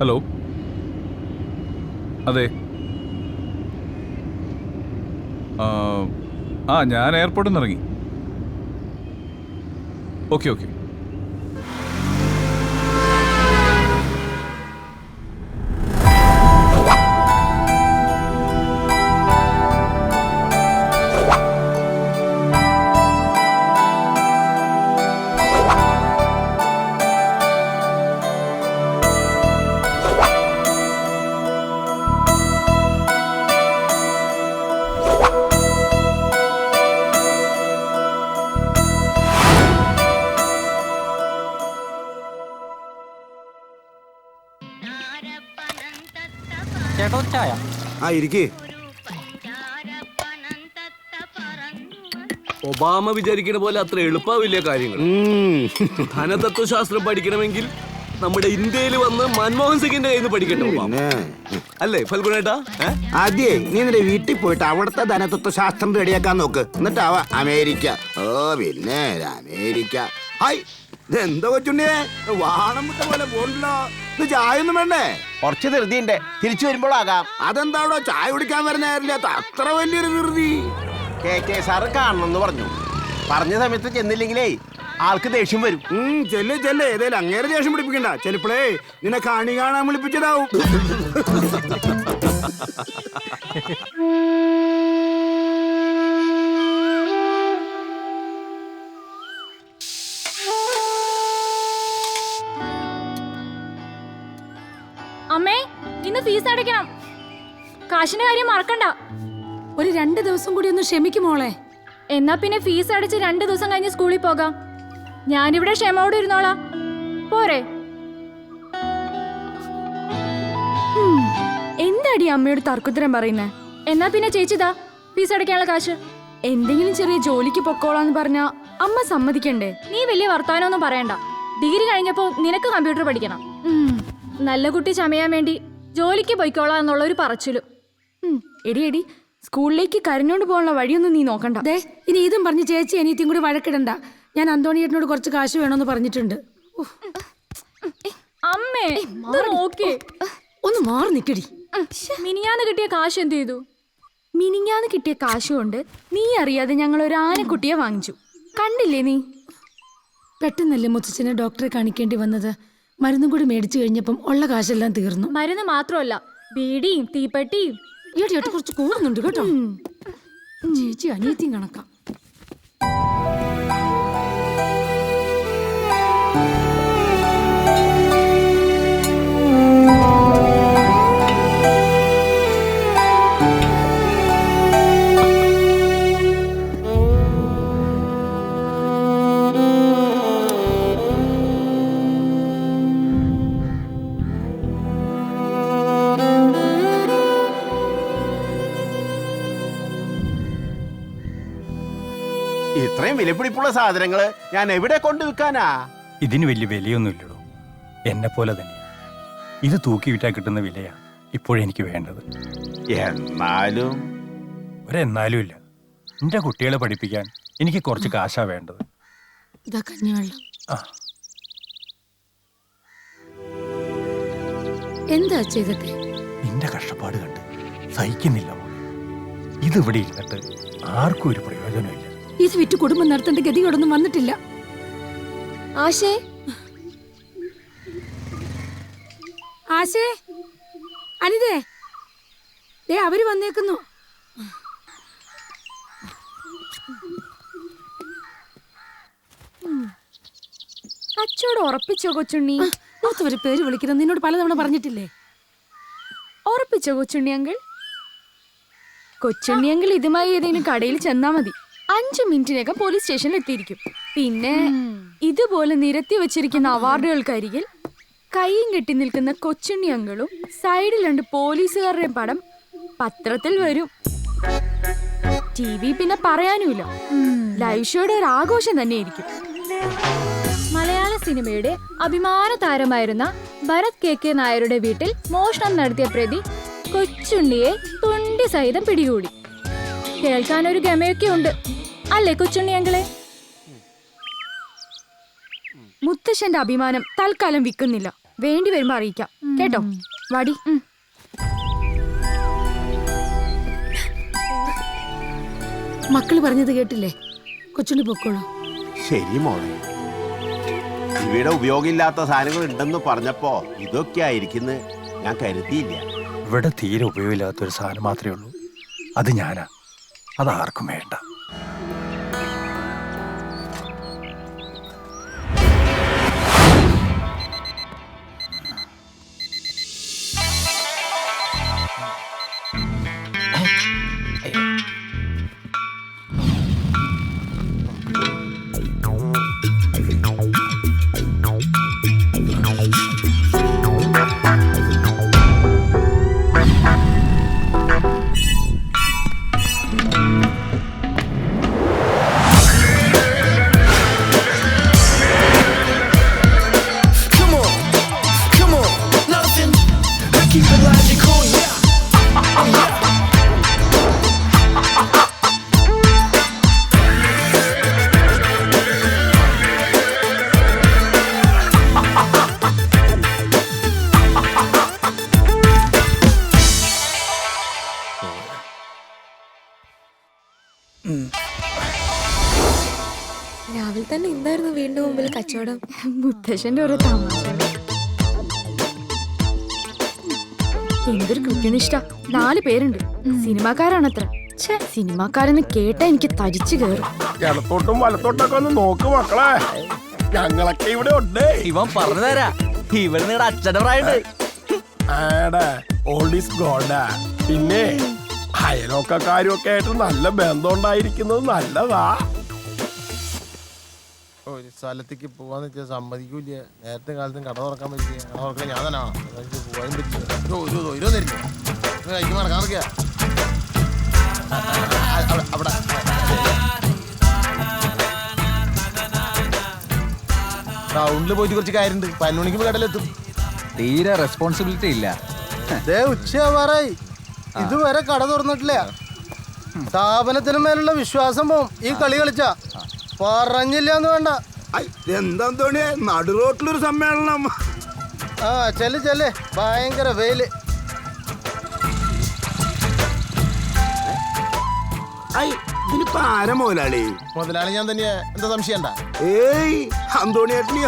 Hello, അതെ. ഞാൻ എയർപോർട്ടിൽ നിന്ന് ഇറങ്ങി. Okay okay. ഒബാമ വിചാരിക്കുന്ന പോലെ അത്ര എളുപ്പമില്ല കാര്യങ്ങൾ. ധനതത്വശാസ്ത്രം പഠിക്കണമെങ്കിൽ നമ്മുടെ ഇന്ത്യയിൽ വന്ന് മൻമോഹൻ സിംഗിന്റെ കയ്യിൽ നിന്ന് പഠിക്കട്ടെ, അല്ലേ ഫൽഗുണേട്ടാ? അതെ, നീ നിന്റെ വീട്ടിൽ പോയിട്ട് അവിടുത്തെ ധനതത്വശാസ്ത്രം റെഡിയാക്കാൻ നോക്ക്. എന്നിട്ടാവാ അമേരിക്ക. ഓ പിന്നെ അമേരിക്ക. ഹായ്, ഇതെന്താ കൊച്ചുണ്ണിയെ വാണം വിട്ട പോലെ പോണ്ടല്ലോ. ഇത് ചായ ഒന്നും വേണ്ടേ? കുറച്ച് ധൃതിയുണ്ട്, തിരിച്ചു വരുമ്പോഴാകാം. അതെന്താണോ ചായ കുടിക്കാൻ വരുന്നില്ലാത്ത അത്ര വലിയൊരു ധൃതി? കെ സാറ് കാണണമെന്ന് പറഞ്ഞു. പറഞ്ഞ സമയത്ത് ചെന്നില്ലെങ്കിലേ ആൾക്ക് ദേഷ്യം വരും. ചെല്ല് ചെല്ല്, ഏതായാലും അങ്ങേരെ ദേഷ്യം പിടിപ്പിക്കണ്ട. ചിലപ്പോഴേ നിന്നെ കാണി കാണാൻ വിളിപ്പിച്ചതാവും. അമ്മേ, ഇന്ന് ഫീസ് അടയ്ക്കണം. കാശിന്റെ കാര്യം മറക്കണ്ട. ഒരു 2 ദിവസം കൂടി ഒന്ന് ക്ഷമിക്കും മോളെ. എന്നാ പിന്നെ ഫീസ് അടച്ച് 2 ദിവസം കഴിഞ്ഞ് സ്കൂളിൽ പോകാം. ഞാനിവിടെ ക്ഷമയോടെ ഇരുന്നോളാം, പോരെ? എന്താടി അമ്മയോട് തർക്കുത്തരം പറയുന്നേ? എന്നാ പിന്നെ ചേച്ചിതാ ഫീസ് അടയ്ക്കാനുള്ള കാശ്. എന്തെങ്കിലും ചെറിയ ജോലിക്ക് പൊക്കോളാന്ന് പറഞ്ഞാ അമ്മ സമ്മതിക്കണ്ടേ? നീ വലിയ വർത്താനൊന്നും പറയണ്ട. ഡിഗ്രി കഴിഞ്ഞപ്പോ നിനക്ക് കമ്പ്യൂട്ടർ പഠിക്കണം. നല്ല കുട്ടി ചമയാൻ വേണ്ടി ജോലിക്ക് പോയിക്കോളാം എന്നുള്ള ഒരു പറച്ചിലും. എടി എടി, സ്കൂളിലേക്ക് കരഞ്ഞോണ്ട് പോകാനുള്ള വഴിയൊന്നും നീ നോക്കണ്ട. ദേ, ഇനി ഇതും പറഞ്ഞ് ചേച്ചി അനിയത്തിയും കൂടി വഴക്കിടണ്ട. ഞാൻ അന്തോണിയേട്ടനോട് കുറച്ച് കാശ് വേണമെന്ന് പറഞ്ഞിട്ടുണ്ട്. അമ്മേ, ഇത് നോക്കിയേ. ഒന്ന് മാറി നിക്കടി. മിനിയാന്ന് കിട്ടിയ കാശ് എന്ത് ചെയ്തു? മിനിങ്ങാന്ന് കിട്ടിയ കാശ് കൊണ്ട് നീ അറിയാതെ ഞങ്ങൾ ഒരു ആനക്കുട്ടിയെ വാങ്ങിച്ചു. കണ്ടില്ലേ നീ? പെട്ടെന്നല്ലേ മുത്തച്ഛനെ ഡോക്ടറെ കാണിക്കേണ്ടി വന്നത്. മരുന്നും കൂടി മേടിച്ചു കഴിഞ്ഞപ്പം ഉള്ള കാശെല്ലാം തീർന്നു. മരുന്ന് മാത്രമല്ല, ബീഡിയും തീപ്പെട്ടിയും. ഈയിടെ കുറച്ച് കൂടുന്നുണ്ട് കേട്ടോ. ചേച്ചി അനിയത്തിയും കണക്കാം. ഇത്രയും വിലപിടിപ്പുള്ള സാധനങ്ങള് ഞാൻ എവിടെ കൊണ്ട് വിൽക്കാനാ? ഇതിന് വലിയ വിലയൊന്നുമില്ലടോ. എന്നെ പോലെ തന്നെ ഇത് തൂക്കി വിറ്റാൽ കിട്ടുന്ന വിലയാ ഇപ്പോഴെനിക്ക് വേണ്ടത്. എന്നാലും ഒരെന്നാലും ഇല്ല. എൻ്റെ കുട്ടികളെ പഠിപ്പിക്കാൻ എനിക്ക് കുറച്ച് കാശാ വേണ്ടത്. ഇതാ കഞ്ഞിവെള്ളം. എന്താ ചെയ്തൊക്കെ? നിന്റെ കഷ്ടപ്പാട് കണ്ട് സഹിക്കുന്നില്ല മോളെ. ഇതിവിടെ ഇരുന്നിട്ട് ആർക്കും ഒരു പ്രയോജനമില്ല. ഇത് വിറ്റ് കുടുംബം നടത്തേണ്ട ഗതിയോടൊന്നും വന്നിട്ടില്ല. ആശേ, ആശേ, അനിതേ, ദേ അവര് വന്നേക്കുന്നു. കച്ചവടം ഉറപ്പിച്ചോ കൊച്ചുണ്ണി? മൂത്തവര് പേര് വിളിക്കണം, നിന്നോട് പലതവണ പറഞ്ഞിട്ടില്ലേ? ഉറപ്പിച്ചോ കൊച്ചുണ്ണി അങ്കിൾ? കൊച്ചുണ്ണി അങ്കിൾ ഇതുമായി ഏതെങ്കിലും കടയിൽ ചെന്നാ മതി. 5 മിനിറ്റിനകം പോലീസ് സ്റ്റേഷനിൽ എത്തിയിരിക്കും. പിന്നെ ഇതുപോലെ നിരത്തി വെച്ചിരിക്കുന്ന അവാർഡുകൾക്കരികിൽ കൈയും കെട്ടി നിൽക്കുന്ന കൊച്ചുണ്ണി അങ്കിളും സൈഡിൽ 2 പോലീസുകാരുടെയും പടം പത്രത്തിൽ വരും. TV പിന്നെ പറയാനുമില്ല. ലൈവ് ഷോയുടെ ഒരു ആഘോഷം തന്നെയായിരിക്കും. മലയാള സിനിമയുടെ അഭിമാന താരമായിരുന്ന ഭരത് കെ നായരുടെ വീട്ടിൽ മോഷണം നടത്തിയ പ്രതി കൊച്ചുണ്ണിയെ തൊണ്ടി സഹിതം പിടികൂടി. കേൾക്കാനൊരു ഗമയൊക്കെ ഉണ്ട്, അല്ലേ കൊച്ചുണ്ണി അങ്കിളെ? മുത്തശ്ശന്റെ അഭിമാനം തൽക്കാലം വിൽക്കുന്നില്ല. വേണ്ടി വരുമ്പോ അറിയിക്കാം കേട്ടോ. വാടി. മക്കള് പറഞ്ഞത് കേട്ടില്ലേ? കൊച്ചുണ്ണി പൊക്കോളൂ. ശരി മോളെ, ഇവിടെ ഉപയോഗമില്ലാത്ത സാധനങ്ങൾ ഉണ്ടെന്ന് പറഞ്ഞപ്പോ ഇതൊക്കെ ആയിരിക്കുന്നു ഞാൻ കരുതിയില്ല. ഇവിടെ തീരെ ഉപയോഗമില്ലാത്തൊരു സാധനം മാത്രമേ ഉള്ളൂ, അത് ഞാനാ. അതാർക്കും വേണ്ട. രാവിലെ തന്നെ എന്തായിരുന്നു വീണ്ടും മുമ്പിൽ കച്ചവടം? മുത്തശ്ശന്റെ ഓരോ തമാശ. എന്തൊരു കൃത്യനിഷ്ഠ. 4 പേരുണ്ട്, സിനിമാക്കാരാണത്ര. സിനിമാക്കാരെന്ന് കേട്ടാ എനിക്ക് തരിച്ചു കയറും. ഇടത്തോട്ടും വലത്തോട്ടൊക്കെ ഒന്ന് നോക്ക് മക്കളെ, ഞങ്ങളൊക്കെ ഇവിടെ ഉണ്ട്. ഇവൻ പറഞ്ഞു തരാ, ഇവിടെ നിങ്ങളുടെ അച്ഛന്റെ പ്രായണ്ട്. Old is gold. പിന്നെ അയലോക്കാരും ഒക്കെ ആയിട്ട് നല്ല ബന്ധം ഉണ്ടായിരിക്കുന്നത് നല്ലതാ. ഒരു സ്ഥലത്തേക്ക് പോവാന്ന് വെച്ചാൽ സമ്മതിക്കൂല. നേരത്തെ കാലത്തും കട തുറക്കാൻ പറ്റില്ല. കട തുറക്കാൻ ഞാൻ തന്നെ പോകാനും പറ്റില്ല. കഴിക്കും നടക്കാൻ നോക്കിയാ അവിടെ ടൗണിൽ പോയിട്ട് കുറച്ച് കാര്യമുണ്ട്. 11 മണിക്ക് കടയിലെത്തും. തീരെ റെസ്പോൺസിബിലിറ്റി ഇല്ല. ഉച്ചയാവാറായി, ഇതുവരെ കട തുറന്നിട്ടില്ല. സ്ഥാപനത്തിന് മേലുള്ള വിശ്വാസം പോവും ഈ കളി കളിച്ച. പറഞ്ഞില്ലാന്ന് വേണ്ട. എന്താ തോണിയെ നടു റോട്ടിലൊരു സമ്മേളനം. ചെല്ല് ഭയങ്കര വെയില്. ഇതിനിപ്പോ ആരാ മുതലാളി? മുതലാളി ഞാൻ തന്നെയാ. എന്താ സംശയം? ഏയ് അന്തോണിയേട്ടന്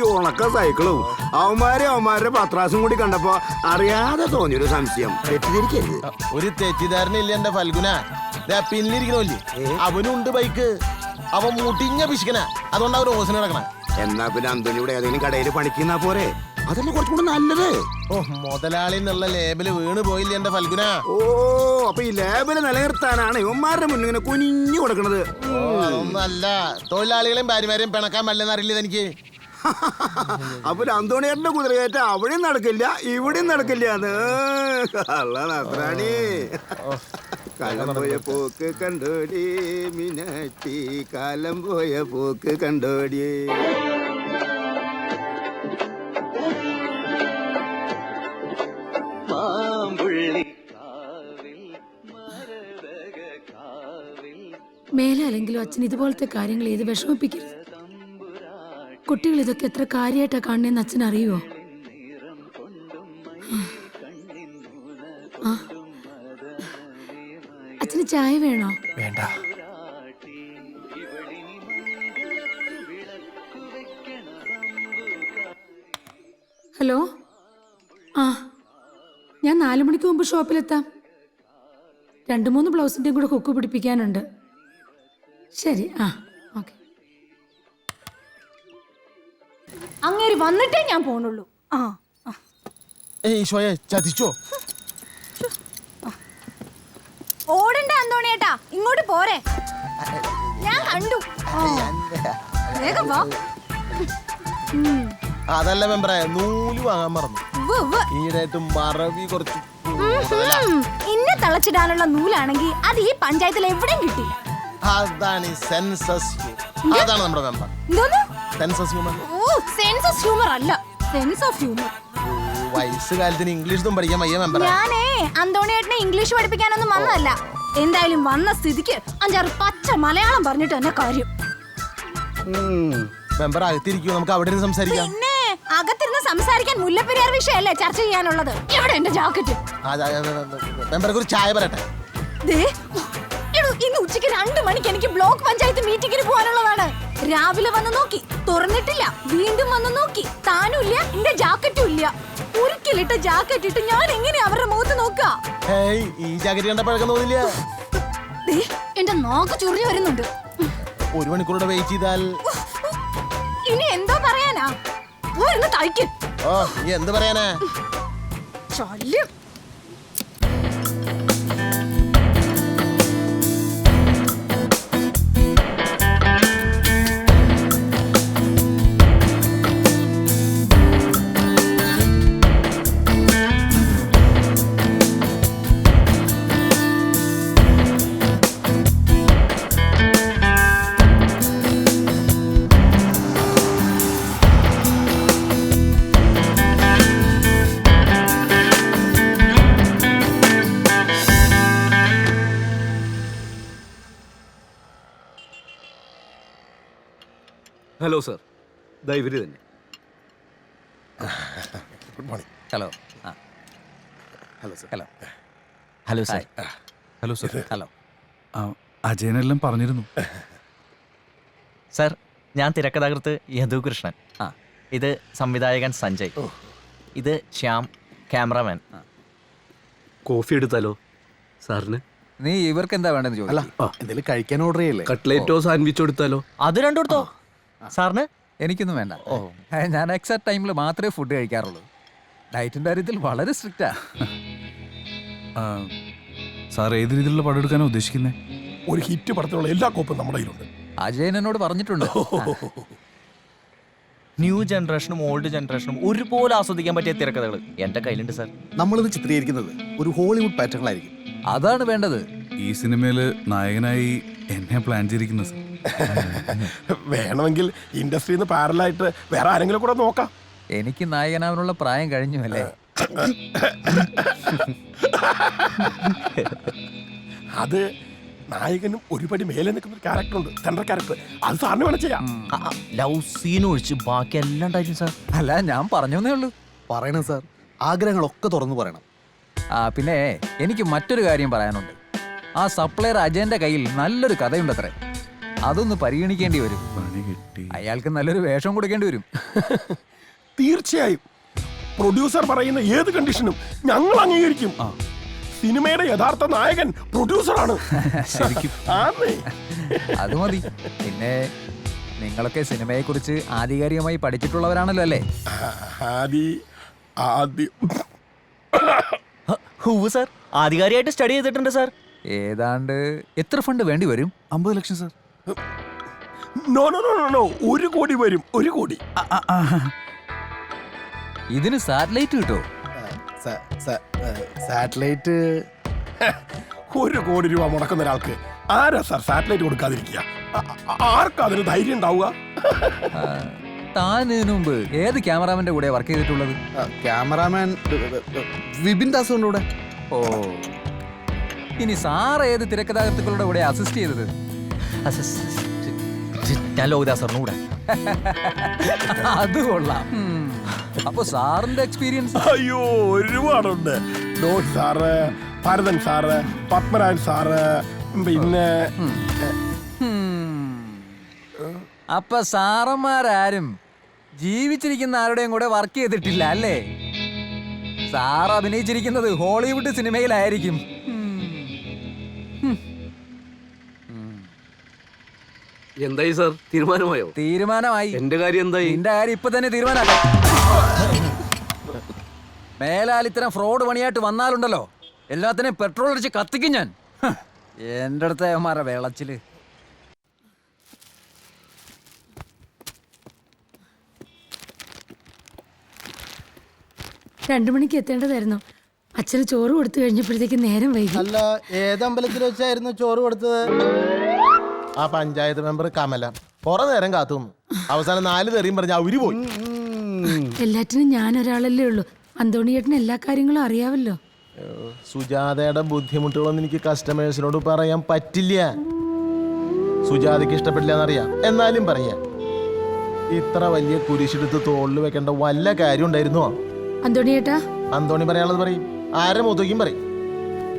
ഈ ഉണക്ക സൈക്കിളും അവന്മാരുടെ പത്രാസും കൂടി കണ്ടപ്പോ അറിയാതെ തോന്നിയൊരു സംശയം. തെറ്റിദ്ധരിക്കരുത്. ഒരു തെറ്റിദ്ധാരണ ഇല്ല എന്റെ ഫൽഗുന. പിന്നിരിക്കണല്ലേ, അവനുണ്ട് ബൈക്ക്. അവൻ മുട്ടിഞ്ഞ പിശിക്കന, അതുകൊണ്ട് അവർ ഓസിന് കിടക്കണ. എന്നാ പിന്നെ അന്തോണിയുടെ ഏതെങ്കിലും കടയിൽ പണിക്കുന്ന പോരെ? അതല്ലേ കുറച്ചും കൂടെ നല്ലത്. മുതലാളി എന്നുള്ള ലേബല് വീണ് പോയില്ല എന്റെ ഫൽഗുന. അപ്പൊ ഈ ലേബല് നിലനിർത്താനാണ് ഇവന്മാരുടെ മുന്നിങ്ങനെ കുനിഞ്ഞു കൊടുക്കണത്. അതൊന്നല്ല, തൊഴിലാളികളെയും ഭാര്യമാരെയും പിണക്കാൻ പറ്റില്ലെന്ന് അറിയില്ല എനിക്ക്. അപ്പൊ അന്തോണിയേട്ടന്റെ കുതിരകയറ്റ അവിടെയും നടക്കില്ല ഇവിടെയും നടക്കില്ല. നസ്രാണി കാലം പോയ പോക്ക് കണ്ടോടി മിനാറ്റി, കാലം പോയ പോക്ക് കണ്ടോടി. മേലാലെങ്കിലും അച്ഛൻ ഇതുപോലത്തെ കാര്യങ്ങൾ ചെയ്ത് വിഷമിപ്പിക്കരുത്. കുട്ടികൾ ഇതൊക്കെ എത്ര കാര്യമായിട്ടാ കാണുന്നതെന്ന് അച്ഛൻ അറിയുമോ? അച്ഛന് ചായ വേണോ? വേണ്ട. ഹലോ, ഞാൻ 4 മണിക്ക് മുമ്പ് ഷോപ്പിലെത്താം. 2-3 ബ്ലൗസിൻ്റെയും കൂടെ ഹുക്ക് പിടിപ്പിക്കാനുണ്ട്. ശരി, ഓക്കെ. അങ്ങേര് വന്നിട്ടേ ഞാൻ പോണുള്ളൂ. ചതിച്ചോ? ഓടണ്ട അന്തോണിയേട്ടാ, ഇങ്ങോട്ട് പോരെ. ഞാൻ കണ്ടു. വേഗം വാ. അതല്ല മെമ്പറെ, നൂല് വാങ്ങാൻ മറന്നു. ഈയിടെയായിട്ട് മറവി കുറച്ച്. ഇന്നെ തളച്ചിടാനുള്ള നൂലാണെങ്കിൽ അത് ഈ പഞ്ചായത്തിൽ എവിടെയും കിട്ടില്ല. അതാണ് സെൻസസ്. അതാണ് നമ്മുടെ member. Census humour. Census humour അല്ല, സെൻസ് ഓഫ് ഹ്യൂമർ. വയസ്സുകാലത്തിന് ഇംഗ്ലീഷൊന്നും പഠിക്കാൻ വയ്യ മെമ്പർ. ഞാനേ അന്തോണിയേട്ടനെ ഇംഗ്ലീഷ് പഠിപ്പിക്കാനൊന്നും വന്നതല്ല. എന്തായാലും വന്ന സ്ഥിതിക്ക് 5-6 പച്ച മലയാളം പറഞ്ഞിട്ട് തന്നെ കാര്യം. മെമ്പർ അകത്തിരിക്കൂ, നമുക്ക് അവിടെ സംസാരിക്കാം. പിന്നെ അകത്തിരുന്ന് സംസാരിക്കാൻ മുല്ലപ്പെരിയാർ വിഷയമല്ലേ ചർച്ച ചെയ്യാനുള്ളത്. എവിടെ എന്റെ ജാക്കറ്റ്? മെമ്പർക്ക് ഒരു ചായ പറയട്ടെ. ഇന്ന് ഉച്ചയ്ക്ക് 2 മണിക്ക് എനിക്ക് ബ്ലോക്ക് പഞ്ചായത്ത് മീറ്റിംഗിന് പോകാനുള്ളതാണ്. രാവിലെ വന്ന് നോക്കി, തുറന്നിട്ടില്ല. വീണ്ടും വന്ന് നോക്കി, താനും ഇല്ല, എന്റെ ജാക്കറ്റും ഇല്ല. ഒരിക്കലിട്ട ജാക്കറ്റ് ഇട്ട് ഞാൻ എങ്ങനെ അവരുടെ മുഖത്ത് നോക്ക? ഈ ജാക്കറ്റ് കണ്ട പഴക്കം തോന്നില്ല. എന്റെ നാക്ക് ചൊറിഞ്ഞു വരുന്നുണ്ട്. 1 മണിക്കൂറുടെ വെയിറ്റ് ചെയ്താൽ ഇനി എന്തോ പറയാനാ? തയ്ക്ക്. ഓ നീ എന്ത് പറയാനാ? ശല്യം. ഹലോ സർ, ദയവരി തന്നെ. Good morning. Hello. Hello sir. Hello. Hello sir. Hello sir. Hello. അജയനെല്ലാം പറഞ്ഞിരുന്നു. സർ, ഞാൻ തിരക്കഥാകൃത്ത് യദുകൃഷ്ണൻ. ഇത് സംവിധായകൻ സഞ്ജയ്. ഇത് ശ്യാം, ക്യാമറാമാൻ. കോഫി എടുത്താലോ സാറിന്? നീ ഇവർക്ക് എന്താ വേണ്ടെന്ന് അല്ല ചോദിച്ചു. എന്തെങ്കിലും കഴിക്കാൻ ഓർഡർ ചെയ്യല്ലേ? കട്ട്ലേറ്റോ സാൻഡ്വിച്ചോ എടുത്താലോ? അത് രണ്ടും എടുത്തോ സാറിന്? എനിക്കൊന്നും വേണ്ട. ഞാൻ എക്സാക്ട് ടൈമിൽ മാത്രമേ ഫുഡ് കഴിക്കാറുള്ളൂ. ഡയറ്റിന്റെ കാര്യത്തിൽ വളരെ സ്ട്രിക്റ്റാ. സാർ ഏത് രീതിയിലുള്ള പടം എടുക്കാനാണ് ഉദ്ദേശിക്കുന്നത്? ഒരു ഹിറ്റ് പടത്തിലുള്ള എല്ലാ കോപ്പും നമ്മുടെ കയ്യിലുണ്ട്. അജയൻ എന്നോട് പറഞ്ഞിട്ടുണ്ട്. ന്യൂ ജനറേഷനും ഓൾഡ് ജനറേഷനും ഒരുപോലെ ആസ്വദിക്കാൻ പറ്റിയ തിരക്കഥകൾ എന്റെ കയ്യിലുണ്ട് സാർ. നമ്മളിത് ചിത്രീകരിക്കുന്നത് ഒരു ഹോളിവുഡ് പാറ്റേണിലായിരിക്കും. അതാണ് വേണ്ടത്. ഈ സിനിമയില് നായകനായി എന്നെ പ്ലാൻ ചെയ്തിരിക്കുന്നത് സാർ. വേണമെങ്കിൽ ഇൻഡസ്ട്രിന്ന് പാരലായിട്ട് വേറെ ആരെങ്കിലും കൂടെ നോക്കാം. എനിക്ക് നായകനാവാനുള്ള പ്രായം കഴിഞ്ഞു അല്ലേ? അത് നായകനും ഒരുപടി മേലെ നിൽക്കുന്ന ഒരു ക്യാരക്ടർ ഉണ്ട്, സെൻട്രൽ ക്യാരക്ടർ. അത് സാറിന് വേണം ചെയ്യാം. ലവ് സീൻ ഒഴിച്ച് ബാക്കി എല്ലാം ഉണ്ടായിരുന്നു സാർ. അല്ല, ഞാൻ പറഞ്ഞേ ഉള്ളൂ. പറയണം സാർ, ആഗ്രഹങ്ങളൊക്കെ തുറന്നു പറയണം. പിന്നെ എനിക്ക് മറ്റൊരു കാര്യം പറയാനുണ്ട്. ആ സപ്ലയർ അജയന്റെ കയ്യിൽ നല്ലൊരു കഥയുണ്ടത്രേ. അതൊന്ന് പരിഗണിക്കേണ്ടി വരും. അയാൾക്ക് നല്ലൊരു വേഷം കൊടുക്കേണ്ടി വരും. തീർച്ചയായും പ്രൊഡ്യൂസർ പറയുന്ന ഏത് കണ്ടീഷനും ഞങ്ങൾ അംഗീകരിക്കും. സിനിമയുടെ യഥാർത്ഥ നായകൻ പ്രൊഡ്യൂസറാണ്. അത് മതി. പിന്നെ നിങ്ങളൊക്കെ സിനിമയെ കുറിച്ച് ആധികാരികമായി പഠിച്ചിട്ടുള്ളവരാണല്ലോ അല്ലേ? സാർ, ആധികാരികമായിട്ട് സ്റ്റഡി ചെയ്തിട്ടുണ്ട് സാർ. ഏതാണ്ട് എത്ര ഫണ്ട് വേണ്ടി വരും? 50 lakh sir. No no no no 1 crore വരും. 1 കോടി. ഇതിന് സാറ്റലൈറ്റ് കിട്ടോ? സാറ്റലൈറ്റ് 1 കോടി രൂപ മുടക്കുന്ന ഒരാൾക്ക് ആരാ സാർ സാറ്റലൈറ്റ് കൊടുക്കാതിരിക്കുക? ആർക്കാ അതിന് ധൈര്യം ഉണ്ടാവുക? താൻ ഇതിനു മുമ്പ് ഏത് ക്യാമറാമാന്റെ കൂടെ വർക്ക് ചെയ്തിട്ടുള്ളത്? ക്യാമറാമാൻ വിപിൻ ദാസിന്റെ കൂടെ. ഓ, ഇനി സാർ ഏത് തിരക്കഥാകൃത്തുക്കളുടെ കൂടെ അസിസ്റ്റ് ചെയ്തത്? ഞാൻ ലോകദാസറിന്റെ കൂടെ. അത് കൊള്ളാം. അപ്പൊ സാറിന്റെ എക്സ്പീരിയൻസ്? അയ്യോ, ഒരുപാടുണ്ട്. ഡോട്ട് sir, Bharathan sir, Padmarajan sir, പിന്നെ അപ്പൊ സാറന്മാരാരും ജീവിച്ചിരിക്കുന്ന ആരുടെയും കൂടെ വർക്ക് ചെയ്തിട്ടില്ല അല്ലേ? സാർ അഭിനയിച്ചിരിക്കുന്നത് ഹോളിവുഡ് സിനിമയിലായിരിക്കും. എന്തായി സാർ, തീരുമാനമായോ? തീരുമാനമായി. എന്റെ കാര്യം എന്തായി? എന്റെ കാര്യം ഇപ്പൊ തന്നെ തീരുമാനമാക്കാം. മേലാൽ ഇത്തരം ഫ്രോഡ് പണിയായിട്ട് വന്നാലുണ്ടല്ലോ, എല്ലാത്തിനെയും പെട്രോൾ അടിച്ച് കത്തിക്കും ഞാൻ. എന്റെ അടുത്ത് അവന്മാരെ വെള്ളച്ചില്. രണ്ടു മണിക്ക് എത്തേണ്ടതായിരുന്നു. അച്ഛന് ചോറ് കൊടുത്തു കഴിഞ്ഞപ്പോഴത്തേക്ക് നേരം വൈകി. അല്ല, ഏതമ്പലത്തിൽ വെച്ചായിരുന്നു ചോറ് കൊടുത്തത്? ആ പഞ്ചായത്ത് മെമ്പർ കമല കുറെ നേരം കാത്തു. അവസാനം 4 തെറിയും പറഞ്ഞ അവര് പോയി. എല്ലാറ്റിനും ഞാൻ ഒരാളല്ലേ ഉള്ളൂ. അന്തോണിയേട്ടന് എല്ലാ കാര്യങ്ങളും അറിയാവല്ലോ. സുജാതയുടെ ബുദ്ധിമുട്ടുകളൊന്നും എനിക്ക് കസ്റ്റമേഴ്സിനോട് പറയാൻ പറ്റില്ല. സുജാതയ്ക്ക് ഇഷ്ടപ്പെട്ടില്ല എന്നറിയാം, എന്നാലും പറയാ. ഇത്ര വലിയ കുരിശെടുത്ത് തോളിൽ വെക്കേണ്ട വല്ല കാര്യം ഉണ്ടായിരുന്നോ? അന്തോണിയേട്ടാ, അന്തോണി പറയാനുള്ളത് പറയും, ആരെ മുതക്കും പറയും.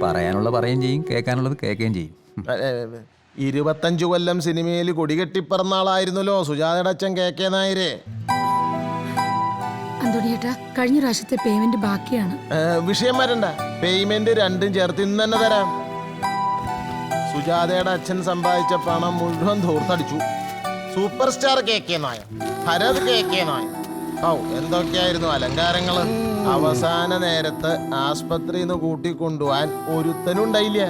പറയാനുള്ള പറയുകയും ചെയ്യും, കേൾക്കാനുള്ളത് കേൾക്കുകയും ചെയ്യും. 25 കൊല്ലം സിനിമയിൽ കൊടികെട്ടിപ്പറന്ന ആളായിരുന്നല്ലോ സുജാതയുടെ അച്ഛൻ KK നായരെ. അന്തോണിയേട്ടാ, കഴിഞ്ഞ പ്രാവശ്യത്തെ പേയ്മെന്റ് ബാക്കിയാണ്. വിഷയം വരണ്ട, പേയ്മെന്റ് രണ്ടും ചേർത്ത് ഇന്ന് തന്നെ തരാം. സുജാതയുടെ അച്ഛൻ സമ്പാദിച്ച പണം മുഴുവൻ ധൂർത്തടിച്ചു. Super star KK Nair, Bharath KK Nair. എന്തൊക്കെയായിരുന്നു അലങ്കാരങ്ങള്. അവസാന നേരത്ത് ആസ്പത്രിയിൽ നിന്ന് കൂട്ടിക്കൊണ്ടുപോവാൻ ഒരുത്തനും ഉണ്ടായില്ല.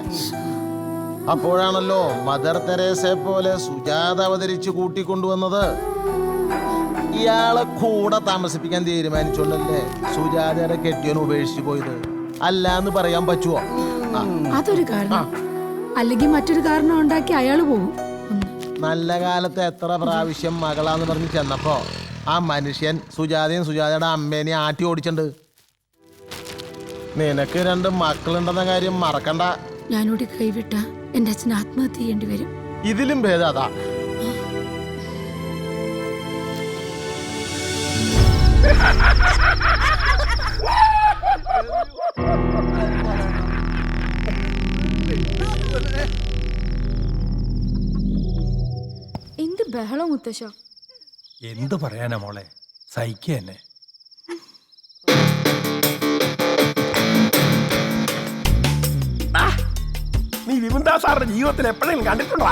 അപ്പോഴാണല്ലോ മദർ തെരേസയെ പോലെ സുജാത അവതരിച്ച് കൂട്ടിക്കൊണ്ടുവന്നത്. ഇയാളെ കൂടെ താമസിപ്പിക്കാൻ തീരുമാനിച്ചോണ്ടല്ലേ സുജാതയുടെ കെട്ടിയോൻ ഉപേക്ഷിച്ചു പോയത്. അല്ലാന്ന് പറയാൻ പറ്റുമോ? അതൊരു കാരണം, അല്ലെങ്കിൽ മറ്റൊരു കാരണം ഉണ്ടാക്കി അയാള് പോകും. നല്ല കാലത്ത് എത്ര പ്രാവശ്യം മകളാന്ന് പറഞ്ഞ് ചെന്നപ്പോ ആ മനുഷ്യൻ സുജാതയും സുജാതയുടെ അമ്മേനെ ആട്ടി ഓടിച്ചിട്ടുണ്ട്. നിനക്ക് 2 മക്കളുണ്ടെന്ന കാര്യം മറക്കണ്ട. ഞാനൂടി കൈവിട്ട എന്റെ അച്ഛൻ ആത്മഹത്യ ചെയ്യേണ്ടി വരും. ഇതിലും ഭേദം അതാ. എന്ത് ബഹളം മുത്തശ്ശ. എന്ത് പറയാനാ മോളെ, സഹിക്കുക തന്നെ. നീ വിമുന്താ സാറിന്റെ ജീവിതത്തിൽ എപ്പോഴെങ്കിലും കണ്ടിട്ടുണ്ടോ?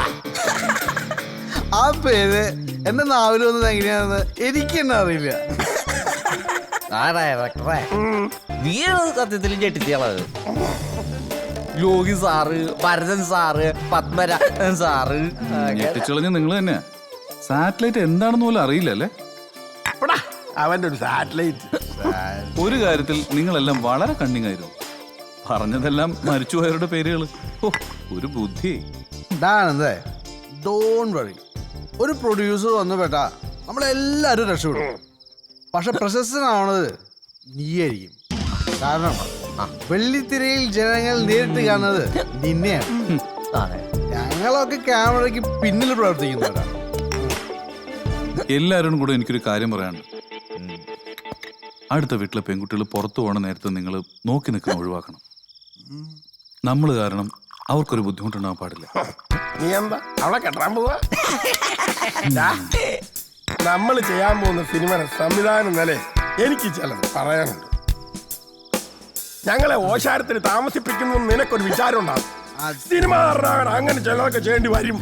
ആ പേര് എന്റെ നാവിൽ വന്നത് എങ്ങനെയാണെന്ന് എനിക്ക് തന്നെ അറിയില്ല. നീയാണ് സത്യത്തിൽ ഞെട്ടിച്ചത്. Yogi sir, Bharathan sir, Padmarajan sir. ഞെട്ടിച്ചളഞ്ഞ നിങ്ങൾ തന്നെ. സാറ്റലൈറ്റ് എന്താണെന്ന് പോലും അറിയില്ലല്ലേ? അവന്റെ ഒരു സാറ്റലൈറ്റ്. ഒരു കാര്യത്തിൽ നിങ്ങളെല്ലാം വളരെ കണ്ണിങ് ആയിരുന്നു. പറഞ്ഞതെല്ലാം മരിച്ചുപോയവരുടെ പേരുകൾ. ഒരു ബുദ്ധി. ഒരു പ്രൊഡ്യൂസർ വന്നു പെട്ടാ നമ്മളെല്ലാരും രക്ഷപ്പെടും. പക്ഷെ പ്രശസ്തനാവണത് നീയായിരിക്കും. കാരണം വെള്ളിത്തിരയിൽ ജനങ്ങൾ നേരിട്ട് കാണുന്നത് നിന്നെയാണ്. ഞങ്ങളൊക്കെ ക്യാമറയ്ക്ക് പിന്നിൽ പ്രവർത്തിക്കുന്നവരാണ്. എല്ലാവരോടും കൂടെ എനിക്കൊരു കാര്യം പറയാനുണ്ട്. അടുത്ത വീട്ടിലെ പെൺകുട്ടികൾ പുറത്തു പോകണ നേരത്തെ നിങ്ങൾ നോക്കി നിൽക്കുന്ന ഒഴിവാക്കണം. നമ്മൾ കാരണം അവർക്കൊരു ബുദ്ധിമുട്ടുണ്ടാകാൻ പാടില്ല. നീ എന്താ അവളെ കെട്ടാൻ പോവാ? നമ്മൾ ചെയ്യാൻ പോകുന്ന സിനിമയുടെ സംവിധാനം നില എനിക്ക് ചിലത് പറയാനുണ്ട്. ഞങ്ങളെ ഓശാരത്തിൽ താമസിപ്പിക്കുന്നു നിനക്കൊരു വിചാരം ഉണ്ടാകും. സിനിമ അങ്ങനെ ചിലതൊക്കെ ചെയ്യേണ്ടി വരും.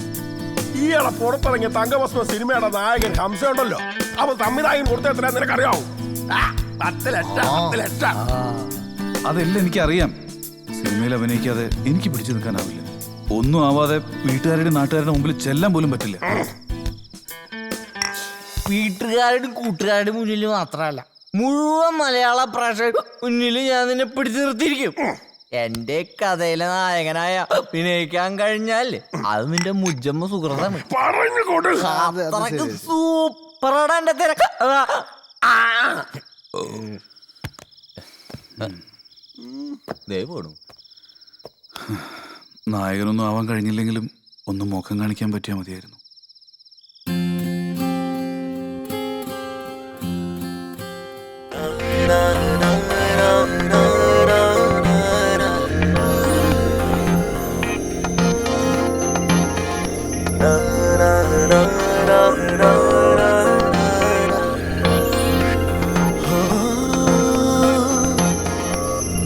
ഈയിടെ പുറത്തിറങ്ങിയ തങ്കഭസ്മ സിനിമയുടെ നായകൻ ഹംസ ഉണ്ടല്ലോ, അവ സംവിധായകൻ കൊടുത്ത നിനക്കറിയാവൂ? 10 ലക്ഷം. അതെല്ലാം എനിക്കറിയാം. സിനിമയിൽ അഭിനയിക്കാതെ എനിക്ക് പിടിച്ചു നിൽക്കാനാവില്ല. ഒന്നും ആവാതെ വീട്ടുകാരുടെ നാട്ടുകാരുടെ മുമ്പിൽ ചെല്ലാൻ പോലും പറ്റില്ല. വീട്ടുകാരുടെ കൂട്ടുകാരുടെ മുന്നിൽ മാത്രമല്ല, മുഴുവൻ മലയാള പ്രേക്ഷകരുടെ മുന്നിൽ ഞാൻ നിന്നെ പിടിച്ചു നിർത്തിയിരിക്കും. എന്റെ കഥയിലെ നായകനായ അഭിനയിക്കാൻ കഴിഞ്ഞാൽ അത് നിന്റെ മുജ്ജമ്മ സുഹൃത്താണ്. സൂപ്പറാണ് എന്റെ തിരക്ക്. നായകനൊന്നും ആവാൻ കഴിഞ്ഞില്ലെങ്കിലും ഒന്ന് മുഖം കാണിക്കാൻ പറ്റിയാൽ മതിയായിരുന്നു.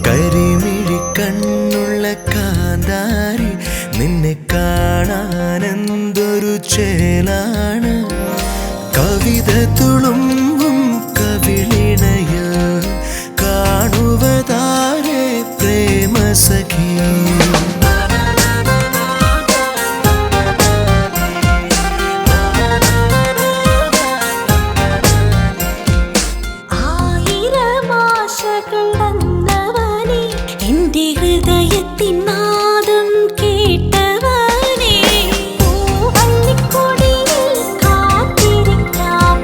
കരിമിഴി കണ്ണുള്ള കാന്താരി, നിന്നെ കാണാനെന്തൊരു ചേലാണ്. കവിത തുളുമ്പും കവിളിണയിൽ കാണുവതാരെ പ്രേമസഖി. കാത്തിരിക്കാം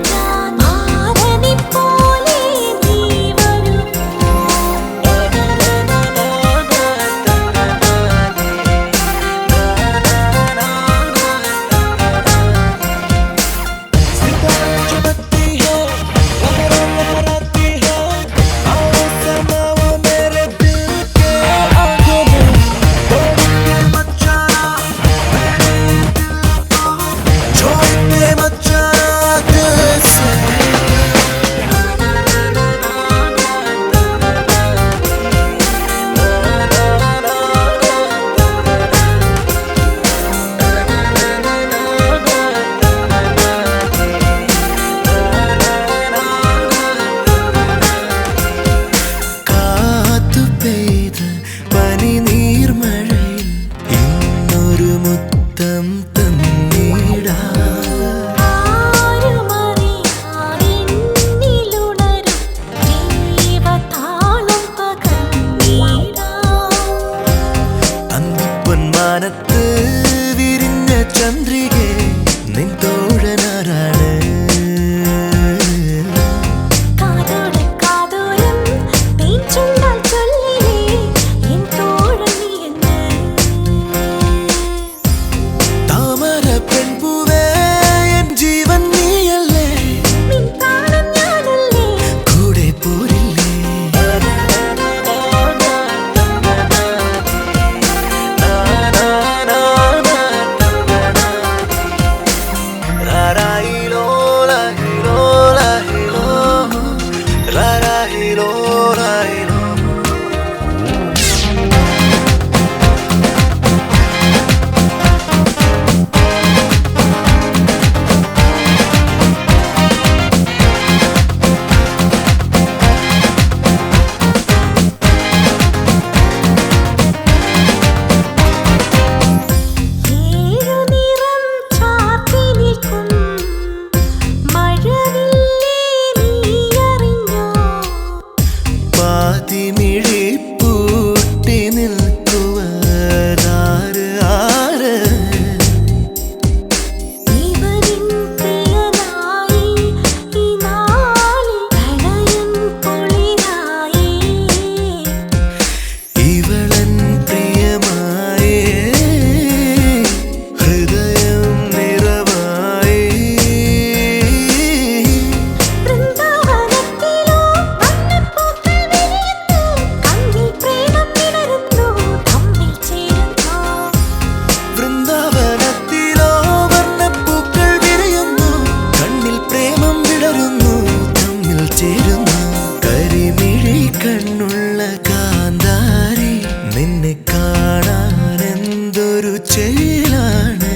ചേരുന്നു തമ്മിൽ ചേരുന്നു കരിമിഴി കണ്ണുള്ള കാന്താരി നിന്നെ കാണാൻ എന്തൊരു ചേലാണ്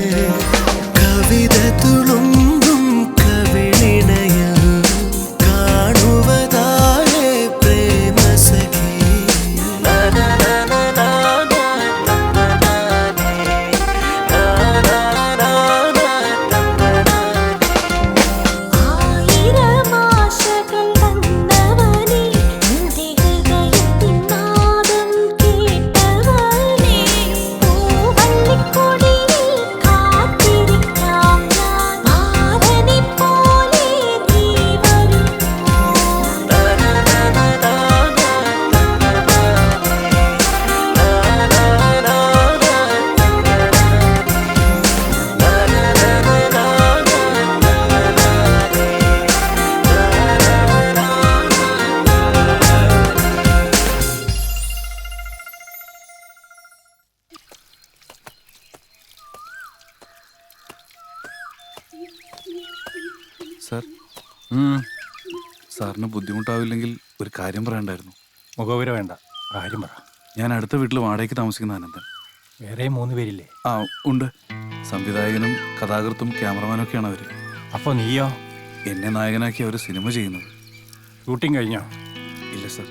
കവിത തുളുമ്പും കവിളിണയിൽ കാണുവതായ പ്രേമസഖി സാർ, സാറിന് ബുദ്ധിമുട്ടാവില്ലെങ്കിൽ ഒരു കാര്യം പറയണ്ടായിരുന്നു. മുഖവിര വേണ്ട, കാര്യം പറ. ഞാൻ അടുത്ത വീട്ടിൽ വാടകയ്ക്ക് താമസിക്കുന്ന അനന്തൻ. വേറെ 3 പേരില്ലേ? ആ ഉണ്ട്. സംവിധായകനും കഥാകൃത്തും ക്യാമറമാനും ഒക്കെയാണ് അവർ. അപ്പോൾ നീയോ? എന്നെ നായകനാക്കി അവർ സിനിമ ചെയ്യുന്നത്. ഷൂട്ടിംഗ് കഴിഞ്ഞോ? ഇല്ല സാർ,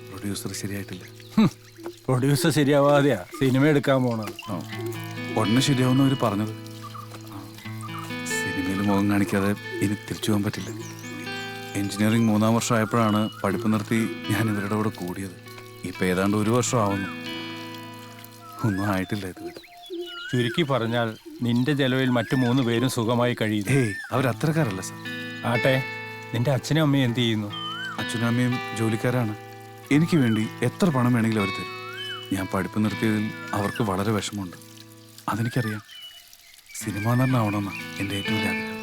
പ്രൊഡ്യൂസർ ശരിയായിട്ടില്ല. പ്രൊഡ്യൂസർ ശരിയാവാതെയാ സിനിമ എടുക്കാൻ പോണത്. ഉടനെ ശരിയാവുന്ന അവർ പറഞ്ഞത്. സിനിമയിൽ മുഖം കാണിക്കാതെ ഇനി തിരിച്ചു പോകാൻ പറ്റില്ല. എഞ്ചിനീയറിംഗ് 3ാം വർഷം ആയപ്പോഴാണ് പഠിപ്പ് നിർത്തി ഞാൻ ഇവരുടെ കൂടെ കൂടിയത്. ഇപ്പം ഏതാണ്ട് 1 വർഷം ആവുന്നു. ഒന്നും ആയിട്ടില്ല ഇതുവരെ. ചുരുക്കി പറഞ്ഞാൽ നിന്റെ ചെലവിൽ മറ്റു 3 പേരും സുഖമായി കഴിയുന്നു. ഏയ്, അവരത്രക്കാരല്ല സാർ. ആട്ടെ, നിന്റെ അച്ഛനും അമ്മയും എന്ത് ചെയ്യുന്നു? അച്ഛനും അമ്മയും ജോലിക്കാരാണ്. എനിക്ക് വേണ്ടി എത്ര പണം വേണമെങ്കിലും അവർ തരും. ഞാൻ പഠിപ്പ് നിർത്തിയതിൽ അവർക്ക് വളരെ വിഷമമുണ്ട്. അതെനിക്കറിയാം. സിനിമാ നടനാവണമെന്നാണ് എൻ്റെ ഏറ്റവും വലിയ ആഗ്രഹം.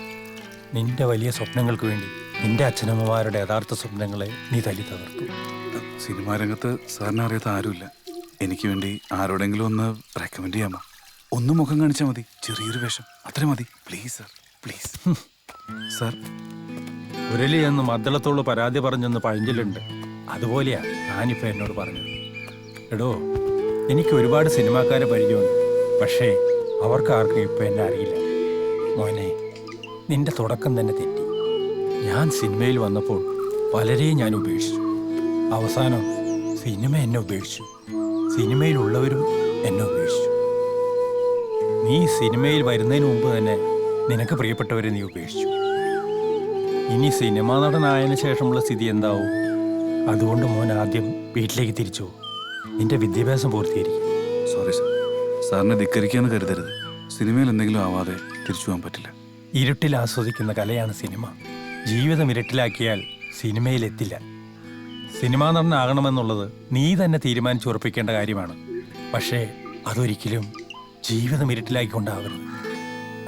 നിന്റെ വലിയ സ്വപ്നങ്ങൾക്ക് വേണ്ടി നിന്റെ അച്ഛനമ്മമാരുടെ യഥാർത്ഥ സ്വപ്നങ്ങളെ നീ തല്ലി തകർത്തു. സിനിമാ രംഗത്ത് സാറിനെ അറിയാത്ത ആരുമില്ല. എനിക്ക് വേണ്ടി ആരോടെങ്കിലും ഒന്ന് റെക്കമെൻഡ് ചെയ്യാമോ? ഒന്ന് മുഖം കാണിച്ചാൽ മതി, ചെറിയൊരു വേഷം, അത്ര മതി. Please sir, please. സാർ, ഉരലി എന്ന് മദ്ദളത്തോട് പരാതി പറഞ്ഞെന്ന് പഴഞ്ചൊല്ലുണ്ട്. അതുപോലെയാ ഞാനിപ്പോൾ എന്നോട് പറഞ്ഞത്. എടോ, എനിക്ക് ഒരുപാട് സിനിമാക്കാരെ പരിചയമുണ്ട്. പക്ഷേ അവർക്കാർക്കും ഇപ്പം എന്നെ അറിയില്ല. മോനെ, നിന്റെ തുടക്കം തന്നെ തെറ്റി. ഞാൻ സിനിമയിൽ വന്നപ്പോൾ പലരെയും ഞാൻ ഉപേക്ഷിച്ചു. അവസാനം സിനിമ എന്നെ ഉപേക്ഷിച്ചു. സിനിമയിലുള്ളവരും എന്നെ ഉപേക്ഷിച്ചു. നീ സിനിമയിൽ വരുന്നതിന് മുമ്പ് തന്നെ നിനക്ക് പ്രിയപ്പെട്ടവരെ നീ ഉപേക്ഷിച്ചു. ഇനി സിനിമാ നടനായതിനു ശേഷമുള്ള സ്ഥിതി എന്താവും? അതുകൊണ്ട് മോൻ ആദ്യം വീട്ടിലേക്ക് തിരിച്ചു പോകും. നിന്റെ വിദ്യാഭ്യാസം പൂർത്തീകരിക്കും. സോറി സാർ, സാറിനെ ധിക്കരിക്കാന്ന് കരുതരുത്. സിനിമയിൽ എന്തെങ്കിലും ആവാതെ തിരിച്ചു പോകാൻ പറ്റില്ല. ഇരുട്ടിൽ ആസ്വദിക്കുന്ന കലയാണ് സിനിമ. ജീവിതം ഇരുട്ടിലാക്കിയാൽ സിനിമയിലെത്തില്ല. സിനിമാ നടനാകണമെന്നുള്ളത് നീ തന്നെ തീരുമാനിച്ചുറപ്പിക്കേണ്ട കാര്യമാണ്. പക്ഷേ അതൊരിക്കലും ജീവിതം ഇരുട്ടിലാക്കിക്കൊണ്ടാവരുത്.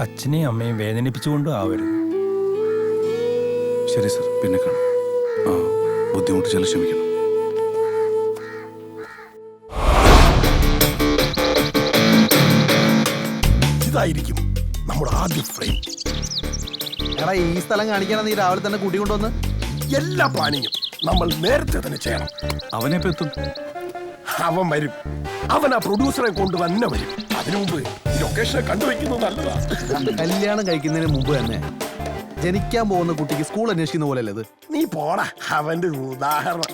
അച്ഛനെയും അമ്മയും വേദനിപ്പിച്ചുകൊണ്ടും ആവരുത്. ശരി സാർ, പിന്നെ കാണാം. ബുദ്ധിമുട്ട് ചില ക്ഷമിക്കണം. ഇതായിരിക്കും നമ്മുടെ ആദ്യ ഫ്രെയിം. എടാ, ഈ സ്ഥലം കാണിക്കാനാ നീ രാവിലെ തന്നെ കൂട്ടിക്കൊണ്ടുവന്ന്? എല്ലാ പ്ലാനിങ്ങും നമ്മൾ നേരത്തെ തന്നെ ചെയ്യണം. അവനെപ്പോ എത്തും? അവൻ വരും. അവൻ ആ പ്രൊഡ്യൂസറെ കൊണ്ട് തന്നെ വരും. അതിനു മുമ്പ് ഈ ലൊക്കേഷനെ കണ്ടുവെക്കുന്നത് നല്ലതാ. കല്യാണം കഴിക്കുന്നതിന് മുമ്പ് തന്നെ ജനിക്കാൻ പോകുന്ന കുട്ടിക്ക് സ്കൂൾ അന്വേഷിക്കുന്ന പോലെയല്ലേ ഇത്? നീ പോടാ, അവന്റെ ഒരു ഉദാഹരണം.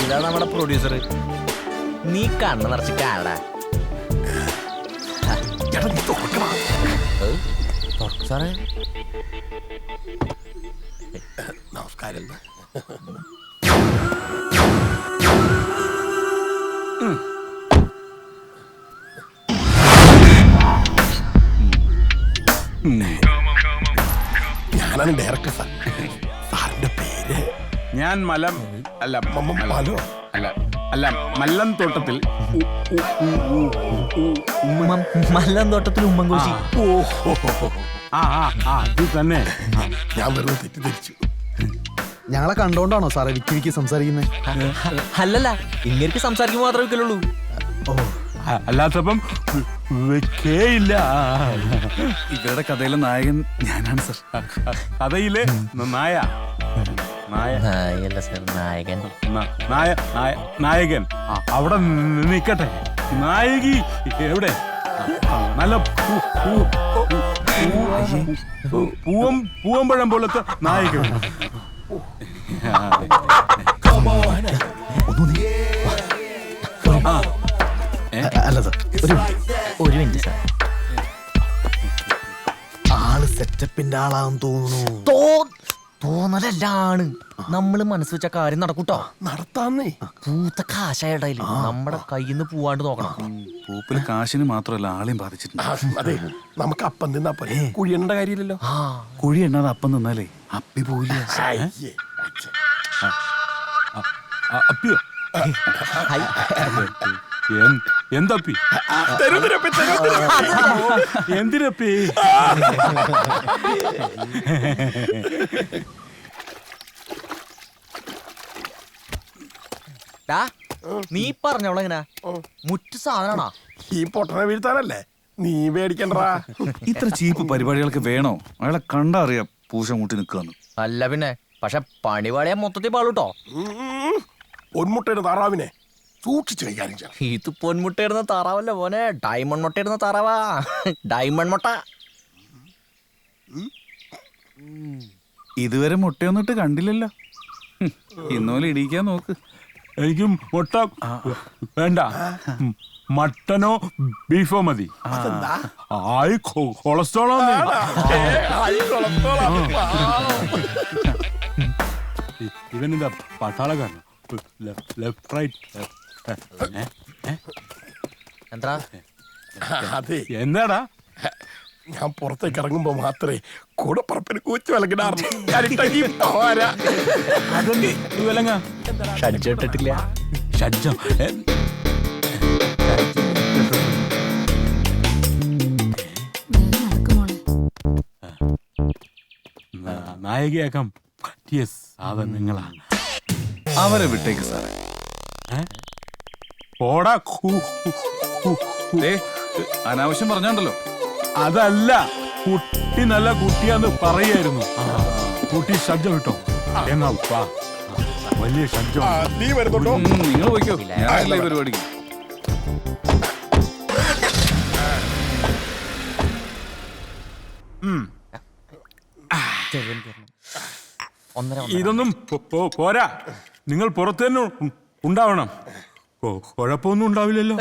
ഇതാ നമ്മുടെ പ്രൊഡ്യൂസർ. നീ കണ്ണ് നിറച്ച് കാണടാ. സാറേ, നമസ്കാരം. ഞാനാണ് ഡയറക്ടർ സാർ. സാറിന്റെ പേര്? ഞാൻ മലം അല്ല മലോ അല്ല അല്ല മല്ലം തോട്ടത്തിൽ മല്ലം തോട്ടത്തിൽ ഉമ്മൻകോശി. അത് തന്നെ ഞാൻ വെറുതെ തെറ്റിദ്ധരിച്ചു. ഞങ്ങളെ കണ്ടോണ്ടാണോ സാറേ വിക്കി വിക്കി സംസാരിക്കുന്നത്? അല്ലല്ല, ഇങ്ങനെ സംസാരിക്കുമ്പോൾ മാത്രമേ വെക്കലുള്ളൂ. അല്ലാത്തപ്പം വെക്കേയില്ല. ഇവരുടെ കഥയിലെ നായകൻ ഞാനാണ് സർ. കഥയിലെ നായ നായകൻ സർ, നായകൻ. നായകൻ അവിടെ നിക്കട്ടെ. നായകി എവിടെ? നല്ല പൂവമ്പഴം പോലത്തെ നായകൻ. അല്ല സാർ, ഒരു മിനിറ്റ് സാർ. ആള് സെറ്റപ്പിന്റെ ആളാന്ന് തോന്നുന്നു. തോന്നലാണ്. നമ്മള് മനസ്സ് വെച്ച കാര്യം നടക്കൂട്ടോ. നടത്താന്നേ. പൂത്ത കാശായിട്ടായില്ലേ, നമ്മുടെ കയ്യിൽ നിന്ന് പോവാണ്ട് നോക്കണം. പൂപ്പില് കാശിന് മാത്രമല്ല ആളെയും ബാധിച്ചിട്ടുണ്ട്. അതെ, നമുക്ക് അപ്പം തിന്നാ പോലെ കുഴി എണ്ണ കാര്യമില്ലല്ലോ. കുഴി എണ്ണാതെ അപ്പം നിന്നാലേ അപ്പി പോവില്ല. അപ്പിയോ? എന്തപ്പി? എന്തിനപ്പി? നീ പറഞ്ഞവളെങ്ങനാ മുറ്റു സാധനാണോ? ഈ പൊട്ടനെ വീഴ്ത്താനല്ലേ? നീ പേടിക്കണ്ടാ. ഇത്ര ചീപ്പ് പരിപാടികൾക്ക് വേണോ? അയാളെ കണ്ടാ അറിയാം പൂശ മുട്ടി നിൽക്കാന്ന്. അല്ല പിന്നെ, പക്ഷെ പണിപാടിയാ മൊത്തത്തിൽ പാളൂട്ടോ. പൊന്മുട്ടയുടെ താറാവിനെ സൂക്ഷിച്ച് കൈകാര്യം ചെയ്യണം. ഇത് പൊന്മുട്ടയിടുന്ന താറാവല്ല പോനെ, ഡയമണ്ട് മുട്ട ഇടുന്ന താറാവാ. ഡയമണ്ട് മുട്ട. ഇതുവരെ മുട്ടയൊന്നിട്ട് കണ്ടില്ലല്ലോ. ഇന്നോലെ ഇടിക്കാൻ നോക്ക്. എനിക്ക് മുട്ട വേണ്ട, മട്ടനോ ബീഫോ മതി. ആയി കൊളസ്ട്രോളോ? ഇവനെന്താ പട്ടാളക്കാരൻ? ലെഫ്റ്റ് റൈറ്റ് എന്താ? എന്താടാ? ഞാൻ പുറത്തേക്ക് ഇറങ്ങുമ്പോ മാത്രമേ കൂടെ പറപ്പിന് കൂച്ചു വിലങ്ങിടാറുള്ളൂ. ഷഡ്ജിട്ടില്ല. ഷഡ്ജം നായികയാക്കാം പറ്റിയ സാധനങ്ങളാ. അവരെ വിട്ടേക്ക് സാറേ. പോടാ. അനാവശ്യം പറഞ്ഞോണ്ടല്ലോ. അതല്ല, കുട്ടി നല്ല കുട്ടിയാന്ന് പറയായിരുന്നു. കുട്ടി ശബ്ദം കിട്ടോ? എന്നാ വലിയ ശബ്ദം. നീ വരുന്നുണ്ടോ? നിങ്ങൾ പോയിക്കോ, ഞാനല്ലേ ഈ പരിപാടിക്ക്. ഇതൊന്നും പോരാ. നിങ്ങൾ പുറത്തു തന്നെ ഉണ്ടാവണം. കുഴപ്പമൊന്നും ഉണ്ടാവില്ലല്ലോ.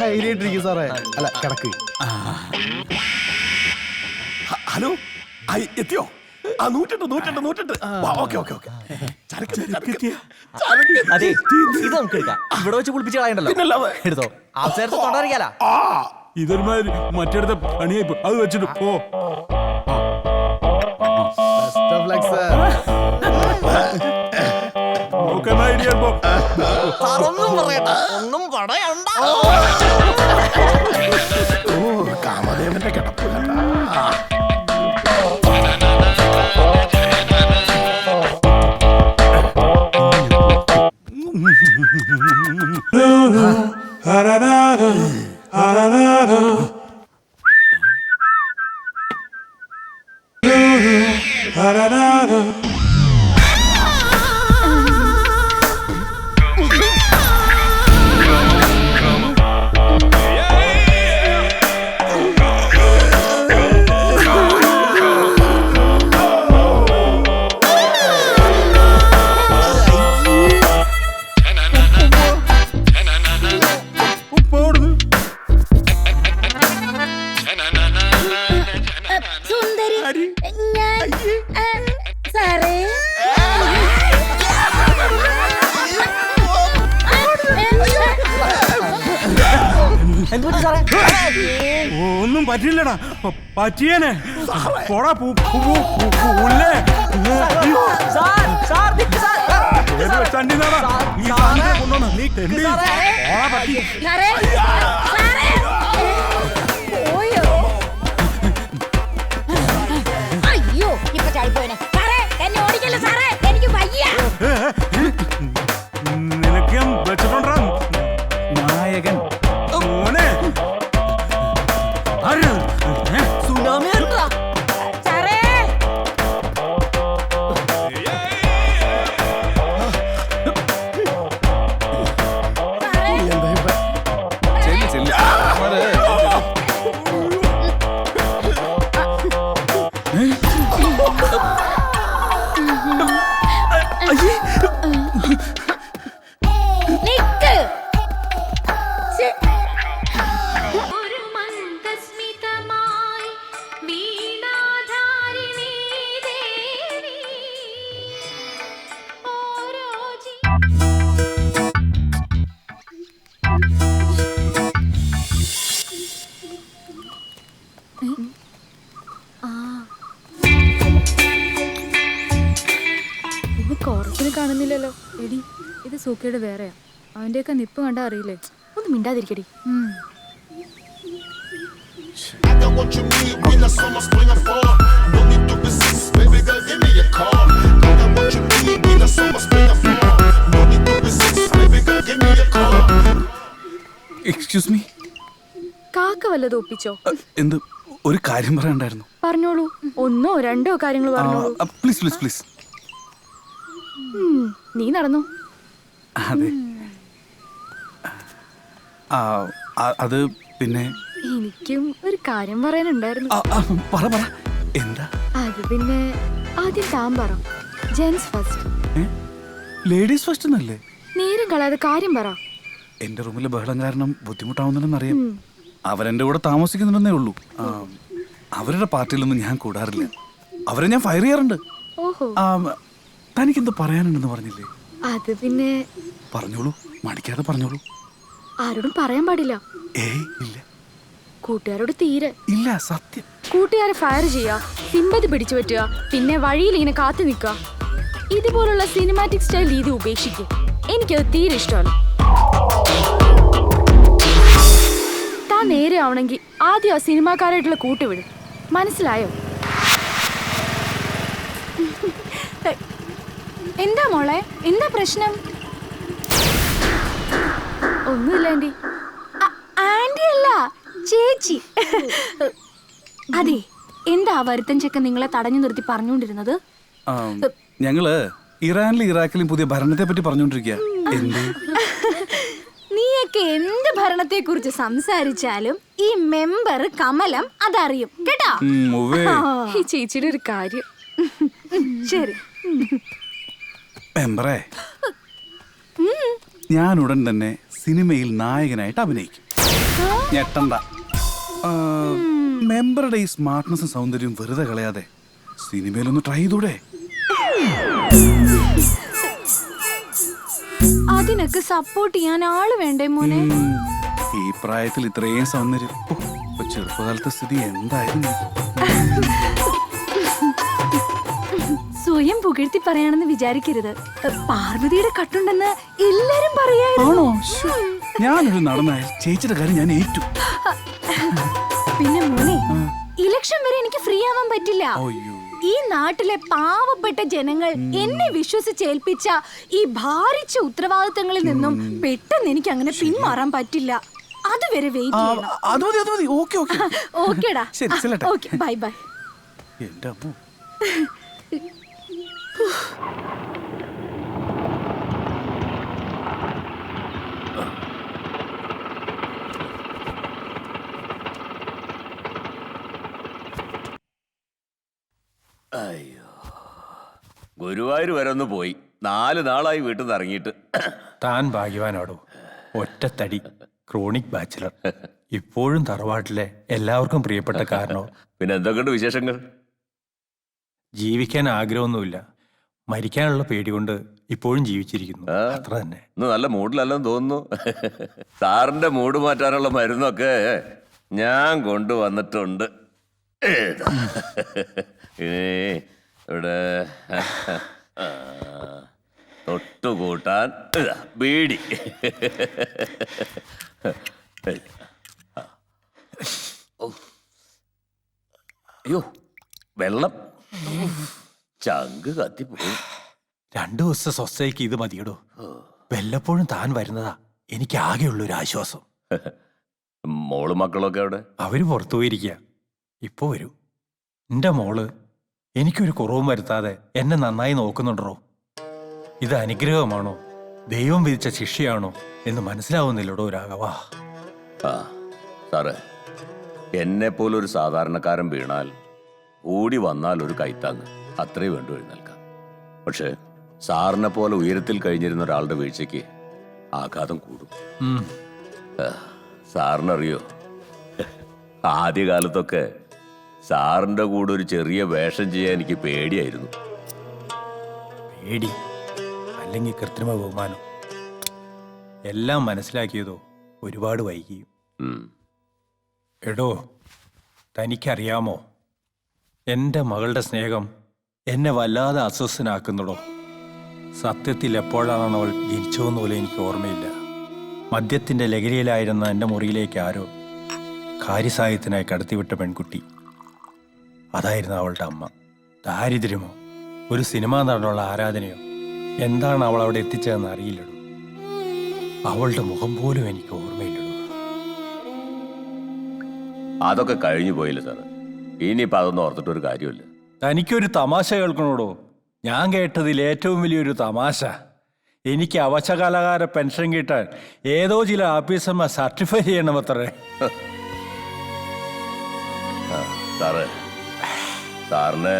ധൈര്യമായിട്ടിരിക്കും സാറേ. അല്ല, കിടക്ക്. ഹലോ, എത്തിയോ? 100. അതെ, ഇത് നമുക്ക് എടുക്കാം. ഇവിടെ വെച്ച് കുളിപ്പിച്ച് കളയണ്ടല്ലോ. എടുത്തോ, അവസരത്ത് കൊണ്ടറിയാലോ. ഇതൊരുമാതിരി മറ്റേടത്തെ പണിയായി. അത് വെച്ചിട്ട് പോ. ഒന്നും പറയണ്ട. കാമദേവന്റെ കിടപ്പ്. ഒന്നും പറ്റില്ലടാ. പറ്റിയേനെ. പോടാ. അയ്യോ ഇപ്പൊ ചാടിപ്പോയനെ സാറേ എന്നെ ഓടിക്കല്ലേ സാറേ എനിക്ക് വയ്യ. നിനക്ക് വെച്ചിട്ടുണ്ടാ നായകൻ മോനെ സുനാമി സാറേ ചെല്ല് ചെല്ല് നിക്ക്. ഒരു മന്ദസ്മിതമായി വീണാധാരിണീ ദേവി ഓരോ ഇന്ന് കോറസിന് കാണുന്നില്ലല്ലോ. എടി ഇത് സൂക്കയുടെ വേറെയാ. അവന്റെയൊക്കെ നിപ്പ് കണ്ടാ അറിയില്ലേ. ഒന്ന് മിണ്ടാതിരിക്കടി. എക്സ്ക്യൂസ് മീ കാക്ക വല്ലതും ഒപ്പിച്ചോ? എന്ത് ഒരു കാര്യം പറയാണ്ടായിരുന്നു. പറഞ്ഞോളൂ. ഒന്നോ രണ്ടോ കാര്യങ്ങൾ പറഞ്ഞോളൂ. Please please please. നീ നടന്നു. അതെ അത് പിന്നെ എനിക്കും ഒരു കാര്യം പറയാനുണ്ടായിരുന്നു. പറ പറ. എന്താ? അത് പിന്നെ ആദ്യം താൻ പറ. Gents first. ലേഡീസ് ഫസ്റ്റ് എന്നല്ലേ? നേരം കളയാതെ കാര്യം പറ. എന്റെ റൂമിലെ ബഹളം കാരണം ബുദ്ധിമുട്ടാവുന്നുണ്ടെന്നറിയാം. അവരെന്റെ കൂടെ താമസിക്കുന്നുണ്ടെന്നേ ഉള്ളൂ. അവരുടെ പാർട്ടിയിലൊന്നും ഞാൻ കൂടാറില്ല. അവരെ ഞാൻ ഫയർ ചെയ്യാറുണ്ട്. ഓഹോ. തനിക്കെന്തോ പറയാനുണ്ടെന്ന് പറഞ്ഞില്ലേ? അത് പിന്നെ പറഞ്ഞോളൂ, മടിക്കാതെ പറഞ്ഞോളൂ. ആരോടും പറയാൻ പാടില്ല. ഏയ് ഇല്ല. കൂട്ടുകാരോട് തീരെ ഇല്ല, സത്യം. കൂട്ടുകാരെ ഫയർ ചെയ്യുക, സിമ്പതി പിടിച്ചു പറ്റുക, പിന്നെ വഴിയിൽ ഇങ്ങനെ കാത്തു നിൽക്കുക. ഇതുപോലുള്ള സിനിമാറ്റിക് സ്റ്റൈൽ രീതി ഉപേക്ഷിക്കുക. എനിക്കത് തീരെ ഇഷ്ടമല്ല. താൻ നേരെ ആവണമെങ്കിൽ ആദ്യം ആ സിനിമാക്കാരായിട്ടുള്ള കൂട്ടുവിടും. മനസ്സിലായോ? എന്താ മോളെ, എന്താ പ്രശ്നം? ഒന്നുമില്ല ആന്റി. ആന്റി അല്ല, ചേച്ചി. അതെ, എന്താ വരുത്തൻ ചെക്കൻ നിങ്ങളെ തടഞ്ഞു നിർത്തി പറഞ്ഞുകൊണ്ടിരുന്നത്? ഞങ്ങള് ഇറാനിലും ഇറാഖിലും പുതിയ ഭരണത്തെ പറ്റി പറഞ്ഞുകൊണ്ടിരിക്കുക. നീയൊക്കെ എന്ത് ഭരണത്തെ കുറിച്ച് സംസാരിച്ചാലും ഈ മെമ്പർ കമലം അതറിയും കേട്ടാ. ഈ ചേച്ചിയുടെ ഒരു കാര്യം. ശരി മെമ്പറേ, ഞാൻ ഉടൻ തന്നെ സിനിമയിൽ നായകനായിട്ട് അഭിനയിക്കും. ഞെട്ടണ്ട. മെമ്പറുടെ ഈ സ്മാർട്ട്നെസ്സും സൗന്ദര്യവും വെറുതെ കളയാതെ സിനിമയിലൊന്ന് ട്രൈ ചെയ്തൂടെ? അതിനൊക്കെ സപ്പോർട്ട് ചെയ്യാൻ ആള് വേണ്ടേ മോനെ? ഈ പ്രായത്തിൽ ഇത്രയും സൗന്ദര്യം. ചെറുപ്പകാലത്തെ സ്ഥിതി എന്തായിരുന്നു? സ്വയം പുകഴ്ത്തി പറയാണെന്ന് വിചാരിക്കരുത്. പാർവതിയുടെ കട്ടുണ്ടെന്ന് എല്ലാരും പറയാണോ? ഞാനൊരു നടനായാൽ ചേച്ചിയുടെ കാര്യം ഞാൻ ഏറ്റു. പിന്നെ മോനെ, ഇലക്ഷൻ വരെ എനിക്ക് ഫ്രീ ആവാൻ പറ്റില്ല. ഈ നാട്ടിലെ പാവപ്പെട്ട ജനങ്ങൾ എന്നെ വിശ്വസിച്ചേൽപ്പിച്ച ഈ ഭാരിച്ച ഉത്തരവാദിത്തങ്ങളിൽ നിന്നും പെട്ടെന്ന് എനിക്ക് അങ്ങനെ പിന്മാറാൻ പറ്റില്ല. അതുവരെ വെയിറ്റ് ചെയ്യണം. ഓക്കേടാ. Okay, bye bye. എന്റെ അമ്മ. അയ്യോ, ഗുരുവായൂർ വരെ ഒന്ന് പോയി. 4 നാളായി വീട്ടിൽ നിന്ന് ഇറങ്ങിയിട്ട്. താൻ ഭാഗ്യവാനാടോ. ഒറ്റത്തടി, ക്രോണിക് ബാച്ചിലർ. ഇപ്പോഴും തറവാട്ടിലെ എല്ലാവർക്കും പ്രിയപ്പെട്ട കാരണോ. പിന്നെ എന്തൊക്കെയുണ്ട് വിശേഷങ്ങൾ? ജീവിക്കാൻ ആഗ്രഹമൊന്നുമില്ല, മരിക്കാനുള്ള പേടി കൊണ്ട് ഇപ്പോഴും ജീവിച്ചിരിക്കുന്നു, അത്ര തന്നെ. ഇന്ന് നല്ല മൂഡിലല്ലെന്ന് തോന്നുന്നു. സാറിന്റെ മൂഡ് മാറ്റാനുള്ള മരുന്നൊക്കെ ഞാൻ കൊണ്ടുവന്നിട്ടുണ്ട്. ഇവിടെ തൊട്ടുകൂട്ടാൻ ബീഡി. അയ്യോ, വെള്ളം. ചങ്ക് കത്തിപ്പോയി. 2 ദിവസത്തെ സ്വസ്ഥയ്ക്ക് ഇത് മതിയടോ. വല്ലപ്പോഴും താൻ വരുന്നതാ എനിക്ക് ആകെയുള്ളൊരു ആശ്വാസം. മോള് മക്കളൊക്കെ അവിടെ? അവര് പുറത്തു പോയിരിക്കുക. ഇപ്പൊ വരും. എന്റെ മോള് എനിക്കൊരു കുറവും വരുത്താതെ എന്നെ നന്നായി നോക്കുന്നുണ്ടോ? ഇത് അനുഗ്രഹമാണോ ദൈവം വിധിച്ച ശിക്ഷയാണോ എന്ന് മനസ്സിലാവുന്നില്ലടോ രാഘവാ. സാറേ, എന്നെ പോലൊരു സാധാരണക്കാരൻ വീണാൽ ഓടി വന്നാൽ ഒരു കൈത്താങ്ങ് അത്രേ വേണ്ടു എഴുന്നേൽക്കാം. പക്ഷെ സാറിനെ പോലെ ഉയരത്തിൽ കഴിഞ്ഞിരുന്ന ഒരാളുടെ വീഴ്ചയ്ക്ക് ആഘാതം കൂടും. സാറിനറിയോ, ആദ്യകാലത്തൊക്കെ സാറിന്റെ കൂടെ ഒരു ചെറിയ വേഷം ചെയ്യാൻ എനിക്ക് പേടിയായിരുന്നു. പേടി അല്ലെങ്കിൽ കൃത്രിമ ബഹുമാനം എല്ലാം മനസ്സിലാക്കിയതോ ഒരുപാട് വൈകി. എടോ, തനിക്കറിയാമോ, എൻ്റെ മകളുടെ സ്നേഹം എന്നെ വല്ലാതെ അസ്വസ്ഥനാക്കുന്നുടോ. സത്യത്തിൽ എപ്പോഴാണ് അവൾ ജനിച്ചതെന്ന് പോലും എനിക്ക് ഓർമ്മയില്ല. മദ്യത്തിൻ്റെ ലഹരിയിലായിരുന്ന എൻ്റെ മുറിയിലേക്ക് ആരോ കാര്യസാഹ്യത്തിനായി കടത്തിവിട്ട പെൺകുട്ടി, അതായിരുന്നു അവളുടെ അമ്മ. ദാരിദ്ര്യമോ ഒരു സിനിമാ നടനുള്ള ആരാധനയോ എന്താണ് അവൾ അവിടെ എത്തിച്ചതെന്ന് അറിയില്ലടോ. അവളുടെ മുഖം പോലും എനിക്ക് ഓർമ്മയില്ലടോ. അതൊക്കെ കഴിഞ്ഞു പോയില്ല സാറ്. ഇനിയിപ്പോൾ അതൊന്നും ഓർത്തിട്ടൊരു കാര്യമില്ല. തനിക്കൊരു തമാശ കേൾക്കണോടോ. ഞാൻ കേട്ടതിൽ ഏറ്റവും വലിയൊരു തമാശ, എനിക്ക് അവശകാലകാര പെൻഷൻ കിട്ടാൻ ഏതോ ചില ഓഫീസർമാർ സർട്ടിഫൈ ചെയ്യണമത്രേ. സാറിനെ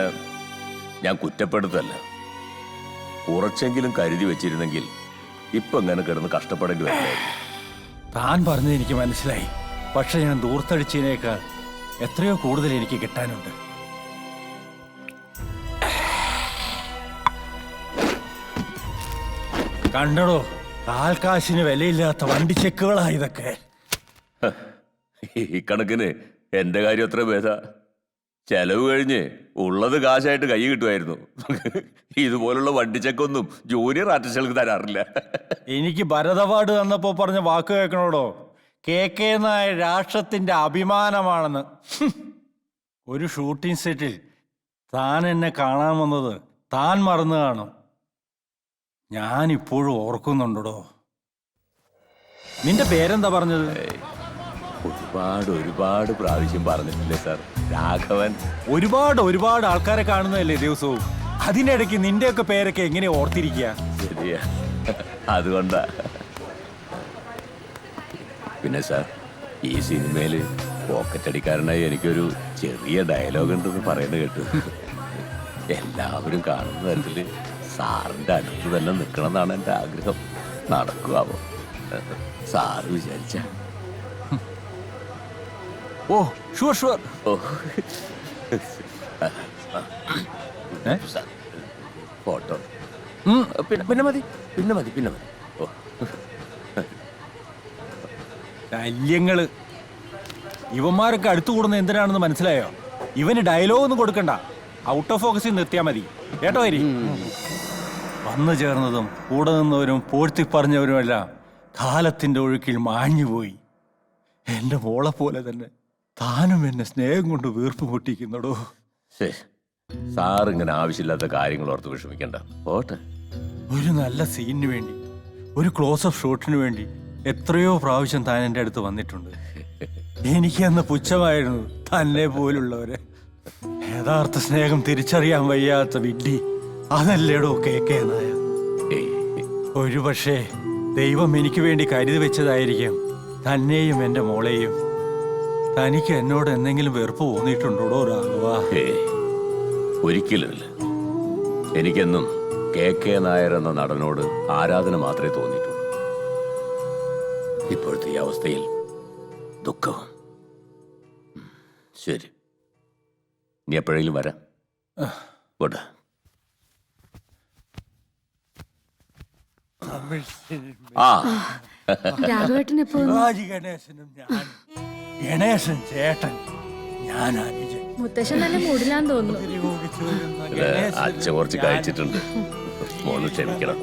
ഞാൻ കുറ്റപ്പെടുത്തല്ല. കുറച്ചെങ്കിലും കരുതി വെച്ചിരുന്നെങ്കിൽ ഇപ്പൊ ഇങ്ങനെ കിടന്ന് കഷ്ടപ്പെടേണ്ടി വരില്ലായിരുന്നു. താൻ പറഞ്ഞത് എനിക്ക് മനസ്സിലായി. പക്ഷെ ഞാൻ ദൂർത്തടിച്ചതിനേക്കാൾ എത്രയോ കൂടുതൽ എനിക്ക് കിട്ടാനുണ്ട്. കണ്ടടോ, കാൽക്കാശിന് വിലയില്ലാത്ത വണ്ടി ചെക്കുകളാ ഇതൊക്കെ. ഈ കണക്കിന് എന്റെ കാര്യം എത്ര ഭേദ. ചെലവ് കഴിഞ്ഞ് ഉള്ളത് കാശായിട്ട് കൈ കിട്ടുമായിരുന്നു. ഇതുപോലുള്ള വണ്ടിച്ചക്കൊന്നും ജൂനിയർ ആർട്ടിസ്റ്റുകൾക്ക് തരാറില്ല. എനിക്ക് ഭരത് അവാർഡ് തന്നപ്പോ പറഞ്ഞ വാക്ക് കേൾക്കണോടോ, KK നായർ രാഷ്ട്രത്തിന്റെ അഭിമാനമാണെന്ന്. ഒരു ഷൂട്ടിംഗ് സെറ്റിൽ താൻ എന്നെ കാണാൻ വന്നത് താൻ മറന്നു കാണും. ഞാൻ ഇപ്പോഴും ഓർക്കുന്നുണ്ടോ. നിന്റെ പേരെന്താ പറഞ്ഞത്? ഒരുപാട് പ്രാവശ്യം പറഞ്ഞിട്ടില്ലേ സാർ, രാഘവൻ. ഒരുപാട് ആൾക്കാരെ കാണുന്നതല്ലേ ദിവസവും. അതിനിടയ്ക്ക് നിന്റെയൊക്കെ പേരൊക്കെ എങ്ങനെ ഓർത്തിരിക്കുക? ശരിയാ, അതുകൊണ്ടാ. പിന്നെ സാർ, ഈ സിനിമയില് പോക്കറ്റടിക്കാരനായി എനിക്കൊരു ചെറിയ ഡയലോഗ് ഉണ്ടെന്ന് പറയുന്നത് കേട്ടു. എല്ലാവരും കാണുന്ന തരത്തില് സാറിന്റെ അടുത്ത് തന്നെ നിൽക്കണം എന്നാണ് എൻ്റെ ആഗ്രഹം. നടക്കുവാമോ സാറ് വിചാരിച്ച? ഓ ഷുവർ. ഫോട്ടോ പിന്നെ മതി. ഓ, ശല്യങ്ങള്. ഇവന്മാരൊക്കെ അടുത്തു കൂടുന്ന എന്തിനാണെന്ന് മനസ്സിലായോ? ഇവന് ഡയലോഗ് ഒന്നും കൊടുക്കണ്ട, ഔട്ട് ഓഫ് ഫോക്കസിൽ നിർത്തിയാ മതി കേട്ടോ. വരി വന്നു ചേർന്നതും കൂടെ നിന്നവരും പൂഴ്ത്തി പറഞ്ഞവരുമെല്ലാം കാലത്തിന്റെ ഒഴുക്കിൽ മാഞ്ഞുപോയി. എന്റെ മോളെ പോലെ തന്നെ താനും എന്നെ സ്നേഹം കൊണ്ട് വീർപ്പ് മുട്ടിക്കുന്നടോ. സാർ ഇങ്ങനെ ആവശ്യമില്ലാത്ത കാര്യങ്ങൾ ഓർത്ത് വിഷമിക്കണ്ട, പോട്ടെ. ഒരു നല്ല സീനിന് വേണ്ടി, ഒരു ക്ലോസപ്പ് ഷോട്ടിന് വേണ്ടി എത്രയോ പ്രാവശ്യം താൻ എൻ്റെ അടുത്ത് വന്നിട്ടുണ്ട്. എനിക്കന്ന് പുച്ഛമായിരുന്നു തന്നെ പോലുള്ളവരെ. യഥാർത്ഥ സ്നേഹം തിരിച്ചറിയാൻ വയ്യാത്ത വിഡ്ഢി അതല്ലേടോ KK നായർ. ഒരു പക്ഷേ ദൈവം എനിക്ക് വേണ്ടി കരുതി വെച്ചതായിരിക്കാം തന്നെയും എൻ്റെ മോളെയും. തനിക്ക് എന്നോട് എന്തെങ്കിലും വെറുപ്പ് തോന്നിയിട്ടുണ്ടോ രാഘവ? ഒരിക്കലുമില്ല. എനിക്കെന്നും KK നായർ എന്ന നടനോട് ആരാധന മാത്രമേ തോന്നിയിട്ടുള്ളൂ. ഇപ്പോഴത്തെ ഈ അവസ്ഥയിൽ ദുഃഖവും. ശരി, ഇനി എപ്പോഴെങ്കിലും വരാം. പോട്ടെ. രാഘവേട്ടൻ എപ്പോ? ഗണേശനും ഞാൻ, ഗണേശൻ ചേട്ടൻ, ഞാൻ അനുജൻ. മുത്തശ്ശൻ നല്ല മൂടിലാന്ന് തോന്നുന്നു. അച്ഛൻ കുറച്ച് കഴിച്ചിട്ടുണ്ട്, മോള് ക്ഷമിക്കണം.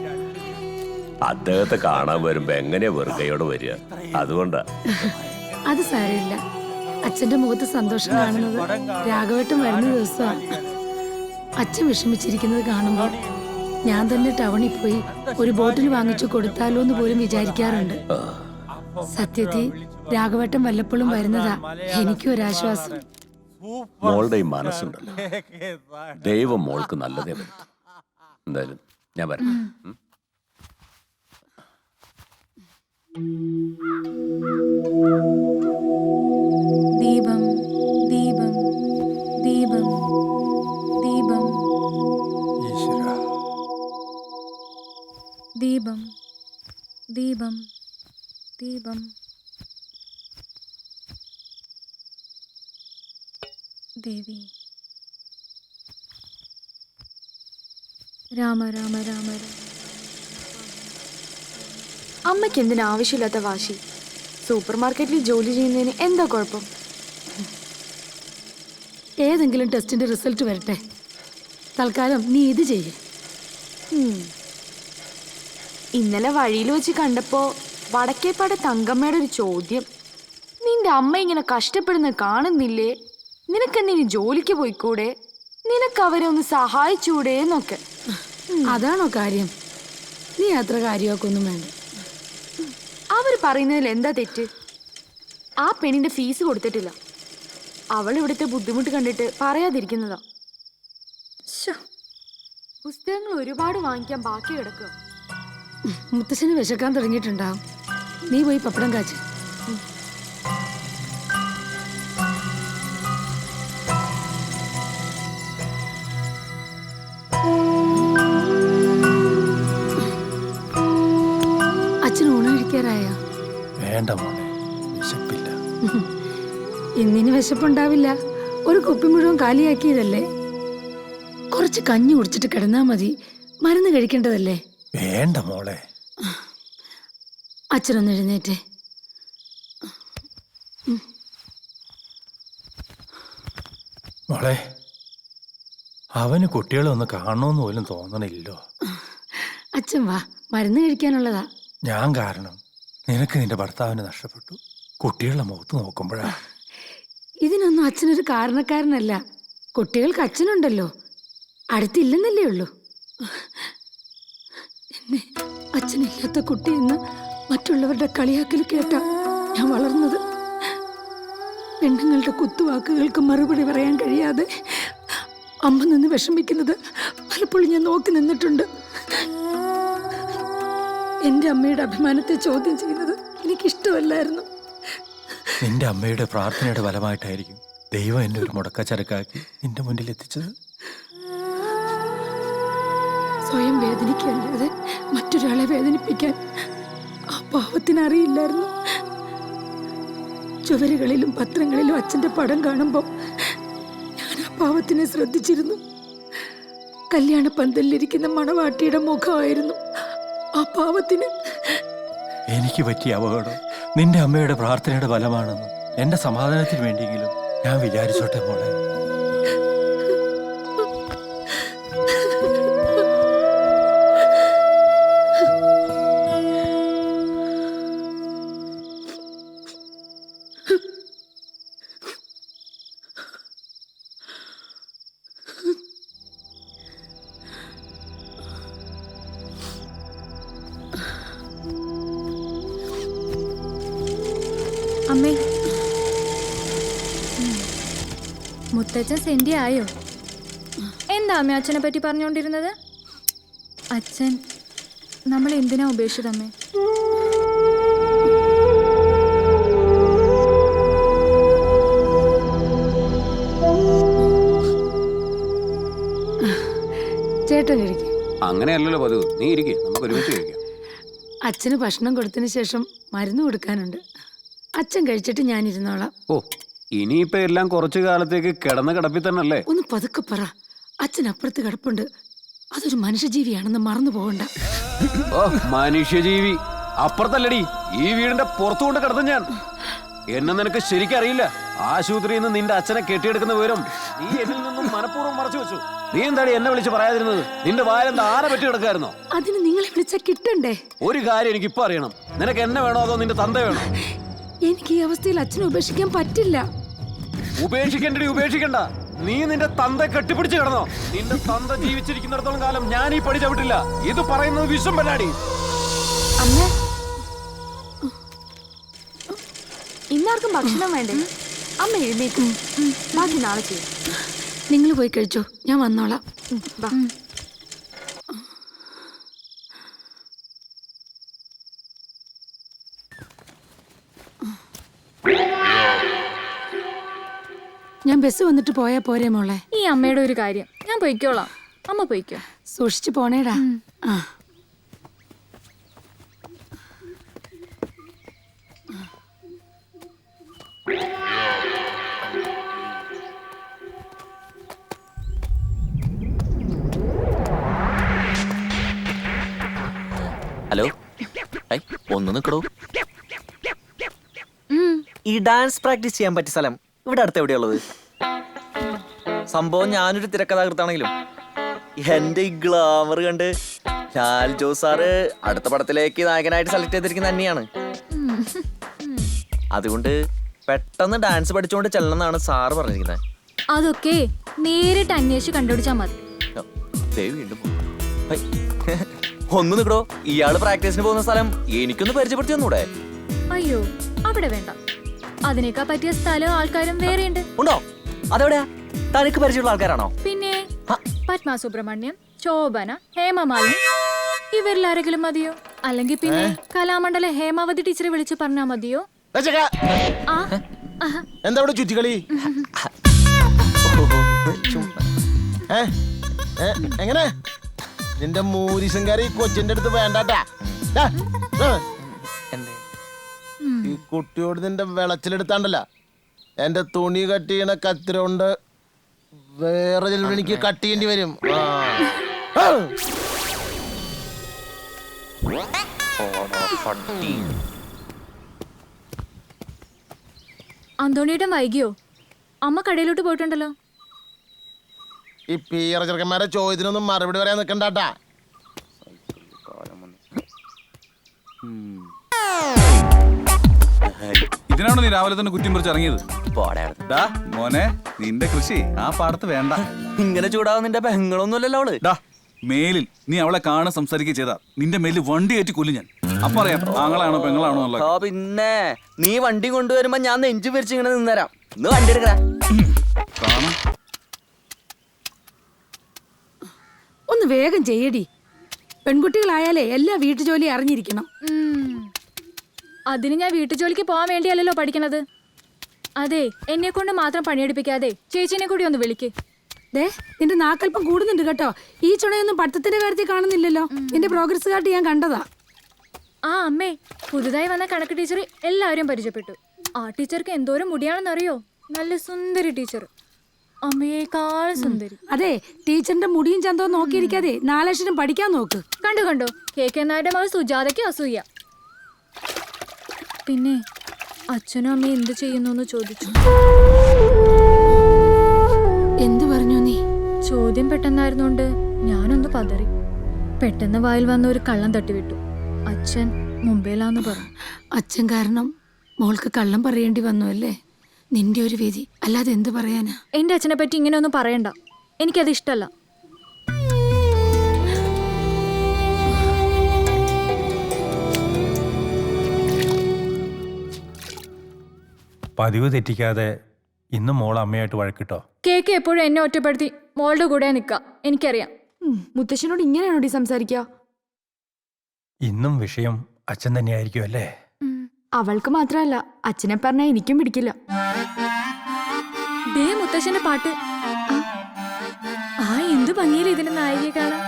അദ്ദേഹത്തെ കാണാൻ വരുമ്പോ എങ്ങനെയാ വെറുകയോടെ വരിക? അതുകൊണ്ടാ. അത് സാരമില്ല. അച്ഛന്റെ മുഖത്ത് സന്തോഷം കാണുന്നത് രാഘവേട്ടൻ വരുന്ന ദിവസമാണ്. അച്ഛൻ വിഷമിച്ചിരിക്കുന്നത് കാണുമ്പോൾ ഞാൻ തന്നെ ടൗണിൽ പോയി ഒരു ബോട്ടിൽ വാങ്ങിച്ചു കൊടുത്താലോ എന്ന് പോലും വിചാരിക്കാറുണ്ട്. സത്യത്തിൽ രാഘവേട്ടൻ വല്ലപ്പോഴും വരുന്നതാ എനിക്കും ഒരാശ്വാസം. മോളുടെ ഈ മനസ്സുണ്ടല്ലോ, ദൈവം മോൾക്ക് നല്ലതേ വരുത്തും. എന്തായാലും ഞാൻ വരാം. ദീപം ദീപം ദീപം ദീപം ദീപം ദീപം ദീപം ദേവി രാമ രാമ രാമ രാമ. അമ്മയ്ക്ക് എന്തിനാ ആവശ്യമില്ലാത്ത വാശി? സൂപ്പർ മാർക്കറ്റിൽ ജോലി ചെയ്യുന്നതിന് എന്താ കുഴപ്പം? ഏതെങ്കിലും ടെസ്റ്റിന്റെ റിസൾട്ട് വരട്ടെ. തൽക്കാലം നീ ഇത് ചെയ്യേ. ഇന്നലെ വഴിയിൽ വെച്ച് കണ്ടപ്പോ വടക്കേപ്പാട് തങ്കമ്മയുടെ ഒരു ചോദ്യം, നിന്റെ അമ്മ ഇങ്ങനെ കഷ്ടപ്പെടുന്ന കാണുന്നില്ലേ, നിനക്കെന്തിന് ജോലിക്ക് പോയിക്കൂടെ, നിനക്ക് അവരെ ഒന്ന് സഹായിച്ചൂടെ എന്നൊക്കെ. അതാണോ കാര്യം? നീ അത്ര കാര്യമൊക്കെ ഒന്നും വേണ്ട. അവർ പറയുന്നതിൽ എന്താ തെറ്റ്? ആ പെണ്ണിന്റെ ഫീസ് കൊടുത്തിട്ടില്ല. അവൾ ഇവിടുത്തെ ബുദ്ധിമുട്ട് കണ്ടിട്ട് പറയാതിരിക്കുന്നതാ. പുസ്തകങ്ങൾ ഒരുപാട് വാങ്ങിക്കാൻ ബാക്കി കിടക്കുക. മുത്തശ്ശന് വിശക്കാൻ തുടങ്ങിയിട്ടുണ്ടാവും. നീ പോയി പപ്പടം കാച്ച്. അച്ഛൻ ഊണ് കഴിക്കാറായോ? വേണ്ട മോളെ, വിശപ്പില്ല. ഇന്നിന് വിശപ്പുണ്ടാവില്ല. ഒരു കുപ്പി മുഴുവൻ കാലിയാക്കിയതല്ലേ. കുറച്ച് കഞ്ഞി കുടിച്ചിട്ട് കിടന്നാ മതി. മരുന്ന് കഴിക്കേണ്ടതല്ലേ. വേണ്ട മോളെ. അച്ഛനൊന്ന് എഴുന്നേറ്റേ. മോളെ, അവന് കുട്ടികളെ ഒന്ന് കാണണമെന്ന് പോലും തോന്നണില്ലോ. അച്ഛൻ വാ, മരുന്ന് കഴിക്കാനുള്ളതാ. ഞാൻ കാരണം നിനക്ക് നിന്റെ ഭർത്താവിനെ നഷ്ടപ്പെട്ടു. കുട്ടികളുടെ മുഖത്ത് നോക്കുമ്പോഴാ. ഇതിനൊന്നും അച്ഛനൊരു കാരണക്കാരനല്ല. കുട്ടികൾക്ക് അച്ഛനുണ്ടല്ലോ, അടുത്തില്ലെന്നല്ലേ ഉള്ളൂ. എന്നെ അച്ഛനില്ലാത്ത കുട്ടിയെന്ന് മറ്റുള്ളവരുടെ കളിയാക്കൽ കേട്ടാ ഞാൻ വളർന്നത്. പെണ്ണുങ്ങളുടെ കുത്തുവാക്കുകൾക്ക് മറുപടി പറയാൻ കഴിയാതെ അമ്മ നിന്ന് വിഷമിക്കുന്നത് പലപ്പോഴും ഞാൻ നോക്കി നിന്നിട്ടുണ്ട്. എന്റെ അമ്മയുടെ അഭിമാനത്തെ ചോദ്യം ചെയ്യുന്നത് എനിക്കിഷ്ടമല്ലായിരുന്നു. നിന്റെ അമ്മയുടെ പ്രാർത്ഥനയുടെ ഫലമായിട്ടായിരിക്കും ദൈവം എന്നെ ഒരു മുടക്കച്ചരക്കാക്കി നിന്റെ മുന്നിൽ എത്തിച്ചത്. സ്വയം വേദനിക്കല്ലാതെ മറ്റൊരാളെ വേദനിപ്പിക്കാൻ ആ പാവത്തിനറിയില്ലായിരുന്നു. ചുവരുകളിലും പത്രങ്ങളിലും അച്ഛന്റെ പടം കാണുമ്പോൾ ഞാൻ ആ പാവത്തിനെ ശ്രദ്ധിച്ചിരുന്നു. കല്യാണ പന്തലിലിരിക്കുന്ന മണവാട്ടിയുടെ മുഖമായിരുന്നു ആ പാവത്തിന്. എനിക്ക് പറ്റിയ അപകടം നിന്റെ അമ്മയുടെ പ്രാർത്ഥനയുടെ ഫലമാണെന്ന് എന്റെ സമാധാനത്തിന് വേണ്ടിയെങ്കിലും ഞാൻ വിചാരിച്ചോട്ടെ മോളെ. അമ്മേ, മുത്തച്ഛൻ സെന്റി ആയോ? എന്താ അമ്മ അച്ഛനെ പറ്റി പറഞ്ഞുകൊണ്ടിരുന്നത്? അച്ഛൻ നമ്മൾ എന്തിനാ ഉപേക്ഷിച്ചതമ്മേ? ചേട്ടൻ കഴിക്കും. അങ്ങനെയല്ലല്ലോ പതിവ്. നീ ഇരിക്കേ, നമുക്ക് ഒരുമിച്ച് കഴിക്കാം. അച്ഛന് ഭക്ഷണം കൊടുത്തതിന് ശേഷം മരുന്ന് കൊടുക്കാനുണ്ട്. അച്ഛൻ കഴിച്ചിട്ട് ഞാൻ ഇരുന്നോളാം. ഓ, ഇനിയിപ്പോ എല്ലാം കുറച്ചു കാലത്തേക്ക് കിടന്ന കിടപ്പിൽ തന്നെയല്ലേ? ഒന്ന് പതുക്കെ പറ. അച്ഛൻ അപ്പുറത്ത് കിടപ്പുണ്ട്. അതൊരു മനുഷ്യജീവിയാണെന്ന് മറന്നു പോകണ്ട. ഓ, മനുഷ്യജീവി അപ്പുറത്തല്ലടി, ഈ വീടിന്റെ പുറത്തുകൊണ്ട് കിടന്നു ഞാൻ. എന്നെ നിനക്ക് ശരിക്കറിയില്ല. ആശുപത്രിയിൽ നിന്ന് നിന്റെ അച്ഛനെ കെട്ടിയെടുക്കുന്ന വിവരം നീ എന്നിൽ നിന്നും മനഃപൂർവ്വം മറച്ചു വെച്ചു. നീ എന്താടി എന്നെ വിളിച്ച് പറയാതിരുന്നത്? നിന്റെ വായിലെന്താ ആന പറ്റി കിടക്കായിരുന്നോ? അതിന് നിങ്ങളെ വിളിച്ച കിട്ടണ്ടേ? ഒരു കാര്യം എനിക്ക് ഇപ്പൊ അറിയണം. നിനക്ക് എന്നെ വേണോ അതോ നിന്റെ തന്ത വേണോ? എനിക്ക് ഈ അവസ്ഥയിൽ അച്ഛനെ ഉപേക്ഷിക്കാൻ പറ്റില്ല. ഉപേക്ഷിക്കണ്ടടി, ഉപേക്ഷിക്കണ്ട. നീ നിന്റെ തന്ത കെട്ടിപ്പിടിച്ച് കിടന്നോ? നിന്റെ തന്ത ജീവിച്ചിരിക്കുന്നിടത്തോളം കാലം ഞാൻ ഈ പടി ചവിട്ടില്ല. ഇത് പറയുന്നത് വിഷം പല്ലാടി. അമ്മ, ഇന്നാർക്കും ഭക്ഷണം വേണ്ടേ? അമ്മ എഴുന്നേക്കും, ബാക്കി നാളെ ചെയ്യും. നിങ്ങൾ പോയി കഴിച്ചോ, ഞാൻ വന്നോളാം. ഞാൻ ബസ് വന്നിട്ട് പോയാ പോരെ മോളെ? ഈ അമ്മയുടെ ഒരു കാര്യം, ഞാൻ പൊയ്ക്കോളാം. അമ്മ പൊയ്ക്കോ. സൂക്ഷിച്ചു പോണേടാ. ആ ഹലോ, ഒന്ന് നിൽക്കടോ. ഈ ഡാൻസ് പ്രാക്ടീസ് ചെയ്യാൻ പറ്റിയ സ്ഥലം ഇവിടെ അടുത്ത് എവിടെയുള്ളത്? സംഭവം ഞാനൊരു തിരക്കഥാകൃത്താണെങ്കിലും എന്റെ ഈ ഗ്ലാമർ കണ്ട് ലാൽ ജോസ് സാറ് അടുത്ത പടത്തിലേക്ക് നായകനായിട്ട് സെലക്ട് ചെയ്തിരിക്കുന്ന തന്നെയാണ്. അതുകൊണ്ട് പെട്ടെന്ന് ഡാൻസ് പഠിച്ചുകൊണ്ട് ചെല്ലണമെന്നാണ് സാറ് പറഞ്ഞിരിക്കുന്നത്. അതൊക്കെ നേരിട്ട് അന്വേഷിച്ച് കണ്ടുപിടിച്ചാ മതി. വീണ്ടും ഒന്ന് നിൽക്കടോ. ഇയാള് പ്രാക്ടീസിന് പോകുന്ന സ്ഥലം എനിക്കൊന്ന് പരിചയപ്പെടുത്തി തന്നൂടെ? അയ്യോ, അവിടെ വേണ്ട. അതിനേക്കാ പറ്റിയ സ്ഥലവും ആൾക്കാരും വേറെയുണ്ട്. ഉണ്ടോ? അതെവിടെയാ? തനിക്ക് പരിചയമുള്ള ആൾക്കാരാണോ? പിന്നെ പത്മ സുബ്രഹ്മണ്യം, ശോഭന, ഹേമമാലിനി, ഇവരിലാരെങ്കിലും മതിയോ? അല്ലെങ്കിൽ പിന്നെ കലാമണ്ഡല ഹേമാവതി ടീച്ചറെ വിളിച്ച് പറഞ്ഞാ മതിയോ? എന്താ ഇവിടെ ചുറ്റിക്കളി? എങ്ങനെ നിന്റെ മൂരിശങ്കാരി കൊച്ചിന്റെ അടുത്ത് വേണ്ടാട്ടാ. ഈ കുട്ടിയോട് നിന്റെ വിളച്ചിലെടുത്താണ്ടല്ല, എന്റെ തുണി കട്ട് ചെയ്യണ കത്തിരോണ്ട് വേറെ ചിലപ്പോൾ എനിക്ക് കട്ട് ചെയ്യേണ്ടി വരും. അന്തോണിയുടെ വൈകിയോ? അമ്മ കടയിലോട്ട് പോയിട്ടുണ്ടല്ലോ. ഈ പീറ ചെറുക്കന്മാരെ ചോദ്യത്തിനൊന്നും മറുപടി പറയാൻ നിൽക്കണ്ടാട്ടാ. ഇതിനാണോ നീ രാവിലെ തന്നെ കുറ്റം പറിച്ച് ഇറങ്ങിയത്? മോനെ, നിന്റെ കൃഷി ആ പാടത്ത് വേണ്ട. ഇങ്ങനെ ചൂടാവും നിന്റെ പെങ്ങളൊന്നുമല്ലല്ലോ അവള്. മേലിൽ നീ അവളെ കാണാൻ സംസാരിക്കുക ചെയ്താ നിന്റെ മേലിൽ വണ്ടി കയറ്റി കൊല്ലും ഞാൻ. അപ്പൊ അറിയാം ആങ്ങളാണോ പെങ്ങളാണോ എന്നുള്ളത്. പിന്നെ നീ വണ്ടി കൊണ്ടുവരുമ്പോ ഞാൻ നെഞ്ചു പിരിച്ച് ഇങ്ങനെ നിന്നരാം. ഇന്ന് വണ്ടി എടുക്കടാ. ഒന്ന് വേഗം ചെയ്യടി. പെൺകുട്ടികളായാലേ എല്ലാ വീട്ടുജോലി അറിഞ്ഞിരിക്കണം. അതിന് ഞാൻ വീട്ടുജോലിക്ക് പോകാൻ വേണ്ടിയല്ലോ പഠിക്കണത്. അതെ, എന്നെ കൊണ്ട് മാത്രം പണിയെടുപ്പിക്കാതെ ചേച്ചിനെ കൂടി ഒന്ന് വിളിക്ക്. ദേ, നിന്റെ നാക്കൽപ്പം കൂടുന്നുണ്ട് കേട്ടോ. ഈ ചുണയൊന്നും പഠിത്തത്തിന്റെ കാര്യത്തിൽ കാണുന്നില്ലല്ലോ. നിന്റെ പ്രോഗ്രസ് കാർഡ് ഞാൻ കണ്ടതാ. ആ അമ്മേ, പുതുതായി വന്ന കണക്ക് ടീച്ചർ എല്ലാവരും പരിചയപ്പെട്ടു. ആ ടീച്ചർക്ക് എന്തോരം മുടിയാണെന്നറിയോ? നല്ല സുന്ദരി ടീച്ചർ, അമ്മയേക്കാൾ സുന്ദരി. അതെ, ടീച്ചറിന്റെ മുടിയും ചന്തവും നോക്കിയിരിക്കാതെ 4 അക്ഷരം പഠിക്കാൻ നോക്ക്. കണ്ടു KK നായരുടെ മകൾ സുജാതയ്ക്ക് അസൂയ. പിന്നെ അച്ഛനും അമ്മയും എന്ത് ചെയ്യുന്നു ചോദിച്ചു. എന്തു പറഞ്ഞു നീ? ചോദ്യം പെട്ടെന്നായിരുന്നോണ്ട് ഞാനൊന്ന് പതറി. പെട്ടെന്ന് വായിൽ വന്ന ഒരു കള്ളം തട്ടിവിട്ടു. അച്ഛൻ മുംബൈയിലാന്ന് പറഞ്ഞു. അച്ഛൻ കാരണം മോൾക്ക് കള്ളം പറയേണ്ടി വന്നു അല്ലേ? നിന്റെ ഒരു വിധി, അല്ലാതെ എന്ത് പറയാനാ? എന്റെ അച്ഛനെ പറ്റി ഇങ്ങനെ ഒന്നും പറയണ്ട, എനിക്കത് ഇഷ്ടല്ല. പതിവ് തെറ്റിക്കാതെ ഇന്ന് മോൾ അമ്മയായിട്ട് വഴക്കിട്ടോ? KK എപ്പോഴും എന്നെ ഒറ്റപ്പെടുത്തി മോളുടെ കൂടെ നിൽക്കുക, എനിക്കറിയാം. മുത്തശ്ശനോട് ഇങ്ങനെയാണോടി സംസാരിക്കുക? ഇന്നും വിഷയം അച്ഛൻ തന്നെയായിരിക്കും അല്ലേ? അവൾക്ക് മാത്രമല്ല, അച്ഛനെ പറഞ്ഞാൽ എനിക്കും പിടിക്കില്ല. ദേ മുത്തശ്ശന്റെ പാട്ട്. ആ എന്ത് ഭംഗിയില്ല ഇതിന്റെ നായികയെ കാണാൻ.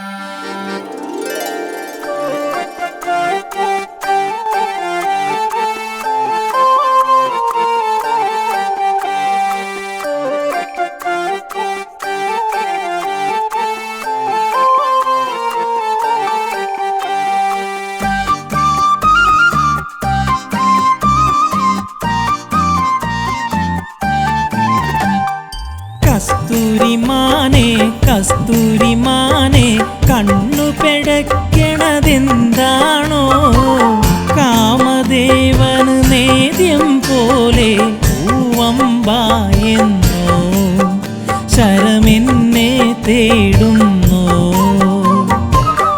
കസ്തൂരിമാനെ കസ്തൂരിമാനെ കണ്ണു പെടയ്ക്കണതെന്താണോ കാമദേവന് നേദ്യം പോലെ പൂവമ്പായെന്നോ ശരമെന്നെ തേടുന്നു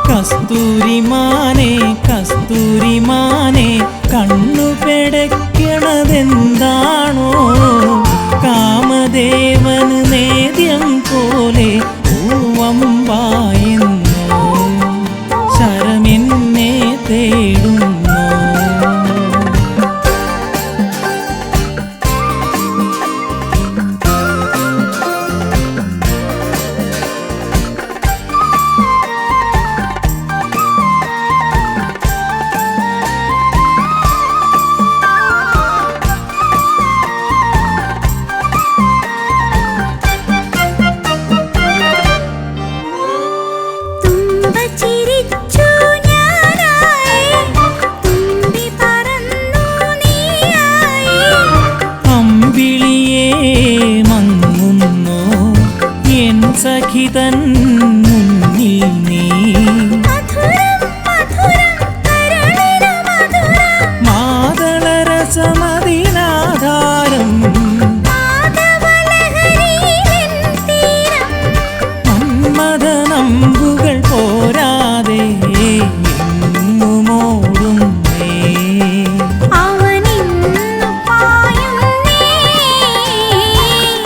കസ്തൂരിമാനെ കസ്തൂരിമാനെ കണ്ണു പെടയ്ക്കണതെന്താണോ കാമദേവന് നേദ്യം പോലെ പൂവമ്പായെന്നോ ശരമെന്നെ തേടുന്നു സഖിതൻ മുന്നിൽ നീ മാതളരസമതിനാധാരം മന്മഥനമ്പുകൾ പോരാതെ എങ്ങുമോടുന്നേ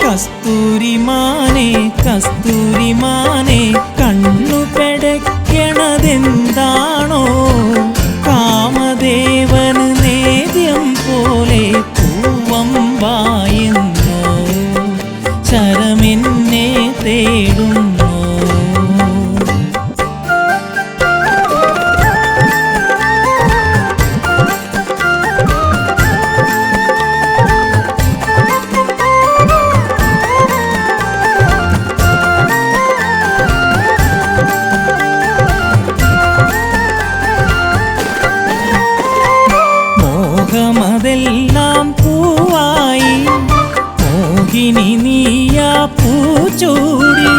കസ്തൂരിമാനെ കസ്തൂരിമാനെ കണ്ണു പെടയ്ക്കണതെന്താണോ കാമദേവന് നേദ്യം പോലെ പൂവമ്പായെന്നോ ശരമെന്നെ തേടുന്നു മോഹമതെല്ലാം പൂവായി മോഹിനി നീയാ പൂച്ചൂടി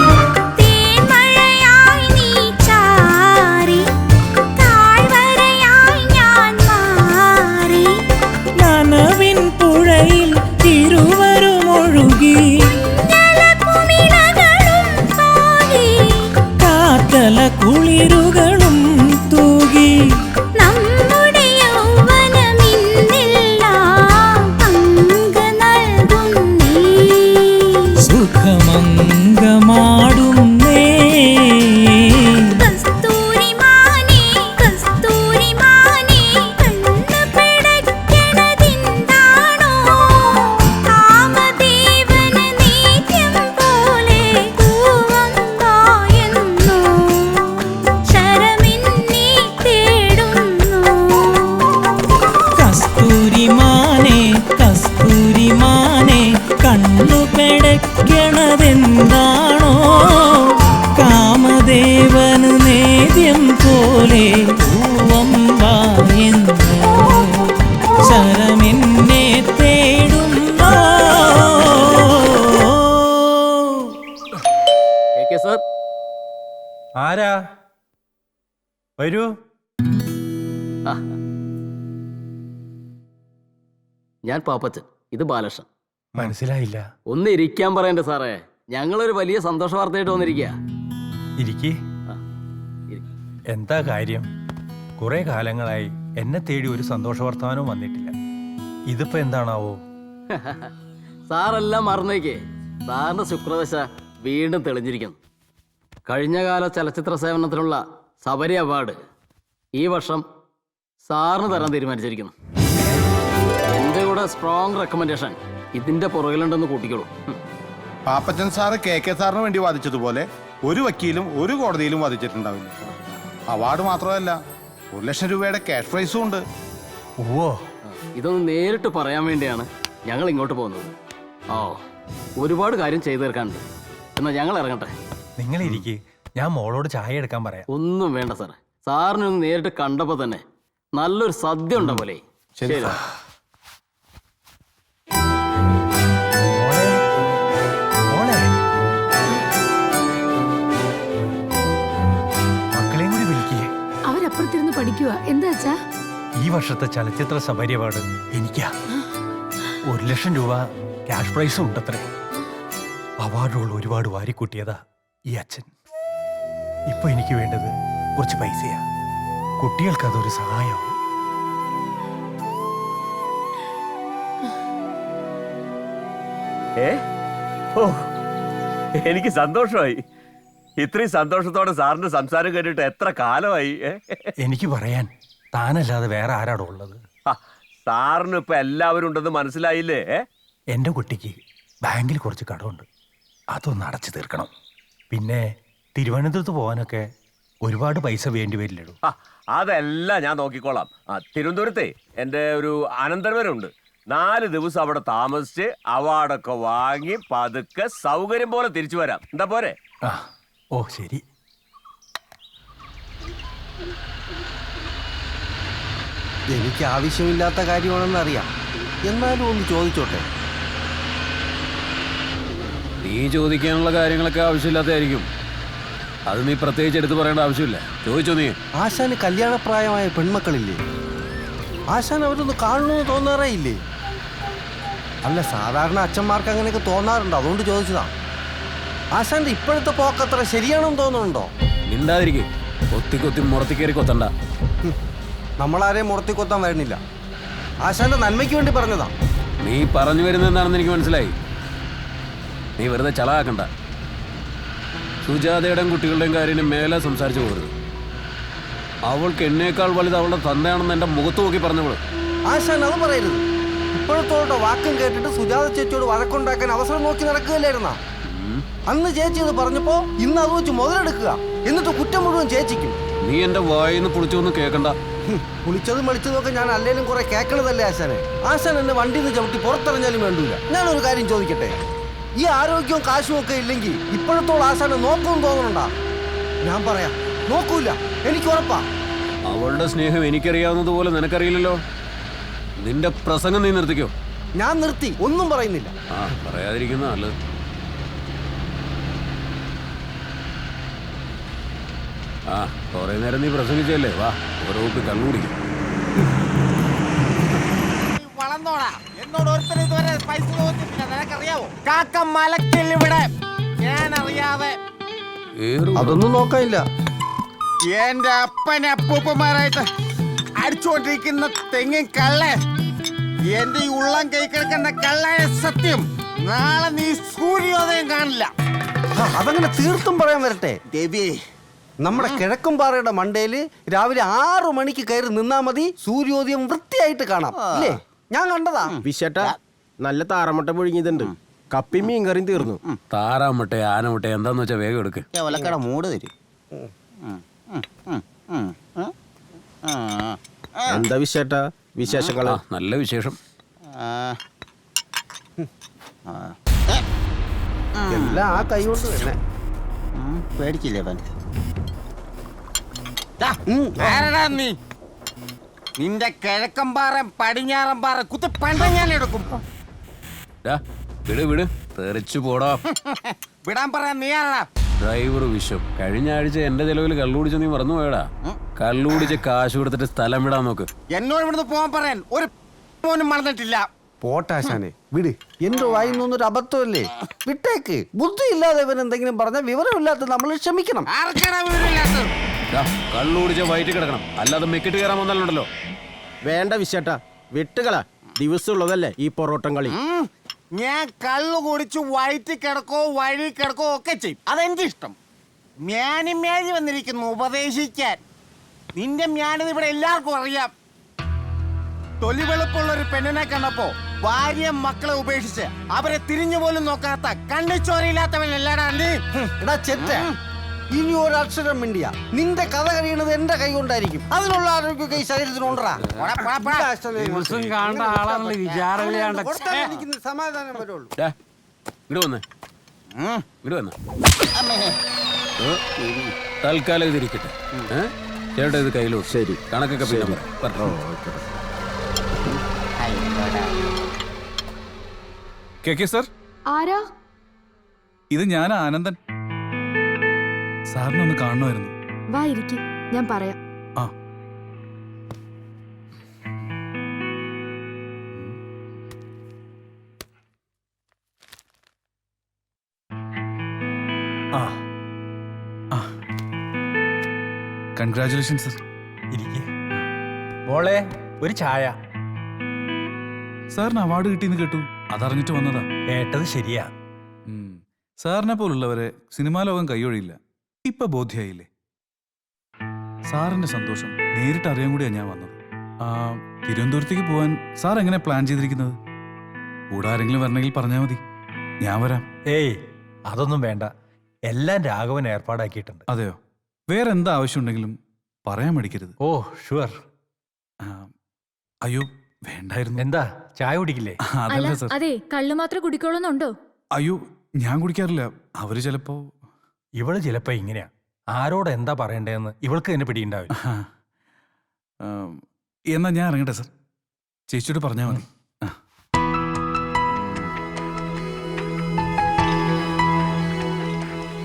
നനവിൻ പുഴയിൽ തിരുവരുമൊഴുകി കാറ്റല കുളിരുകളും തൂകി സുഖമംഗമാടുന്നേ കസ്തൂരിമാനെ കസ്തൂരിമാനെ കണ്ണു പെടയ്ക്കണതെന്താണോ കാമദേവന് നേദ്യം പോലെ പൂവമ്പായെന്നോ ശരമെന്നെ തേടുന്നോ ആരാ വരൂ ഞാൻ പാപ്പച്ചൻ, ഇത് ബാലകൃഷ്ണൻ. മനസ്സിലായില്ല. ഒന്ന് ഇരിക്കാൻ പറയണ്ടേ സാറേ, ഞങ്ങളൊരു വലിയ സന്തോഷ വാർത്തയായിട്ട് വന്നിരിക്കുക. ഇരിക്കേ. എന്താ കാര്യം? കുറെ കാലങ്ങളായി എന്നെ തേടി ഒരു സന്തോഷ വർത്തമാനവും വന്നിട്ടില്ല. ഇതിപ്പോ എന്താണാവോ? സാറെല്ലാം മറന്നേക്കേ. സാറിന്റെ ശുക്രദശ വീണ്ടും തെളിഞ്ഞിരിക്കുന്നു. കഴിഞ്ഞകാല ചലച്ചിത്ര സേവനത്തിനുള്ള സബരി അവാർഡ് ഈ വർഷം സാറിന് തരാൻ തീരുമാനിച്ചിരിക്കുന്നു. എൻ്റെ കൂടെ സ്ട്രോങ് റെക്കമെൻഡേഷൻ ഇതിന്റെ പുറകിലുണ്ടെന്ന് കൂട്ടിക്കോളൂ. പാപ്പച്ചൻ സാറ് കെ സാറിന് വേണ്ടി വാദിച്ചതുപോലെ ഒരു വക്കീലും ഒരു കോടതിയിലും വാദിച്ചിട്ടുണ്ടാവില്ല. അവാർഡ് മാത്രമല്ല, 1 ലക്ഷം രൂപയുടെ ക്യാഷ് പ്രൈസും ഉണ്ട്. ഓ, ഇതൊന്ന് നേരിട്ട് പറയാൻ വേണ്ടിയാണ് ഞങ്ങൾ ഇങ്ങോട്ട് പോകുന്നത്. ഒരുപാട് കാര്യം ചെയ്തു തീർക്കാനുണ്ട്. എന്നാ ഞങ്ങൾ ഇറങ്ങട്ടെ. നിങ്ങൾ ഇരിക്കേ, ഞാൻ മോളോട് ചായ എടുക്കാൻ പറയാം. ഒന്നും വേണ്ട സാറേ, സാറിനൊന്ന് നേരിട്ട് കണ്ടപ്പോ തന്നെ നല്ലൊരു സദ്യ ഉണ്ട പോലെ. ശരി. മോളെ അച്ഛാ ഈ വർഷത്തെ ചലച്ചിത്ര സബരി അവാർഡ് എനിക്കാ. 1,00,000 രൂപ ക്യാഷ് പ്രൈസും ഉണ്ടത്രേ. അവാർഡുകൾ ഒരുപാട് വാരിക്കൂട്ടിയതാ ഈ അച്ഛൻ. ഇപ്പൊ എനിക്ക് വേണ്ടത് കുറച്ച് പൈസയാ. കുട്ടികൾക്ക് അതൊരു സഹായമാവും. ഓ, എനിക്ക് സന്തോഷമായി. ഇത്രയും സന്തോഷത്തോടെ സാറിന്റെ സംസാരം കേട്ടിട്ട് എത്ര കാലമായി. എനിക്ക് പറയാൻ താനല്ലാതെ വേറെ ആരാടോ ഉള്ളത്? സാറിന് ഇപ്പൊ എല്ലാവരും ഉണ്ടെന്ന് മനസ്സിലായില്ലേ? എൻ്റെ കുട്ടിക്ക് ബാങ്കിൽ കുറച്ച് കടമുണ്ട്, അതൊന്ന് അടച്ചു തീർക്കണം. പിന്നെ തിരുവനന്തപുരത്ത് പോകാനൊക്കെ ഒരുപാട് പൈസ വേണ്ടി വരില്ലടോ. അതെല്ലാം ഞാൻ നോക്കിക്കോളാം. തിരുവനന്തപുരത്തെ എൻ്റെ ഒരു അനന്തരവനുണ്ട്. 4 ദിവസം അവിടെ താമസിച്ച് അവാർഡൊക്കെ വാങ്ങി പതുക്കെ സൗകര്യം പോലെ തിരിച്ചു വരാം. എന്താ പോരെ? ഓ ശരി. എനിക്ക് ആവശ്യമില്ലാത്ത കാര്യമാണെന്ന് അറിയാം, എന്നാലും ഒന്ന് ചോദിച്ചോട്ടെ. നീ ചോദിക്കാനുള്ള കാര്യങ്ങളൊക്കെ ആവശ്യമില്ലാത്തതായിരിക്കും. അത് നീ പ്രത്യേകിച്ച് എടുത്ത് പറയേണ്ട ആവശ്യമില്ല. ചോദിച്ചോ നീ. ആശാന് കല്യാണപ്രായമായ പെൺമക്കളില്ലേ? ആശാൻ അവരൊന്ന് കാണണമെന്ന് തോന്നാറേ ഇല്ലേ? അല്ല, സാധാരണ അച്ഛന്മാർക്ക് അങ്ങനെയൊക്കെ തോന്നാറുണ്ട്, അതുകൊണ്ട് ചോദിച്ചതാ. ആശാന്റെ ഇപ്പോഴത്തെ പോക്കത്ര ശരിയാണെന്ന് തോന്നുന്നുണ്ടോ? മിണ്ടാതിരിക്കും. കൊത്തി കൊത്തി മുറത്തി കയറി കൊത്തണ്ട. നമ്മളാരെയും മുറത്തി കൊത്താൻ വരുന്നില്ല. ആശാന്റെ നന്മയ്ക്ക് വേണ്ടി പറഞ്ഞതാ. നീ പറഞ്ഞു വരുന്നത് എന്താണെന്ന് എനിക്ക് മനസ്സിലായി. നീ വെറുതെ ചളാക്കണ്ട. സുജാതയുടെയും കുട്ടികളുടെയും കാര്യം മേലെ സംസാരിച്ചു പോകരുത്. അവൾക്ക് എന്നേക്കാൾ വലുത് അവളുടെ തന്തയാണെന്ന് എൻ്റെ മുഖത്ത് നോക്കി പറഞ്ഞവള്. ആശാൻ അത് പറയരുത്. ഇപ്പോഴത്തോടെ വാക്കും കേട്ടിട്ട് സുജാത ചേച്ചിയോട് വഴക്കുണ്ടാക്കാൻ അവസരം നോക്കി നടക്കുകയല്ലായിരുന്ന. അന്ന് ചേച്ചി ഇത് പറഞ്ഞപ്പോ ഇന്ന് അത് വെച്ച് മുതലെടുക്കുക, എന്നിട്ട് കുറ്റം മുഴുവൻ ചേച്ചിക്കും. നീ എന്റെ വായിന്ന് പൊളിച്ചൊന്നും കേൾക്കണ്ട. കുളിച്ചതും മളിച്ചതൊക്കെ ഞാൻ അല്ലേലും കുറെ കേൾക്കണതല്ലേ ആശാനെ. ആശാൻ എന്നെ വണ്ടിയിൽ നിന്ന് ചവിട്ടി പുറത്തിറങ്ങിയാലും വേണ്ടൂല. ഞാനൊരു കാര്യം ചോദിക്കട്ടെ, ഈ ആരോഗ്യവും കാശും ഒക്കെ ഇല്ലെങ്കിൽ ഇപ്പോഴത്തോളം ആശാനെ നോക്കുമെന്ന് തോന്നണുണ്ടാ? ഞാൻ പറയാം, നോക്കൂല, എനിക്ക് ഉറപ്പാ. അവളുടെ സ്നേഹം എനിക്കറിയാവുന്നതുപോലെ നിനക്കറിയില്ലല്ലോ. നിന്റെ പ്രസംഗം നീ നിർത്തിക്കോ. ഞാൻ നിർത്തി, ഒന്നും പറയുന്നില്ല. പറയാതിരിക്കുന്ന നല്ലത്. കുറെ നേരം നീ പ്രസംഗിച്ചല്ലേ, വാ ഓരോ കുപ്പി കള്ളു കുടിക്കും. എന്നോട് ഒരുത്തരും ഇതുവരെ പൈസ ചോദിച്ചിട്ടില്ല, നിനക്കറിയാവോ? കാക്ക മലക്കില്ലിവിടെ ഞാൻ അറിയാതെ. അതൊന്നും നോക്കാനില്ല. എന്റെ അപ്പനെ അപ്പൂപ്പന്മാരായിട്ട് അടിച്ചുകൊണ്ടിരിക്കുന്ന തെങ്ങിൻ കള്ളേ, എന്റെ ഈ ഉള്ളം കൈ കിടക്കുന്ന കള്ളായ സത്യം, നാളെ നീ സൂര്യോദയം കാണില്ല. അതങ്ങനെ തീർത്തും പറയാൻ വരട്ടെ. ദേവി, നമ്മുടെ കിഴക്കുംപാറയുടെ മണ്ടയില് രാവിലെ 6 മണിക്ക് കയറി നിന്നാ മതി, സൂര്യോദയം വൃത്തിയായിട്ട് കാണാം. ഇല്ലേ? ഞാൻ കണ്ടതാ. വിശേട്ടാ, നല്ല താറമുട്ട പുഴുങ്ങിയതുണ്ട്, കപ്പി മീൻ കറിയും തീർന്നു. താറാമുട്ട ആനമുട്ട എന്താന്ന് വെച്ചാ വേഗം എടുക്ക്. ഒലക്കട മൂട് തരും. എന്താ വിശേട്ടാ വിശേഷങ്ങളാ? നല്ല വിശേഷം. എല്ലാം ആ കൈ കൊണ്ട് തന്നെ. പേടിച്ചില്ലേ പൻ? നീ നിന്റെ കിഴക്കമ്പാറ പടിഞ്ഞാറമ്പാറ കുത്തി പണ്ട ഞാൻ എടുക്കും. വിട് വിട്, തെറിച്ചു പോടാ. വിടാൻ പറയാൻ നീ ആരാ? ഡ്രൈവർ വിശ്വം. കഴിഞ്ഞ ആഴ്ച എന്റെ ചെലവിൽ കള്ളുപിടിച്ച നീ മറന്നു പോയടാ. കള്ളുപിടിച്ച് കാശ് കൊടുത്തിട്ട് സ്ഥലം വിടാൻ നോക്ക്. എന്നോട് ഇവിടുന്ന് പോകാൻ പറയാൻ ഒരു പോലും മറന്നിട്ടില്ല. പോട്ടാശാനെ വിട്, എന്റെ വായിന്നൊന്നൊരു അബദ്ധമല്ലേ, വിട്ടേക്ക്. ബുദ്ധി ഇല്ലാതെ ഇവൻ എന്തെങ്കിലും പറഞ്ഞാൽ വിവരമില്ലാത്ത നമ്മൾ ക്ഷമിക്കണം. കള്ളുപിടിച്ച വയറ്റി കിടക്കണം, അല്ലാതെ മെക്കിട്ട് കയറാൻ വന്നാലുണ്ടല്ലോ. വേണ്ട വിശേട്ടാ, വിട്ടുകള. ദിവസം ഉള്ളതല്ലേ ഈ പൊറോട്ടം കളി. ഞാൻ കള്ളു കുടിച്ച് വയറ്റി കിടക്കോ വഴി കിടക്കോ ഒക്കെ ചെയ്യും, അതെന്റെ ഇഷ്ടം. മ്യാനി വന്നിരിക്കുന്നു ഉപദേശിക്കാൻ. നിന്റെ മ്യാനിത് ഇവിടെ എല്ലാവർക്കും അറിയാം. തൊലി വെളുപ്പുള്ള ഒരു പെണ്ണിനെ കണ്ടപ്പോ ഭാര്യ മക്കളെ ഉപേക്ഷിച്ച് അവരെ തിരിഞ്ഞു പോലും നോക്കാത്ത കണ്ണിച്ചോരയില്ലാത്തവനല്ലടാ നീ. എടാ ചെറ്റ, ഇനി ഒരക്ഷരം മിണ്ടിയ നിന്റെ കഥ കഴിയണത് എന്റെ കൈ കൊണ്ടായിരിക്കും. അതിനുള്ള ആരോഗ്യ കൈ ശരീരത്തിനുണ്ടാ. കാണേണ്ട ആളാണെന്ന് വിചാരമില്ലാണ്ട് എനിക്ക് സമാധാനം വരുള്ളൂ. ഇങ്ങോട്ട് വന്നേ, ഇങ്ങോട്ട് വന്ന. തൽക്കാലം ഇതിരിക്കട്ടെ. ചേട്ടാ ഇത് കയ്യിലോ. ശരി, കണക്കൊക്കെ പിന്നെ പറയാം. സർ, ആരാ? ഇത് ഞാൻ ആനന്ദൻ. സാറിനെ ഒന്ന് കാണണമായിരുന്നു. വാ ഇരിക്ക്, ഞാൻ പറയാം. Congratulations sir. ഇരിക്കെ മോളെ ഒരു ചായ. സാറിന് അവാർഡ് കിട്ടിയെന്ന് കേട്ടു, അതറിഞ്ഞിട്ട് വന്നതാ. കേട്ടത് ശരിയാ. സാറിനെ പോലുള്ളവരെ സിനിമാ ലോകം കൈയൊഴിയില്ല. ഇപ്പൊ ബോധ്യായില്ലേ? സാറിന്റെ സന്തോഷം നേരിട്ട് അറിയാൻ കൂടിയാണ് ഞാൻ വന്നത്. തിരുവനന്തപുരത്തേക്ക് പോവാൻ സാർ എങ്ങനെ പ്ലാൻ ചെയ്തിരിക്കുന്നത്? കൂടെ ആരെങ്കിലും വരണമെങ്കിൽ പറഞ്ഞാൽ മതി, ഞാൻ വരാം. ഏയ് അതൊന്നും വേണ്ട, എല്ലാം രാഘവൻ ഏർപ്പാടാക്കിയിട്ടുണ്ട്. അതെയോ? വേറെ എന്താ ആവശ്യമുണ്ടെങ്കിലും പറയാൻ മടിക്കരുത്. ഓ ഷുവർ. അയ്യോ വേണ്ടായിരുന്നു. എന്താ ചായ കുടിക്കില്ലേ? അതല്ല സർ. അതെ, കള്ളു മാത്രം കുടിക്കോളുന്നുണ്ടോ? അയ്യോ ഞാൻ കുടിക്കാറില്ല. അവര് ചിലപ്പോ ഇവള് ചിലപ്പോ ഇങ്ങനെയാ, ആരോട് എന്താ പറയണ്ടേന്ന് ഇവൾക്ക് തന്നെ പിടിയുണ്ടാവില്ല. എന്നാ ഞാൻ ഇറങ്ങട്ടെ സർ, ചേച്ചിയോട് പറഞ്ഞാൽ മതി.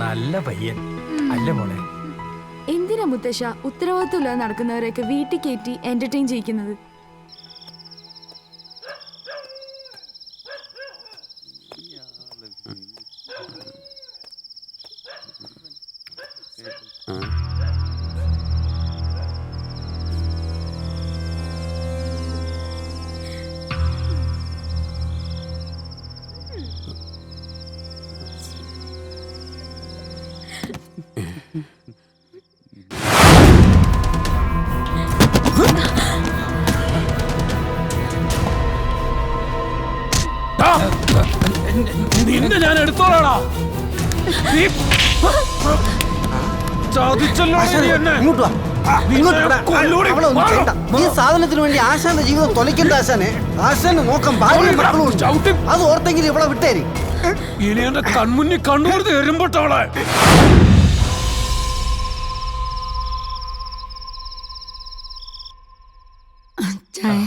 നല്ല പയ്യൻ അല്ലേ മോളെ? എന്തിനാ മുത്തശ്ശ ഉത്തരവാദിത്തമില്ലാതെ നടക്കുന്നവരെയൊക്കെ വീട്ടിൽ കയറ്റി എന്റർടൈൻ ചെയ്യിക്കുന്നത്? നിന്നെ ഞാൻ എടുത്തോളാടാ. ഈ സാധനത്തിന് വേണ്ടി ആശാന്റെ ജീവിതം തൊലയ്ക്കണ്ട ആശാനെ. ആശാന് നോക്കാൻ ഭാര്യയും മക്കളും അത് ഓർത്തെങ്കിലും ഇവിടെ വിട്ടേരി. ഇനി എന്റെ കൺമുന്നിൽ കണ്ണുകൊടുത്ത് എരുമ്പോട്ടവളെ. ചായ.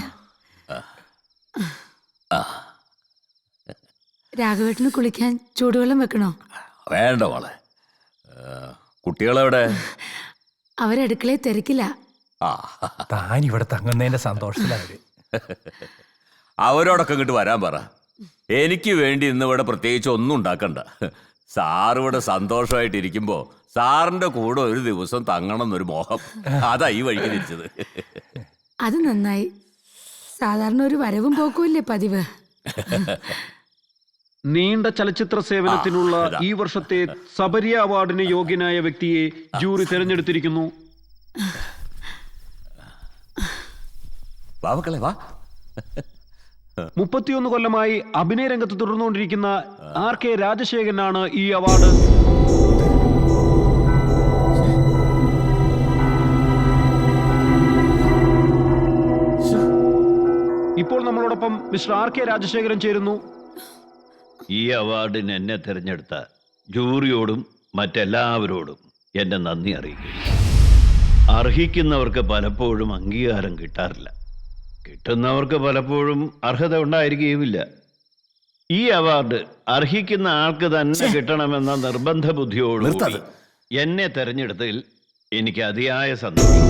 രാഘവേട്ടന് കുളിക്കാൻ ചൂടുവെള്ളം വെക്കണോ? വേണ്ട മോളെ. കുട്ടികളെവിടെ? അവരടുക്കളയിൽ തിരക്കില്ല. താൻ ഇവിടെ തങ്ങുന്നതിന്റെ സന്തോഷത്തിലവര്. അവരോടൊക്കെ ഇങ്ങോട്ട് വരാൻ പറ. എനിക്ക് വേണ്ടി ഇന്ന് ഇവിടെ പ്രത്യേകിച്ച് ഒന്നും ഉണ്ടാക്കണ്ട. സാറിവിടെ സന്തോഷമായിട്ടിരിക്കുമ്പോ സാറിന്റെ കൂടെ ഒരു ദിവസം തങ്ങണം എന്നൊരു മോഹം, അതാ ഈ വഴിക്ക് തിരിച്ചത്. അത് നന്നായി. സാധാരണ ഒരു വരവും പോക്കുമല്ലേ പതിവ്. നീണ്ട ചലച്ചിത്ര സേവനത്തിനുള്ള ഈ വർഷത്തെ സബരിയ അവാർഡിന് യോഗ്യനായ വ്യക്തിയെ ജൂറി തിരഞ്ഞെടുത്തിരിക്കുന്നു. വാ മക്കളെ വാ. 31 കൊല്ലമായി അഭിനയ രംഗത്ത് തുടർന്നുകൊണ്ടിരിക്കുന്ന RK രാജശേഖരനാണ് ഈ അവാർഡ്. ഇപ്പോൾ നമ്മളോടൊപ്പം മിസ്റ്റർ RK രാജശേഖരൻ ചേരുന്നു. ഈ അവാർഡിന് എന്നെ തിരഞ്ഞെടുത്ത ജൂറിയോടും മറ്റെല്ലാവരോടും എൻ്റെ നന്ദി അറിയിക്കുന്നു. അർഹിക്കുന്നവർക്ക് പലപ്പോഴും അംഗീകാരം കിട്ടാറില്ല, കിട്ടുന്നവർക്ക് പലപ്പോഴും അർഹത ഉണ്ടായിരിക്കുകയുമില്ല. ഈ അവാർഡ് അർഹിക്കുന്ന ആൾക്ക് തന്നെ കിട്ടണമെന്ന നിർബന്ധ ബുദ്ധിയോടുകൂടി എന്നെ തെരഞ്ഞെടുത്തതിൽ എനിക്ക് അതിയായ സന്തോഷം.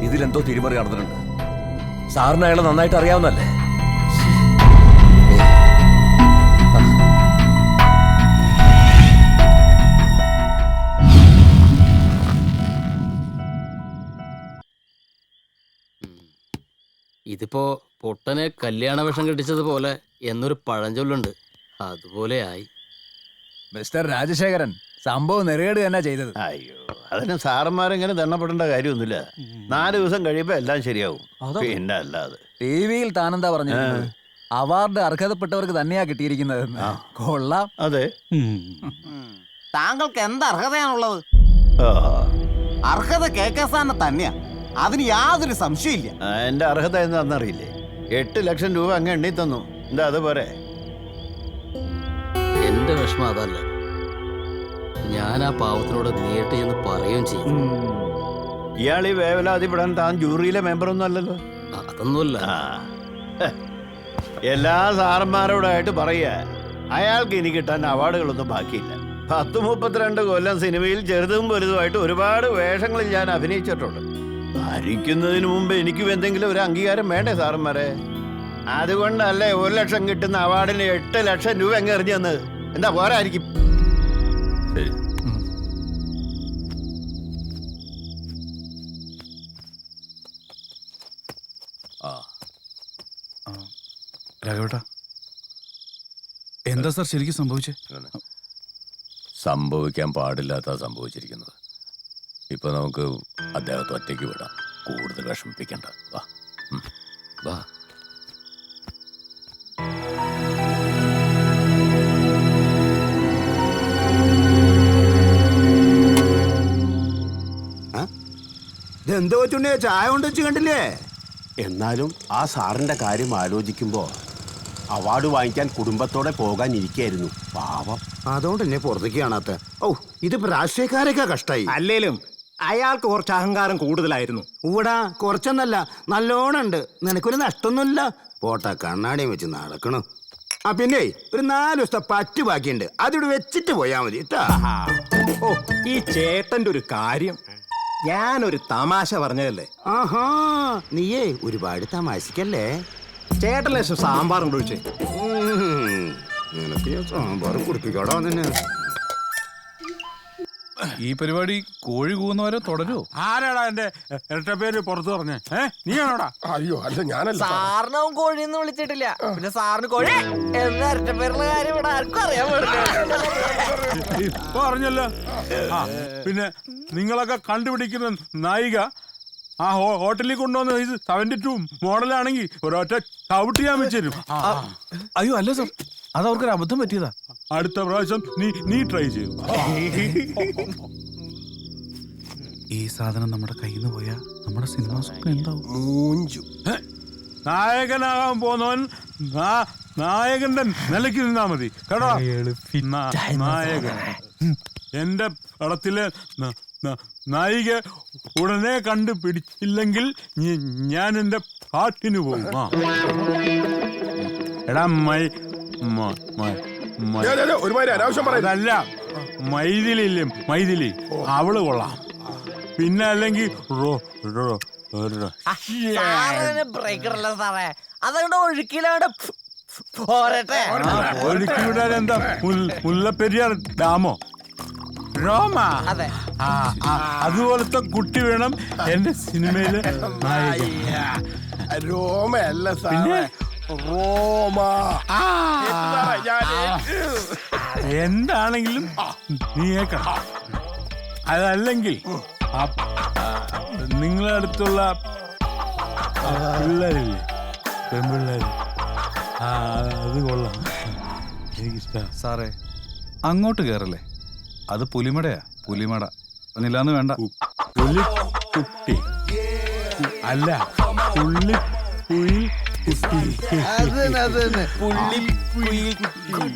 ഇതിലെന്തോ തിരിമറി നടന്നിട്ടുണ്ട്. സാറിന് അയാളെ നന്നായിട്ട് അറിയാവുന്നല്ലേ? ഇതിപ്പോ പൊട്ടനെ കല്യാണ വേഷം കെട്ടിച്ചതുപോലെ എന്നൊരു പഴഞ്ചൊല്ലുണ്ട്, അതുപോലെ ആയി. മിസ്റ്റർ രാജശേഖരൻ, സംഭവം നെറുകേട് തന്നെ ചെയ്തത്. അയ്യോ, അതിന് സാറന്മാരെങ്ങനെ ദണ്ണപ്പെടേണ്ട കാര്യമൊന്നുമില്ല. 4 ദിവസം കഴിയുമ്പോ എല്ലാം ശരിയാവും. പിന്നെ അല്ലാതെ ടിവിയിൽ താനെന്താ പറഞ്ഞു? അവാർഡ് അർഹതപ്പെട്ടവർക്ക് തന്നെയാ കിട്ടിയിരിക്കുന്നത്. കൊള്ളാം. അതെ. താങ്കൾക്ക് എന്താ അർഹതയാണുള്ളത്? അർഹത KK സാറിന് തന്നെയാ, അതിന് യാതൊരു സംശയമില്ല. എന്റെ അർഹത എന്താണെന്നറിയില്ലേ? 8 ലക്ഷം രൂപ അങ്ങ് എണ്ണി തന്നു. എന്താ അത് പോരെ? എന്റെ വിഷമം അതല്ല, ഞാൻ ആ പാവത്തിനോട് നേരിട്ട് ചെന്ന് പറയുകയും ചെയ്യും. ഇയാൾ ഈ വേവലാതിപ്പെടാൻ താൻ ജൂറിയിലെ മെമ്പറൊന്നും അല്ലല്ലോ. അതൊന്നുമല്ല. എല്ലാ സാറന്മാരോടായിട്ട് പറയുക, അയാൾക്ക് ഇനി കിട്ടാൻ അവാർഡുകളൊന്നും ബാക്കിയില്ല. 10-32 കൊല്ലം സിനിമയിൽ ചെറുതും വലുതുമായിട്ട് ഒരുപാട് വേഷങ്ങളിൽ ഞാൻ അഭിനയിച്ചിട്ടുണ്ട്. ഭരിക്കുന്നതിന് മുമ്പ് എനിക്കും എന്തെങ്കിലും ഒരു അംഗീകാരം വേണ്ടേ സാറന്മാരെ? അതുകൊണ്ടല്ലേ 1 ലക്ഷം കിട്ടുന്ന അവാർഡിന് 8 ലക്ഷം രൂപ അങ്ങ് എറിഞ്ഞു തന്നത്. എന്താ പോരായിരിക്കും? ശരി. ആ രാഘവേട്ടാ, എന്താ സാർ ശരിക്കും സംഭവിച്ചേ? സംഭവിക്കാൻ പാടില്ലാത്ത സംഭവിച്ചിരിക്കുന്നത്. ഇപ്പൊ നമുക്ക് അദ്ദേഹത്തെ ഒറ്റയ്ക്ക് വിടാം, കൂടുതൽ വിഷമിപ്പിക്കണ്ട. വാ വാ. ഇതെന്തോ കൊച്ചുണ്ണിയെ ചായ കൊണ്ട് വെച്ച് കണ്ടില്ലേ? എന്നാലും ആ സാറിന്റെ കാര്യം ആലോചിക്കുമ്പോ അവാർഡ് വാങ്ങിക്കാൻ കുടുംബത്തോടെ പോകാൻ ഇരിക്കായിരുന്നു. പാവം. അതുകൊണ്ട് എന്നെ പുറത്തേക്ക് കാണാത്ത. ഓ, ഇതിപ്പോ രാഷ്ട്രീയക്കാരൊക്കെ കഷ്ടായി. അല്ലേലും അയാൾക്ക് കുറച്ച് അഹങ്കാരം കൂടുതലായിരുന്നു. ഊടാ, കുറച്ചൊന്നല്ല, നല്ലോണം ഉണ്ട്. നിനക്കൊരു നഷ്ടമൊന്നുമില്ല. പോട്ടാ, കണ്ണാടിയും വെച്ച് നടക്കണു. ആ പിന്നെ ഒരു 4 ദിവസത്തെ പറ്റ് ബാക്കിയുണ്ട്, അതിവിടെ വെച്ചിട്ട് പോയാ മതി കേട്ടാ. ഓ, ഈ ചേട്ടന്റെ ഒരു കാര്യം, ഞാനൊരു തമാശ പറഞ്ഞതല്ലേ. ആഹാ, നീയേ ഒരുപാട് തമാശക്കല്ലേ. ചേട്ടൻ ലേശം സാമ്പാറുണ്ട് ഒഴിച്ചേ. നിനക്ക് ഞാൻ സാമ്പാർ കുടിപ്പിക്കാടാ നിന്നെ. ഈ പരിപാടി കോഴി കൂവുന്നവരെ തുടരുമോ? ആരാടാ എന്റെ ഇരട്ട പേര് പുറത്തു പറഞ്ഞേ? നീയാണോടാ? അയ്യോ, അല്ല ഞാനല്ല. സാറിനവൻ കോഴിന്ന് വിളിച്ചിട്ടില്ല. പിന്നെ സാറിന് കോഴി എന്ന ഇരട്ട പേരുള്ള കാര്യം ഇവിടെ ആർക്കും അറിയാൻ പാടില്ല. പറഞ്ഞല്ലോ. പിന്നെ നിങ്ങളൊക്കെ കണ്ടുപിടിക്കുന്ന നായിക ആ ഹോട്ടലിൽ കൊണ്ടുവന്ന് 72 മോഡലാണെങ്കിൽ ഒരൊറ്റ ചവിട്ടി ഞാൻ വെച്ചുതരും. അയ്യോ അല്ല സാർ, അത് അവർക്കൊരു അബദ്ധം പറ്റിയതാ. അടുത്ത പ്രാവശ്യം നീ ട്രൈ ചെയ്യൂ. ഈ സാധനം നമ്മുടെ കയ്യിൽ നിന്ന് പോയാ നമ്മുടെ സിനിമ സ്വപ്നം എന്താവും? നായകനാകാൻ പോന്നവൻ നായകന്റെ നിലയ്ക്ക് നിന്നാ മതി കേട്ടോ. നായകൻ എന്റെ പടത്തിലെ നായിക ഉടനെ കണ്ടുപിടിച്ചില്ലെങ്കിൽ ഞാൻ എന്റെ പാട്ടിന് പോകും. എടാ ഒരുമാതിരി അനാവശ്യം പറയതല്ല, മൈഥിലില്ലേ, മൈഥിലി, അവള് കൊള്ളാം. പിന്നെ അല്ലെങ്കിൽ ബ്രേക്കറല്ല സാറേ, അതുകൊണ്ട് ഒഴുക്കിലാണ് പോരട്ടെ. ഒഴുക്കി വിടാൻ എന്താ മുല്ലപ്പെരിയാർ ഡാമോ? റോമ. അതെ, അതുപോലത്തെ കുട്ടി വേണം എന്റെ സിനിമയില് നായിക. രോമയല്ല സാറേ, റോമ. എന്താണെങ്കിലും നീ കേക്കണം. അതല്ലെങ്കിൽ നിങ്ങളുടെ അടുത്തുള്ള പിള്ളേരില്ലേ, പെൺപിള്ളേര്, അത് കൊള്ളാം, എനിക്കിഷ്ടം. സാറേ, അങ്ങോട്ട് കയറല്ലേ, അത് പുലിമടയാ, പുലിമട. അതില്ലാന്ന് വേണ്ട. പുലിക്കുട്ടി അല്ല, പുള്ളി കുയിൽ കുട്ടി. പുള്ളി കുയിൽ കുട്ടി.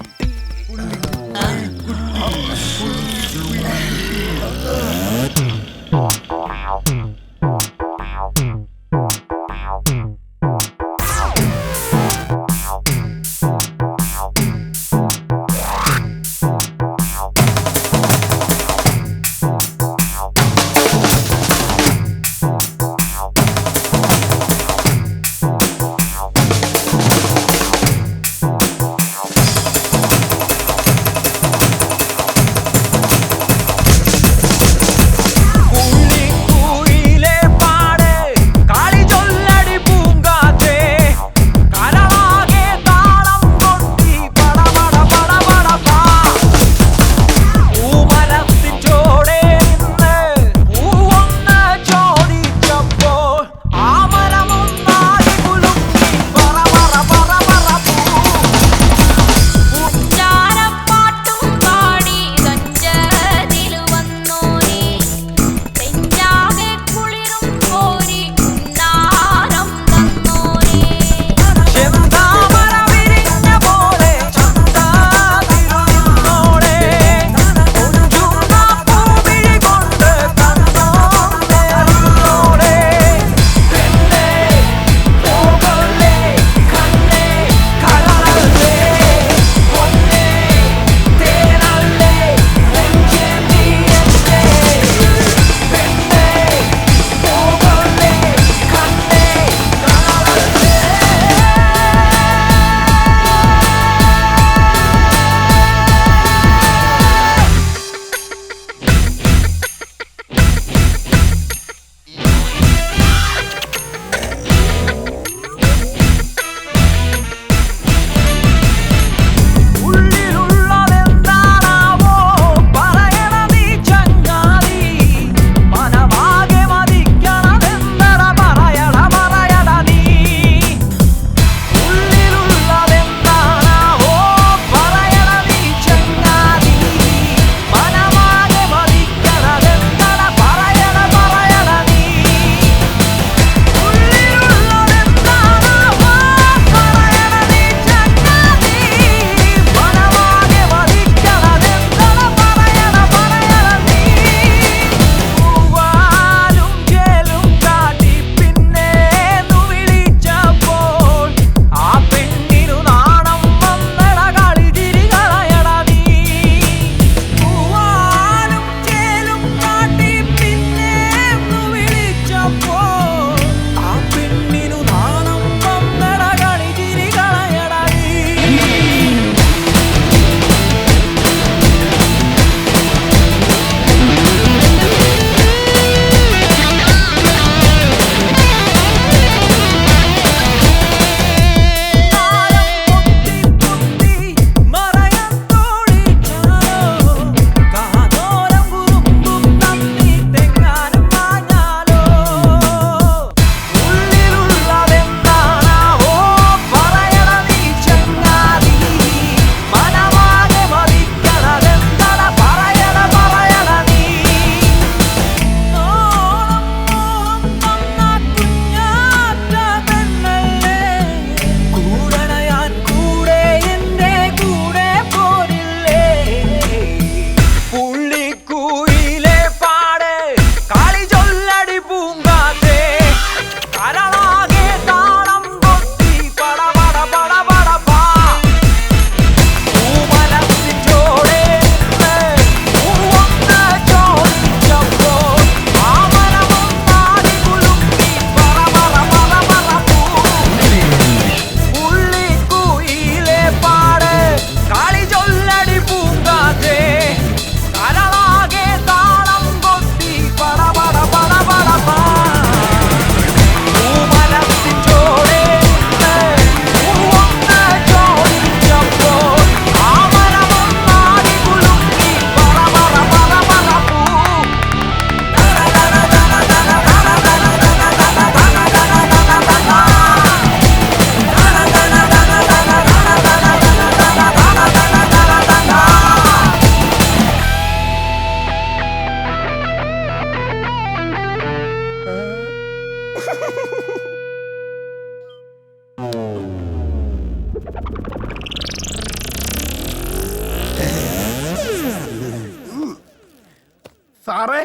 സാറേ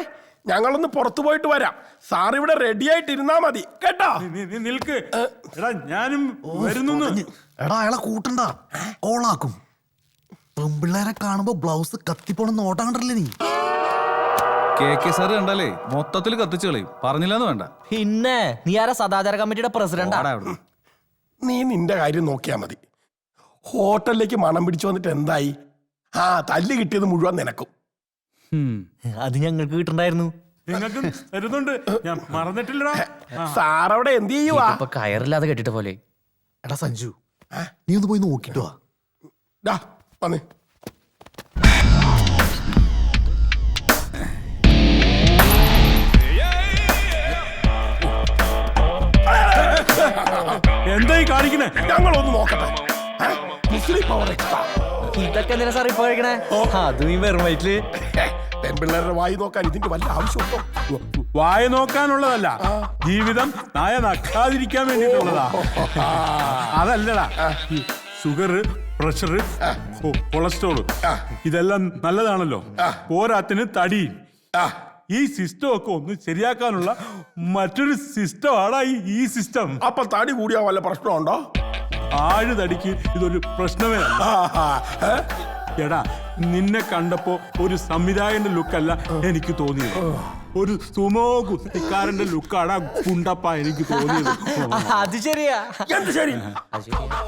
ഞങ്ങളൊന്ന് പുറത്തു പോയിട്ട് വരാം. സാർ ഇവിടെ റെഡി ആയിട്ട് ഇരുന്നാ മതി കേട്ടോ. നിൽക്ക് എടാ, ഞാനും വരുന്നു. എടാ അയാളെ കൂട്ടണ്ട, ഓളാക്കും. പെമ്പിള്ളേരെ കാണുമ്പോ ബ്ലൗസ് കത്തിപ്പോണെന്ന് നോട്ടം കണ്ടല്ലേ നീ. KK സാറ് കണ്ടാലേ മൊത്തത്തിൽ കത്തിച്ചു കളയും. പറഞ്ഞില്ലെന്ന് വേണ്ട. പിന്നെ നീ ആരാ സദാചാര കമ്മിറ്റിയുടെ പ്രസിഡന്റാ? നീ നിന്റെ കാര്യം നോക്കിയാ മതി. ഹോട്ടലിലേക്ക് മണം പിടിച്ചു വന്നിട്ട് എന്തായി? തല്ല് കിട്ടിയത് മുഴുവൻ നിനക്കും. അത് ഞങ്ങൾക്ക് കിട്ടണ്ടായിരുന്നു. നിങ്ങൾക്കും തരുന്നുണ്ട്, ഞാൻ മറന്നിട്ടില്ലടാ. സാറവിടെ എന്ത് ചെയ്യുവാ? ഇപ്പൊ കയറില്ലാതെ കെട്ടിട്ട് പോലെ. എടാ സഞ്ജു, നീ ഒന്ന് പോയി നോക്കിട്ടോ. വന്നേ. എന്തായി കാണിക്കണേ? ഞങ്ങളൊന്ന് നോക്കട്ടെ. മുസ്ലിം പവർ എക്സ്ട്രാ. ഇതൊക്കെ എന്തിനാ സാർ ഇപ്പൊ കഴിക്കണേ? അത് നീ വെറും വയറ്റില് പെൺപിള്ളേരുടെ വായി നോക്കാൻ ഇതിന്റെ വല്ല ആവശ്യമുണ്ടോ? വായ നോക്കാനുള്ളതല്ല, ജീവിതം നായ നക്കാതിരിക്കാൻ വേണ്ടിട്ടുള്ളതാ. അതല്ലടാ, ഷുഗർ, പ്രഷർ, കൊളസ്ട്രോള് ഇതെല്ലാം നല്ലതാണല്ലോ. പോരാത്തിന് തടി. ഈ സിസ്റ്റം ഒക്കെ ഒന്ന് ശരിയാക്കാനുള്ള മറ്റൊരു സിസ്റ്റമാണ് ഈ സിസ്റ്റം. അപ്പൊ തടി കൂടിയാ വല്ല പ്രശ്നമുണ്ടോ? ആഴ് തടിക്ക് ഇതൊരു പ്രശ്നമേ അല്ല. എടാ, നിന്നെ കണ്ടപ്പോ ഒരു സംവിധായകന്റെ ലുക്കല്ല എനിക്ക് തോന്നിയത്, ഒരു സുമോ കുസ്തിക്കാരന്റെ ലുക്കാണ് ഗുണ്ടപ്പ എനിക്ക് തോന്നിയത്. അത് ശരിയാ. എന്ത് ശരി?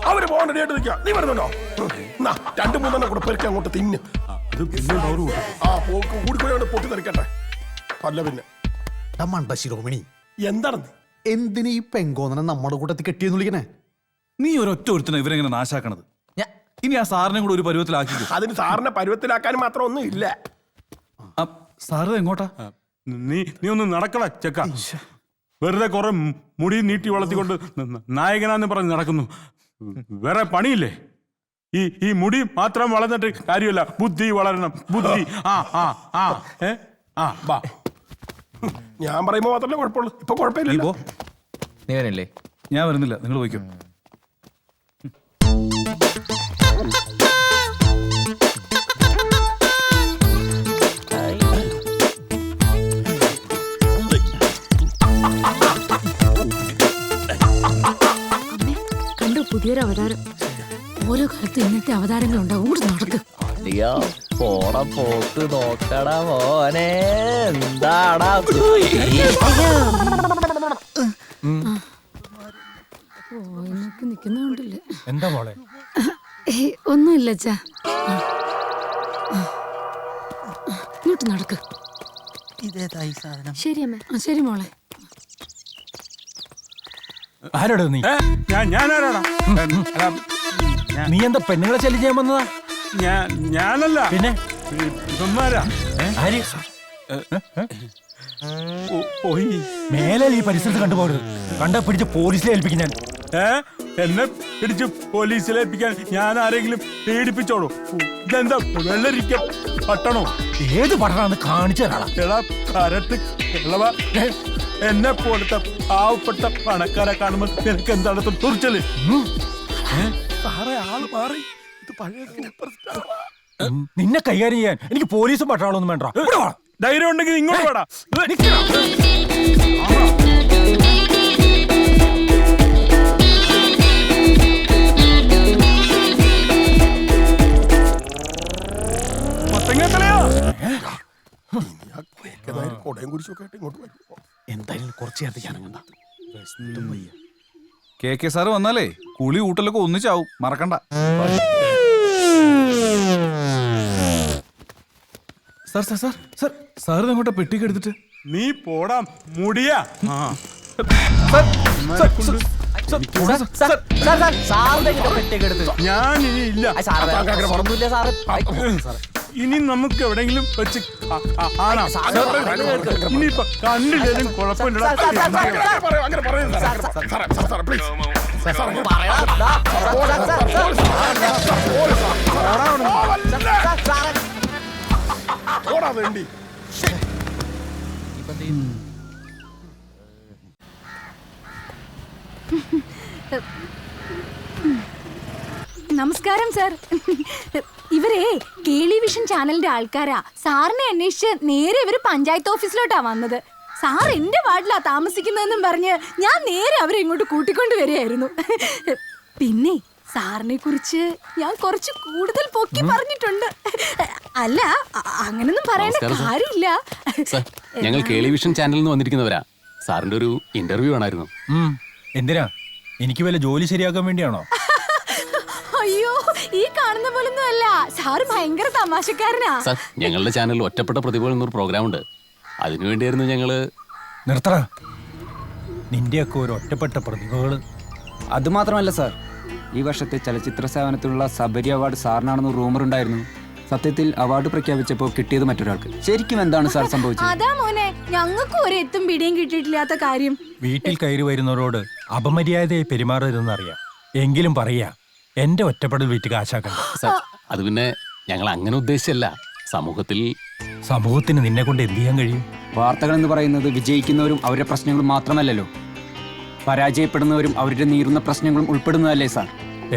അവര് പോകേണ്ട ഡേറ്റ് നിൽക്കുക. നീ വരുന്നുണ്ടോ? 2-3 കൂടെ പെരുക്കി അങ്ങോട്ട് തിന്നു. കൂടിക്കൂടെ പൊട്ടി തെറിക്കട്ടെ. അല്ല പിന്നെ മണ്ടശിരോമണി, എന്താണെന്ന്? എന്തിനാ ഈ പെങ്കോന്നനെ നമ്മുടെ കൂട്ടത്തിൽ കെട്ടിയെന്ന് വിളിക്കണേ? നീ ഒരൊറ്റ ഒരുത്തന ഇവരെങ്ങനെ നാശാക്കണത്? ഇനി ആ സാറിനെ കൂടെ ഒരു പരുവത്തിലാക്കി. അതിന് സാറിനെ പരുവത്തിലാക്കാൻ മാത്രം ഒന്നും ഇല്ല. സാറ് എങ്ങോട്ടാ? നീ ഒന്ന് നടക്കട ചെക്ക. വെറുതെ കുറെ മുടി നീട്ടി വളർത്തിക്കൊണ്ട് നായകനാന്ന് പറഞ്ഞ് നടക്കുന്നു. വേറെ പണിയില്ലേ? ഈ മുടി മാത്രം വളർന്നിട്ട് കാര്യമില്ല, ബുദ്ധി വളരണം. ബുദ്ധി. ഞാൻ പറയുമ്പോ മാത്രമല്ലേ കുഴപ്പമുള്ളൂ. ഇപ്പൊ കുഴപ്പമില്ലല്ലോ. നീ വരില്ലേ? ഞാൻ വരുന്നില്ല, നിങ്ങൾ പോയിക്കോ. കണ്ടു പുതിയൊരു അവതാരം. ഓരോ കാലത്ത് ഇന്നത്തെ അവതാരങ്ങൾ ഉണ്ടാവും. കൂടെ നടക്ക്. പോട പോക്ക് നോക്കടാ മോനെ. എന്താടാ നിക്കുന്നുണ്ടല്ലേ? എന്താ മോളെ? ഒന്നുമില്ല അച്ഛാ. ഇങ്ങോട്ട് നടക്ക്. ശരി അമ്മ. ശരി മോളെ. ആരോടാ നീ? ഞാനാരാടാ? നീ എന്താ പെണ്ണുങ്ങളെ ശല്യം ചെയ്യാൻ വന്നതാ? ഞാനല്ല, പിന്നെ ഇവന്മാരാ. മേലെ ഈ പരിസരത്ത് കണ്ടുപോകരുത്. കണ്ട പിടിച്ച് പോലീസിലെ ഏൽപ്പിക്കും ഞാൻ. എന്നെ പിടിച്ച് പോലീസിലേൽപ്പിക്കാൻ ഞാൻ ആരെങ്കിലും പീഡിപ്പിച്ചോളൂ? ഇതെന്താ വെള്ളരിക്ക പട്ടണോ? ഏത് പട്ടണാന്ന് കാണിച്ചു തരാം. എടാ കരട്ട് കിളവ, എന്നെ പോലത്തെ പാവപ്പെട്ട പണക്കാരെ കാണുമ്പോ നിനക്ക് എന്താണ് തുറിച്ചല്? സാറേ ആള് മാറി. ഇത് പഴയ നിന്നെ കൈകാര്യം ചെയ്യാൻ എനിക്ക് പോലീസും പട്ടാളൊന്നും വേണ്ട. ധൈര്യം ഉണ്ടെങ്കിൽ ഇങ്ങോട്ട് വേടാ. കൊടയും കുരിശൊക്കെ ആയിട്ട് ഇങ്ങോട്ട് വരും. എന്തായാലും കുറച്ച് നേരത്തെ ഞാനങ്ങണ്ട. KK സാറ് വന്നാലേ കുളി ഊട്ടലൊക്കെ ഒന്നിച്ചാവും, മറക്കണ്ട. Sir sir sir sir sir അങ്ങോട്ടാ പെട്ടിക്ക് എടുത്തിട്ട്. നീ പോടാ മുടിയാ. ഞാൻ ഇനി ഇല്ല. ഇനി നമുക്ക് എവിടെങ്കിലും വെച്ച് കാണാം. ഇനിയിപ്പൊ കണ്ടില്ലേലും കുഴപ്പമില്ല. നമസ്കാരം സാർ. ഇവരെ കേളി ടെലിവിഷൻ ചാനലിന്റെ ആൾക്കാരാ. സാറിനെ അന്വേഷിച്ച് നേരെ ഇവര് പഞ്ചായത്ത് ഓഫീസിലോട്ടാ വന്നത്. സാർ എന്റെ വാർഡിലാ താമസിക്കുന്നതെന്നും പറഞ്ഞ് ഞാൻ നേരെ അവരെ ഇങ്ങോട്ട് കൂട്ടിക്കൊണ്ട് വരികയായിരുന്നു. പിന്നെ സാറിനെ കുറിച്ച് ഞാൻ കുറച്ച് കൂടുതൽ പൊക്കി പറഞ്ഞിട്ടുണ്ട്. അല്ല, അങ്ങനൊന്നും പറയേണ്ട കാര്യമില്ല. ഞങ്ങൾ ടെലിവിഷൻ ചാനലിൽ നിന്ന് വന്നിരിക്കുന്നവരാ. സാറിന്റെ ഒരു ഇന്റർവ്യൂ ആണായിരുന്നു. എന്തിനാ? എനിക്ക് വല്ല ജോലി ശരിയാക്കാൻ വേണ്ടിയാണോ? അയ്യോ, ഈ കാണുന്ന പോലൊന്നും അല്ല. സാറ് ഭയങ്കര തമാശക്കാരനാ. സാർ, ഞങ്ങളുടെ ചാനലിൽ ഒറ്റപ്പെട്ട പ്രതിഭകൾ എന്നൊരു പ്രോഗ്രാം ഉണ്ട്. അതിനുവേണ്ടിയായിരുന്നു ഞങ്ങള്. നിർത്തറ, നിന്റെയൊക്കെ ഒരു ഒറ്റപ്പെട്ട പ്രതിഭകള്. അത് മാത്രമല്ല സാർ, ഈ വർഷത്തെ ചലച്ചിത്ര സേവനത്തിലുള്ള സബരി അവാർഡ് സാറിനാണെന്ന് റൂമർ ഉണ്ടായിരുന്നു. സത്യത്തിൽ അവാർഡ് പ്രഖ്യാപിച്ചപ്പോൾ കിട്ടിയത് മറ്റൊരാൾക്ക്. ശരിക്കും എന്താണ് സാർ സംഭവിച്ചത്? അതാ മോനെ, ഞങ്ങൾക്ക് ഒരു എത്തും പിടിയും കിട്ടിയിട്ടില്ലാത്ത കാര്യം. വീട്ടിൽ കയറി വരുന്നവരോട് അപമര്യാദയായി പെരുമാറരുതെന്നറിയാം. എങ്കിലും പറയാ, എന്റെ ഒറ്റപ്പെടൽ വീട്ടിൽ കാശാക്കണ്ട. സാർ, അത് പിന്നെ ഞങ്ങൾ അങ്ങനെ ഉദ്ദേശിച്ചല്ല. സമൂഹത്തിന് നിന്നെ കൊണ്ട് എന്ത് ചെയ്യാൻ കഴിയും? വാർത്തകൾ എന്ന് പറയുന്നത് വിജയിക്കുന്നവരും അവരുടെ പ്രശ്നങ്ങളും മാത്രമല്ലല്ലോ, പരാജയപ്പെടുന്നവരും അവരുടെ നീറുന്ന പ്രശ്നങ്ങളും ഉൾപ്പെടുന്നതല്ലേ സാർ?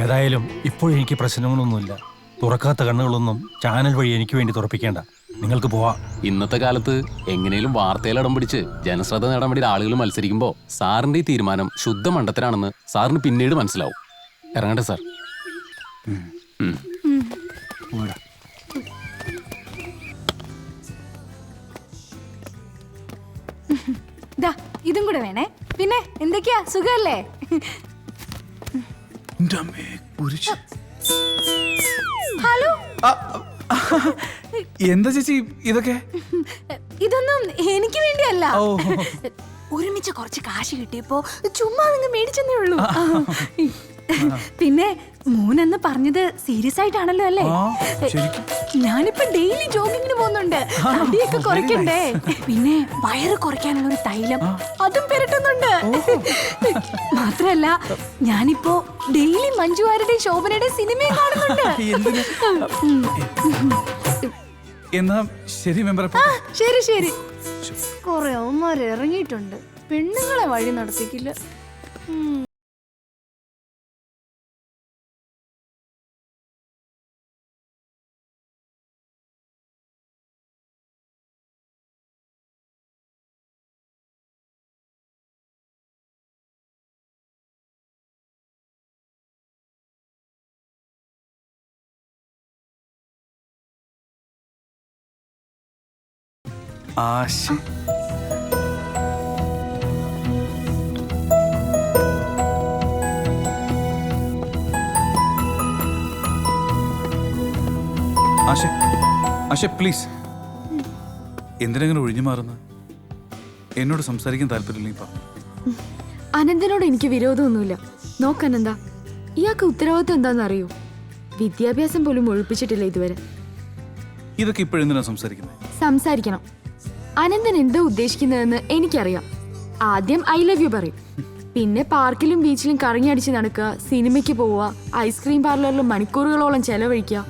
ഏതായാലും ഇപ്പോഴെനിക്ക് പ്രശ്നങ്ങളൊന്നുമില്ല. തുറക്കാത്ത കണ്ണുകളൊന്നും ചാനൽ വഴി എനിക്ക് വേണ്ടി തുറപ്പിക്കേണ്ട. നിങ്ങൾക്ക് പോവാ. ഇന്നത്തെ കാലത്ത് എങ്ങനെയും വാർത്തയിൽ ഇടം പിടിച്ച് ജനശ്രദ്ധ നേടാൻ വേണ്ടി ആളുകൾ മത്സരിക്കുമ്പോൾ സാറിന്റെ ഈ തീരുമാനം ശുദ്ധ മണ്ടത്തരാണെന്ന് സാറിന് പിന്നീട് മനസ്സിലാവും. ഇറങ്ങട്ടെ സാർ. ഇതും കൂടെ വേണേ. പിന്നെ എന്തൊക്കെയാ, സുഖല്ലേ? ഹലോ. എന്താ ചേച്ചി ഇതൊക്കെ? ഇതൊന്നും എനിക്ക് വേണ്ടിയല്ല. ഒരുമിച്ച് കുറച്ച് കാശ് കിട്ടിയപ്പോ ചുമ്മാ നിങ്ങൾ മേടിച്ചെന്നേ ഉള്ളൂ. പിന്നെ മൂന്നെന്ന് പറഞ്ഞത് സീരിയസ് ആയിട്ടാണല്ലോ അല്ലേ? ഞാനിപ്പോ ഡെയിലി ജോഗിങ്ങിന് പോകുന്നുണ്ട്. തടിയൊക്കെ കുറയ്ക്കണ്ടേ. പിന്നെ വയറ് കുറയ്ക്കാനുള്ള ഒരു തൈലം അതും പെരട്ടുന്നുണ്ട്. മാത്രല്ല ഞാനിപ്പോ ഡെയിലി മഞ്ജു വാര്യരുടെയും ശോഭനയുടെ സിനിമയും കാണുന്നുണ്ട്. എന്നാ ശരി മെമ്പർ. ശരി ശരി. കൊറേ അവന്മാർ ഇറങ്ങിയിട്ടുണ്ട്. പെണ്ണുങ്ങളെ വഴി നടത്തിക്കില്ല. ആശ ആശ ആശ പ്ലീസ്, എന്തിനെങ്ങനെ ഒഴിഞ്ഞു മാറുന്ന? എന്നോട് സംസാരിക്കാൻ താല്പര്യമില്ലെങ്കിൽ പറഞ്ഞു. അനന്തനോട് എനിക്ക് വിരോധമൊന്നുമില്ല. നോക്കനന്ത, ഇയാൾക്ക് ഉത്തരവാദിത്വം എന്താണെന്ന് അറിയൂ? വിദ്യാഭ്യാസം പോലും ഒഴിപ്പിച്ചിട്ടില്ല ഇതുവരെ. ഇതൊക്കെ ഇപ്പോഴെന്തിനാ സംസാരിക്കുന്നത്? സംസാരിക്കണം. അനന്തൻ എന്താ ഉദ്ദേശിക്കുന്നതെന്ന് എനിക്കറിയാം. ആദ്യം ഐ ലവ് യു പറയും. പിന്നെ പാർക്കിലും ബീച്ചിലും കറങ്ങി അടിച്ച് നടക്കുക, സിനിമയ്ക്ക് പോവുക, ഐസ്ക്രീം പാർലറിലും മണിക്കൂറുകളോളം ചെലവഴിക്കുക.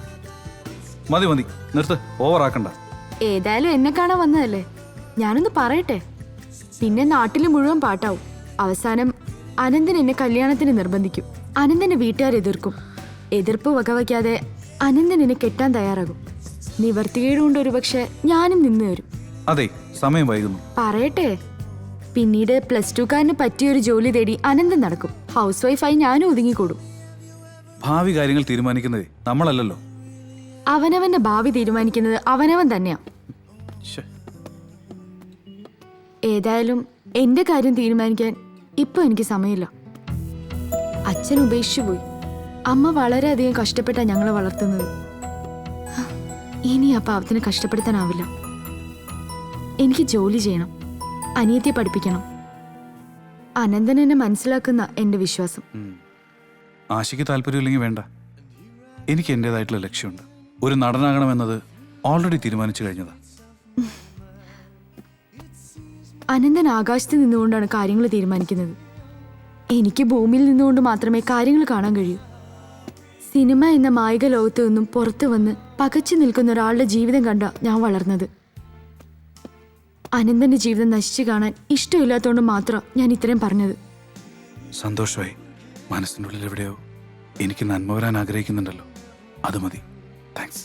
മതി മതി, നിർത്ത്, ഓവറാക്കണ്ട. ഏതായാലും എന്നെ കാണാൻ വന്നതല്ലേ, ഞാനൊന്ന് പറയട്ടെ. പിന്നെ നാട്ടിൽ മുഴുവൻ പാട്ടാവും. അവസാനം അനന്തൻ എന്നെ കല്യാണത്തിന് നിർബന്ധിക്കും. അനന്തന്റെ വീട്ടുകാർ എതിർക്കും. എതിർപ്പ് വകവയ്ക്കാതെ അനന്തൻ എന്നെ കെട്ടാൻ തയ്യാറാകും. നിവർത്തികേടുകൊണ്ട് ഒരുപക്ഷെ ഞാനും നിന്ന് വരും. അതെ, സമയം വൈകുന്നു. പറയട്ടെ. പിന്നീട് +2കാരന് പറ്റിയൊരു ജോലി തേടി അനന്തൻ നടക്കും. ഹൗസ് വൈഫായി ഞാനും ഒതുങ്ങിക്കൂടും. ഭാവി കാര്യങ്ങൾ തീരുമാനിക്കുന്നത് നമ്മളല്ലല്ലോ. അവനവന്റെ ഭാവി തീരുമാനിക്കുന്നത് അവനവൻ തന്നെയാ. ഏതായാലും എന്റെ കാര്യം തീരുമാനിക്കാൻ ഇപ്പൊ എനിക്ക് സമയമില്ല. അച്ഛൻ ഉപേക്ഷിച്ചു പോയി. അമ്മ വളരെയധികം കഷ്ടപ്പെട്ടാ ഞങ്ങളെ വളർത്തുന്നത്. ഇനി ആ പാവത്തിന് കഷ്ടപ്പെടുത്താനാവില്ല. എനിക്ക് ജോലി ചെയ്യണം, അനിയത്തിയെ പഠിപ്പിക്കണം. അനന്തൻ എന്നെ മനസ്സിലാക്കുന്ന എന്റെ വിശ്വാസം. ആശയ്ക്ക് താല്പര്യമില്ലെങ്കിൽ വേണ്ട. എനിക്ക് എൻ്റെതായിട്ടുള്ള ലക്ഷ്യമുണ്ട്. ഒരു നടനാകണമെന്നത് ഓൾറെഡി തീരുമാനിച്ചു കഴിഞ്ഞതാ. അനന്തൻ ആകാശത്ത് നിന്നുകൊണ്ടാണ് കാര്യങ്ങൾ തീരുമാനിക്കുന്നത്. എനിക്ക് ഭൂമിയിൽ നിന്നുകൊണ്ട് മാത്രമേ കാര്യങ്ങൾ കാണാൻ കഴിയൂ. സിനിമ എന്ന മായിക ലോകത്ത് നിന്നും പുറത്തു വന്ന് പകച്ചു നിൽക്കുന്ന ഒരാളുടെ ജീവിതം കണ്ട ഞാൻ വളർന്നത്. അനന്തന്റെ ജീവിതം നശിച്ചു കാണാൻ ഇഷ്ടമില്ലാത്തതുകൊണ്ട് മാത്രം ഞാൻ ഇത്രയും പറഞ്ഞത്. സന്തോഷമായി. മനസ്സിനുള്ളിൽ എവിടെയോ എനിക്ക് നന്മ വരാൻ ആഗ്രഹിക്കുന്നുണ്ടല്ലോ, അത് മതി. താങ്ക്സ്.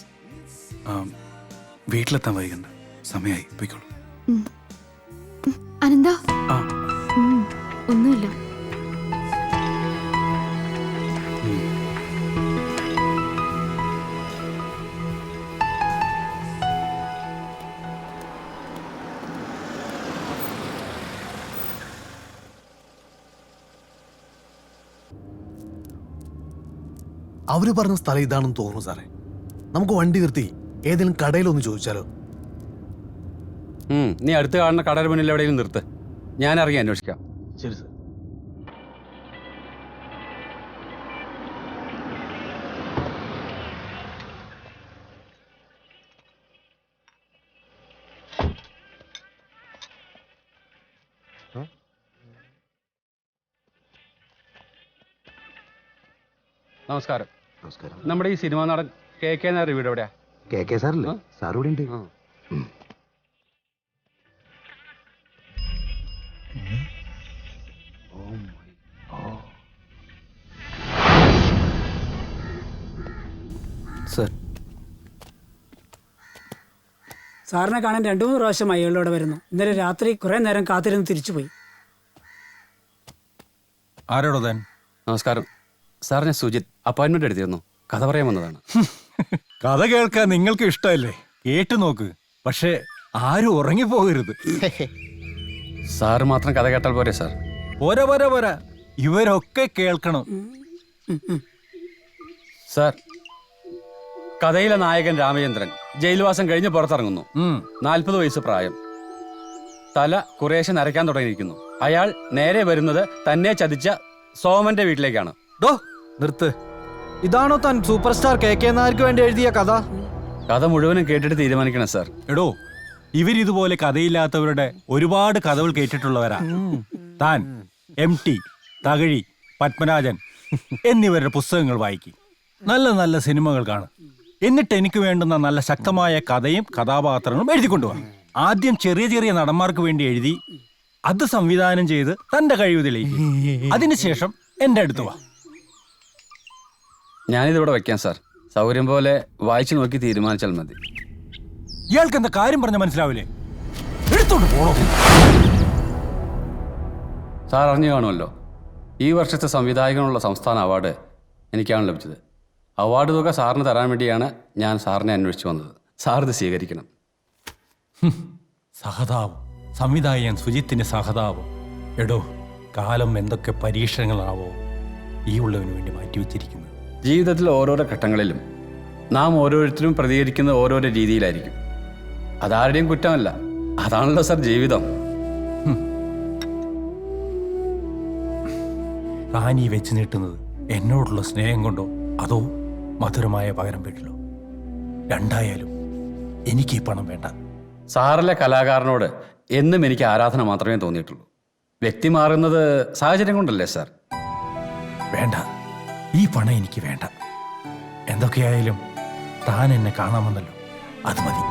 വീട്ടിലെത്താൻ വൈകണ്ട, സമയമായി, പോയിക്കോളൂ. അനന്ത ഒന്നുമില്ല. അവര് പറഞ്ഞ സ്ഥലം ഇതാണെന്ന് തോന്നുന്നു സാറേ. നമുക്ക് വണ്ടി നിർത്തി ഏതെങ്കിലും കടയിലൊന്ന് ചോദിച്ചാലോ? നീ അടുത്ത് കാണുന്ന കടയുടെ മുന്നിൽ എവിടെയും നിർത്ത്, ഞാൻ ഇറങ്ങി അന്വേഷിക്കാം. ശരി സാർ. നമസ്കാരം. നമ്മുടെ ഈ സിനിമാ നടൻ KK നായർ വീട് എവിടെയാ? KK സാറല്ലേ? സാർ ഇവിടെ ഉണ്ട്. സാറിനെ കാണാൻ 2-3 പ്രാവശ്യം അയാളോടെ വരുന്നു. ഇന്നലെ രാത്രി കുറെ നേരം കാത്തിരുന്ന് തിരിച്ചുപോയി. ആരോടോ താൻ? നമസ്കാരം സാർ, ഞാൻ സുജിത്. അപ്പോയിന്റ്മെന്റ് എടുത്തിരുന്നു, കഥ പറയാൻ വന്നതാണ്. കഥ കേൾക്കാൻ നിങ്ങൾക്ക് ഇഷ്ടമല്ലേ? കേട്ടു നോക്ക്, പക്ഷേ ആരും ഉറങ്ങിപ്പോകരുത്. സാറ് മാത്രം കഥ കേട്ടാൽ പോരെ സാർ? പോരാ പോരാ പോരാ, ഇവരൊക്കെ കേൾക്കണം. സാർ, കഥയിലെ നായകൻ രാമചന്ദ്രൻ ജയിൽവാസം കഴിഞ്ഞ് പുറത്തിറങ്ങുന്നു. 40 വയസ്സ് പ്രായം, തല കുറേശ്ശെ നരയ്ക്കാൻ തുടങ്ങിയിരിക്കുന്നു. അയാൾ നേരെ വരുന്നത് തന്നെ ചതിച്ച സോമന്റെ വീട്ടിലേക്കാണ്. നിർത്ത്. ഇതാണോ താൻ സൂപ്പർ സ്റ്റാർ KK നായർക്ക് വേണ്ടി എഴുതിയ കഥ? കഥ മുഴുവനും കേട്ടിട്ട് തീരുമാനിക്കണം സാർ. എടോ, ഇവരിതുപോലെ കഥയില്ലാത്തവരുടെ ഒരുപാട് കഥകൾ കേട്ടിട്ടുള്ളവരാ. താൻ MT, തകഴി, പത്മരാജൻ എന്നിവരുടെ പുസ്തകങ്ങൾ വായിക്കും, നല്ല നല്ല സിനിമകൾ കാണും. എന്നിട്ട് എനിക്ക് വേണ്ടുന്ന നല്ല ശക്തമായ കഥയും കഥാപാത്രങ്ങളും എഴുതിക്കൊണ്ടുപോകാം. ആദ്യം ചെറിയ ചെറിയ നടന്മാർക്ക് വേണ്ടി എഴുതി അത് സംവിധാനം ചെയ്ത് തന്റെ കഴിവ് തെളിയിക്കും. അതിനുശേഷം എന്റെ അടുത്ത് വാ. ഞാനിതിവിടെ വയ്ക്കാം സാർ, സൗകര്യം പോലെ വായിച്ചു നോക്കി തീരുമാനിച്ചാൽ മതി. ഇയാൾക്ക് എന്താ കാര്യം പറഞ്ഞ മനസ്സിലാവില്ലേ? എടുത്തോണ്ട് പോണോ? സാർ അറിഞ്ഞു കാണുമല്ലോ, ഈ വർഷത്തെ സംവിധായകനുള്ള സംസ്ഥാന അവാർഡ് എനിക്കാണ് ലഭിച്ചത്. അവാർഡ് തുക സാറിന് തരാൻ വേണ്ടിയാണ് ഞാൻ സാറിനെ അന്വേഷിച്ചു വന്നത്. സാർ ഇത് സ്വീകരിക്കണം. സഹതാപം, സംവിധായകൻ സുജിത്തിന് സഹതാപം. എടോ, കാലം എന്തൊക്കെ പരീക്ഷണങ്ങളാവോ ഈ ഉള്ളവന് വേണ്ടി മാറ്റിവെച്ചിരിക്കുന്നത്. ജീവിതത്തിൽ ഓരോരോ ഘട്ടങ്ങളിലും നാം ഓരോരുത്തരും പ്രതികരിക്കുന്ന ഓരോരോ രീതിയിലായിരിക്കും. അതാരുടെയും കുറ്റമല്ല, അതാണല്ലോ സാർ ജീവിതം. താനീ വെച്ച് നീട്ടുന്നത് എന്നോടുള്ള സ്നേഹം കൊണ്ടോ അതോ മധുരമായ പകരം വീട്ടിലോ? രണ്ടായാലും എനിക്ക് ഈ പണം വേണ്ട. സാറിലെ കലാകാരനോട് എന്നും എനിക്ക് ആരാധന മാത്രമേ തോന്നിയിട്ടുള്ളൂ. വ്യക്തി മാറുന്നത് സാഹചര്യം കൊണ്ടല്ലേ സാർ? വേണ്ട, ഈ പണം എനിക്ക് വേണ്ട. എന്തൊക്കെയായാലും താൻ എന്നെ കാണാമെന്നല്ലോ, അത് മതി.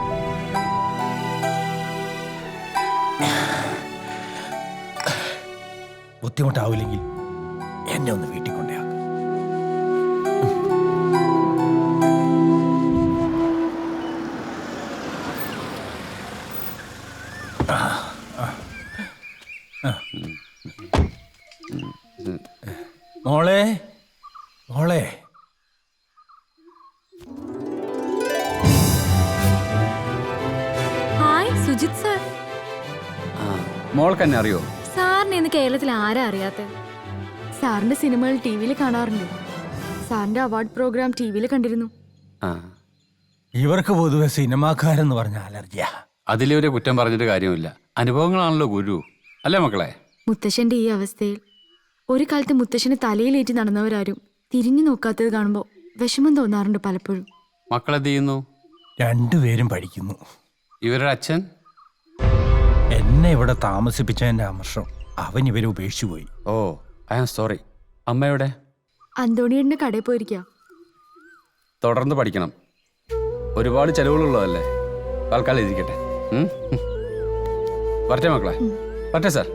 ബുദ്ധിമുട്ടാവില്ലെങ്കിൽ എന്നെ ഒന്ന് വീട്ടിൽ കൊണ്ടേയാക്കും. മോളെ മോളെ, ഹായ് സുജിത് സാർ. മോൾക്ക് എന്നെ അറിയോ? സാറിനെ ഇന്ന് കേരളത്തിൽ ആരാ അറിയാത്തത്? സാറിന്റെ സിനിമകൾ TV-യിൽ കാണാറുണ്ട്. സാറിന്റെ അവാർഡ് പ്രോഗ്രാം TV-യിൽ കണ്ടിരുന്നു. ഇവർക്ക് പൊതുവെ സിനിമാക്കാരെന്ന് പറഞ്ഞ അലർജിയാ. അതിലൊരു കുറ്റം പറഞ്ഞിട്ട് കാര്യമില്ല, അനുഭവങ്ങളാണല്ലോ ഗുരു, അല്ലേ മക്കളെ? മുത്തശ്ശന്റെ ഈ അവസ്ഥയിൽ ഒരു കാലത്ത് മുത്തശ്ശന് തലയിലേറ്റി നടന്നവരാരും തിരിഞ്ഞു നോക്കാത്തത് കാണുമ്പോൾ വിഷമം തോന്നാറുണ്ട് പലപ്പോഴും. മക്കളെന്ത് ചെയ്യുന്നു? രണ്ടുപേരും പഠിക്കുന്നു. ഇവരുടെ അച്ഛൻ? എന്നെ ഇവിടെ താമസിപ്പിച്ചതിന്റെ അമർഷം അവൻ ഇവരെ ഉപേക്ഷിച്ചു പോയി. ഓ, ഐ ആം സോറി. അമ്മയുടെ? അന്തോണിയുടെ കടയിൽ പോയിരിക്കുക. തുടർന്ന് പഠിക്കണം, ഒരുപാട് ചെലവുകളുള്ളതല്ലേ. തൽക്കാലം ഇരിക്കട്ടെ. വരട്ടെ മക്കളെ. വരട്ടെ സാർ.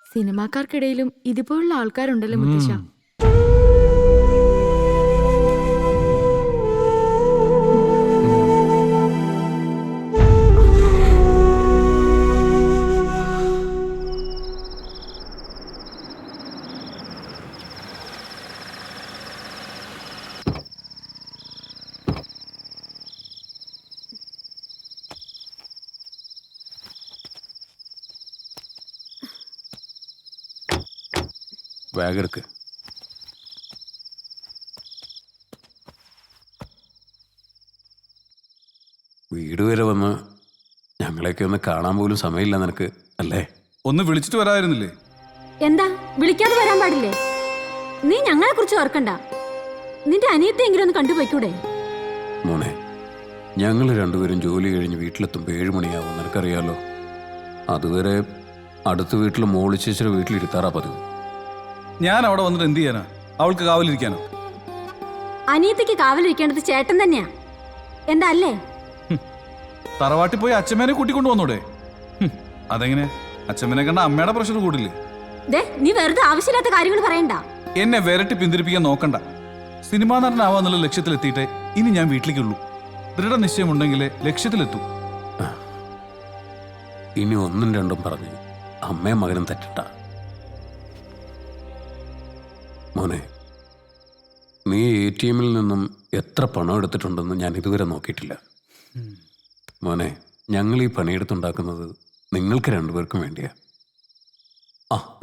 സിനിമാക്കാർക്കിടയിലും ഇതുപോലുള്ള ആൾക്കാരുണ്ടല്ലോ മുത്തശ്ശ. ബാഗ് എടുക്ക്. വീട് വരെ വന്ന് ഞങ്ങളെയൊക്കെ ഒന്ന് കാണാൻ പോലും സമയമില്ല നിനക്ക് അല്ലേ? ഒന്ന് വിളിച്ചിട്ട് വരാമായിരുന്നില്ലേ? എന്താ വിളിക്കാതെ വരാൻ പാടില്ലേ? നീ ഞങ്ങളെ കുറിച്ച് ഓർക്കണ്ട. നിന്റെ അനിയത്തെങ്കിലും ഒന്ന് കണ്ടുപോയിക്കൂടെ? മോനെ, ഞങ്ങൾ രണ്ടുപേരും ജോലി കഴിഞ്ഞ് വീട്ടിലെത്തുമ്പോൾ 7 മണിയാവും, നിനക്കറിയാലോ. അതുവരെ അടുത്ത വീട്ടിൽ മോളി ചേച്ചിയുടെ വീട്ടിലിരുത്താറാ പതിവ്. ഞാൻ അവിടെ വന്നിട്ട് എന്ത് ചെയ്യാനാ? അവൾക്ക് കാവലിരിക്കാനോ? അനിയത്തിക്ക് കാവലിരിക്കേണ്ടത് ചേട്ടൻ തന്നെയാ. എന്താ അല്ലേ? തറവാട്ടിൽ പോയി അച്ഛമ്മേനെ കൂട്ടിക്കൊണ്ടു വന്നൂടെ? അതെങ്ങനെ? അച്ഛമ്മനെ കണ്ട അമ്മയുടെ പ്രഷർ കൂടില്ലേ? നീ വെറുതെ ആവശ്യമില്ലാത്ത കാര്യങ്ങൾ പറയണ്ട. എന്നെ വിരട്ടി പിന്തിരിപ്പിക്കാൻ നോക്കണ്ട. സിനിമാ നടനാവാന്നുള്ള ലക്ഷ്യത്തിലെത്തിയിട്ടേ ഇനി ഞാൻ വീട്ടിലേക്കുള്ളൂ. ദൃഢനിശ്ചയമുണ്ടെങ്കിലേ ലക്ഷ്യത്തിലെത്തൂ. ഇനി 1ഉം 2ഉം പറഞ്ഞ് അമ്മയും മകനും തെറ്റണ്ട. മോനെ, നീ ATM നിന്നും എത്ര പണം എടുത്തിട്ടുണ്ടെന്ന് ഞാൻ ഇതുവരെ നോക്കിയിട്ടില്ല. മോനെ, ഞങ്ങൾ ഈ പണിയെടുത്തുണ്ടാക്കുന്നത് നിങ്ങൾക്ക് 2 പേർക്കും വേണ്ടിയാ.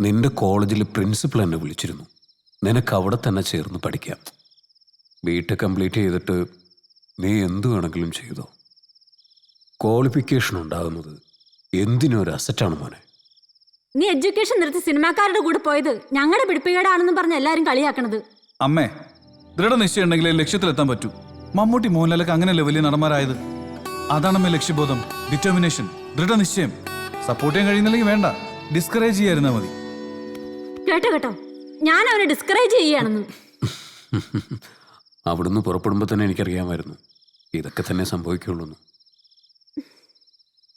നിന്റെ കോളേജിൽ പ്രിൻസിപ്പൽ എന്നെ വിളിച്ചിരുന്നു. നിനക്ക് അവിടെ തന്നെ ചേർന്ന് പഠിക്കാം. BTech കംപ്ലീറ്റ് ചെയ്തിട്ട് നീ എന്തു വേണമെങ്കിലും ചെയ്തോ. ക്വാളിഫിക്കേഷൻ ഉണ്ടാകുന്നത് എന്തിനും ഒരു അസറ്റാണ് മോനെ. നീ എഡ്യൂക്കേഷൻ നിർത്തി സിനിമാക്കാരുടെ കൂടെ പോയത് ഞങ്ങളുടെ പിടിപ്പുകേടാണെന്നും പറഞ്ഞ് എല്ലാരും കളിയാക്കണത്. അമ്മേ, ദൃഢനിശ്ചയം ഉണ്ടെങ്കിലേ ലക്ഷ്യത്തിലെത്താൻ പറ്റൂ. മമ്മൂട്ടി, മോഹൻലാലൊക്കെ അങ്ങനെയല്ലേ വലിയ നടന്മാരായത്. അതാണമ്മേ ലക്ഷ്യബോധം, ഡിറ്റർമിനേഷൻ, ദൃഢനിശ്ചയം. സപ്പോർട്ട് ചെയ്യാൻ കഴിയുന്നില്ലെങ്കിൽ വേണ്ട, ഡിസ്കറേജ് ചെയ്യായിരുന്നാ മതി. കേട്ടോ, ഞാൻ അവനെ ഡിസ്കറേജ് ചെയ്യാണെന്ന്. അവിടുന്ന് പുറപ്പെടുമ്പോൾ തന്നെ എനിക്കറിയാമായിരുന്നു ഇതൊക്കെ തന്നെ സംഭവിക്കുള്ളൂ.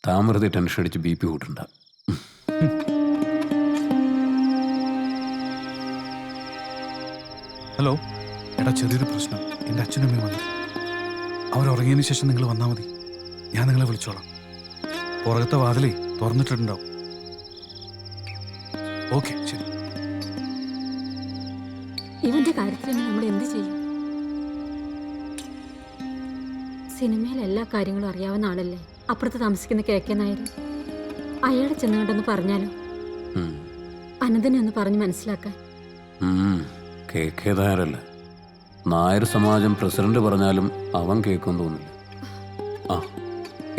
താമരത്തെ ടെൻഷൻ അടിച്ച് BP കൂട്ടണ്ട. ഹലോ എടാ, ചെറിയൊരു പ്രശ്നം. എൻ്റെ അച്ഛനും അമ്മയും വന്നു. അവരുറങ്ങിയതിന് ശേഷം നിങ്ങൾ വന്നാൽ മതി. ഞാൻ നിങ്ങളെ വിളിച്ചോളാം. പുറകത്തെ വാതിലേ തുറന്നിട്ടുണ്ടാവും. ഓക്കെ, ശരി. ഇവന്റെ കാര്യത്തിൽ നമ്മൾ എന്ത് ചെയ്യും? സിനിമയിൽ എല്ലാ കാര്യങ്ങളും അറിയാവുന്ന ആളല്ലേ അപ്പുറത്ത് താമസിക്കുന്ന KK നായർ. അയാളെ ചെന്നുകൊണ്ടെന്ന് പറഞ്ഞാലോ? അനന്തനെ ഒന്ന് പറഞ്ഞ് മനസ്സിലാക്കാൻ. KK നായരല്ല, നായർ സമാജം പ്രസിഡന്റ് പറഞ്ഞാലും അവൻ കേൾക്കും തോന്നില്ല.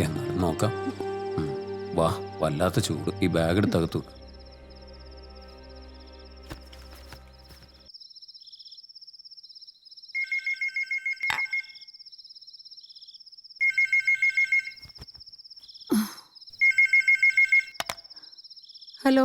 എന്നാലും നോക്കാം. വാ, വല്ലാത്ത ചൂട്. ഈ ബാഗ് എടുത്തകത്തു. ഹലോ,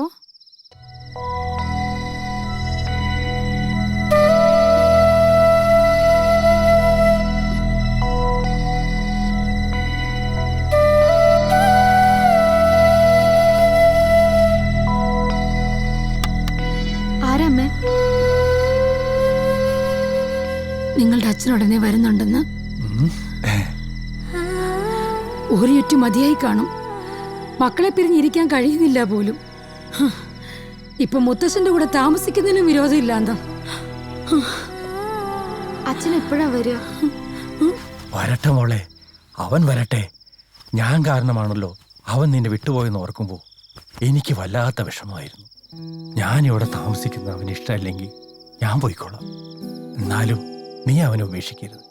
ആരമ്മേ? നിങ്ങളുടെ അച്ഛൻ ഉടനെ വരുന്നുണ്ടെന്ന്. ഒരു ചുറ്റു മതിയായി കാണും. മക്കളെ പിരിഞ്ഞിരിക്കാൻ കഴിയുന്നില്ല പോലും. ഇപ്പൊ മുത്തശ്ശന്റെ കൂടെ താമസിക്കുന്നതിനും വിരോധമില്ലാന്താ. അച്ഛൻ എപ്പോഴാ വരിക? വരട്ടെ മോളെ, അവൻ വരട്ടെ. ഞാൻ കാരണമാണല്ലോ അവൻ നിന്നെ വിട്ടുപോയെന്ന് ഓർക്കുമ്പോൾ എനിക്ക് വല്ലാത്ത വിഷമമായിരുന്നു. ഞാനിവിടെ താമസിക്കുന്ന അവന് ഇഷ്ടമല്ലെങ്കിൽ ഞാൻ പോയിക്കോളാം. എന്നാലും നീ അവനെ ഉപേക്ഷിക്കരുത്.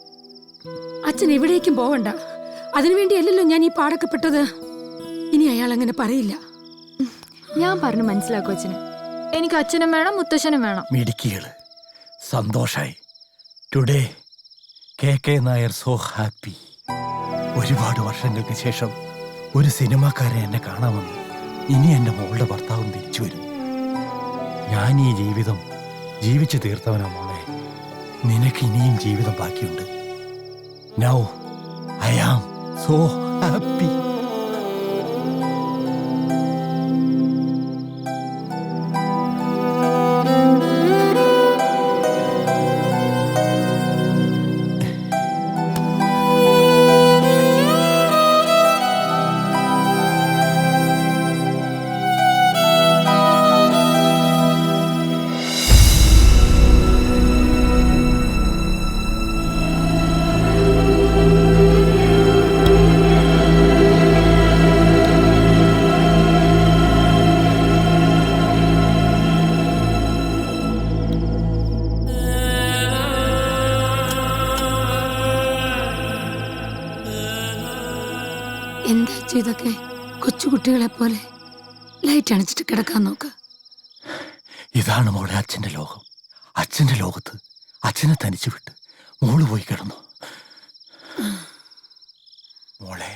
അച്ഛൻ എവിടേക്കും പോവണ്ട. അതിനുവേണ്ടിയല്ലല്ലോ ഞാൻ ഈ പാടക്കപ്പെട്ടത്. ഇനി അയാൾ അങ്ങനെ പറയില്ല. ഞാൻ പറഞ്ഞു മനസ്സിലാക്കും അച്ഛന്. എനിക്ക് അച്ഛനും വേണം, മുത്തശ്ശനും വേണം. മിടുക്കികള്, സന്തോഷായി. Today KK Nair so happy. ഒരുപാട് വർഷങ്ങൾക്ക് ശേഷം ഒരു സിനിമാക്കാരൻ എന്നെ കാണാമെന്ന്. ഇനി എൻ്റെ മോളുടെ ഭർത്താവും തിരിച്ചു വരും. ഞാൻ ഈ ജീവിതം ജീവിച്ചു തീർത്തവനാ മോളെ. നിനക്ക് ഇനിയും ജീവിതം ബാക്കിയുണ്ട്. Now I am so happy. എന്താ ചെയ്തൊക്കെ കൊച്ചുകുട്ടികളെ പോലെ ലൈറ്റ് അണിച്ചിട്ട് കിടക്കാൻ നോക്ക്. ഇതാണ് മോളെ അച്ഛൻ്റെ ലോകം. അച്ഛൻ്റെ ലോകത്ത് അച്ഛനെ തനിച്ചു വിട്ട് മോള് പോയി കിടന്നു. മോളെ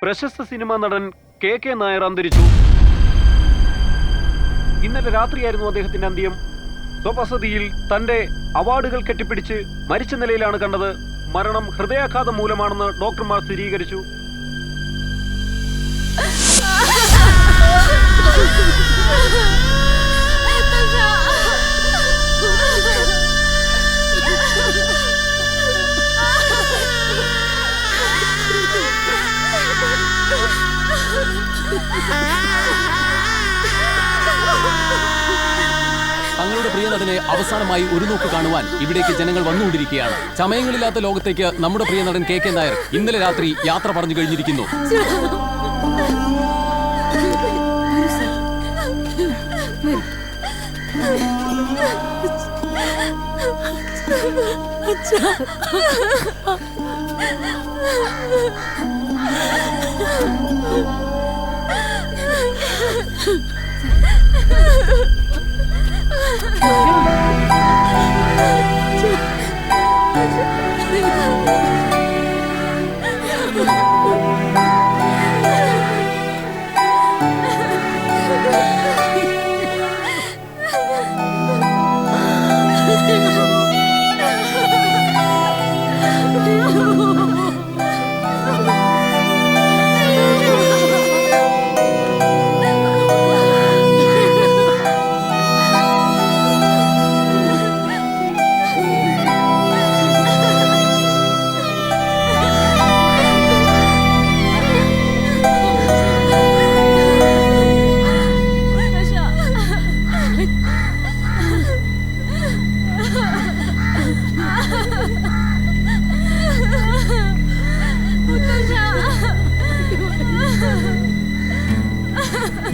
പ്രശസ്ത സിനിമാ നടൻ KK നായർ അന്തരിച്ചു. ഇന്നലെ രാത്രിയായിരുന്നു അദ്ദേഹത്തിന്റെ അന്ത്യം. സ്വവസതിയിൽ തന്റെ അവാർഡുകൾ കെട്ടിപ്പിടിച്ച് മരിച്ച നിലയിലാണ് കണ്ടത്. മരണം ഹൃദയാഘാതം മൂലമാണെന്ന് ഡോക്ടർമാർ സ്ഥിരീകരിച്ചു. തങ്ങളുടെ പ്രിയ നടനെ അവസാനമായി ഒരു നോക്ക് കാണുവാൻ ഇവിടേക്ക് ജനങ്ങൾ വന്നുകൊണ്ടിരിക്കുകയാണ്. ചമയങ്ങളില്ലാത്ത ലോകത്തേക്ക് നമ്മുടെ പ്രിയ നടൻ KK നായർ ഇന്നലെ രാത്രി യാത്ര പറഞ്ഞു കഴിഞ്ഞിരിക്കുന്നു.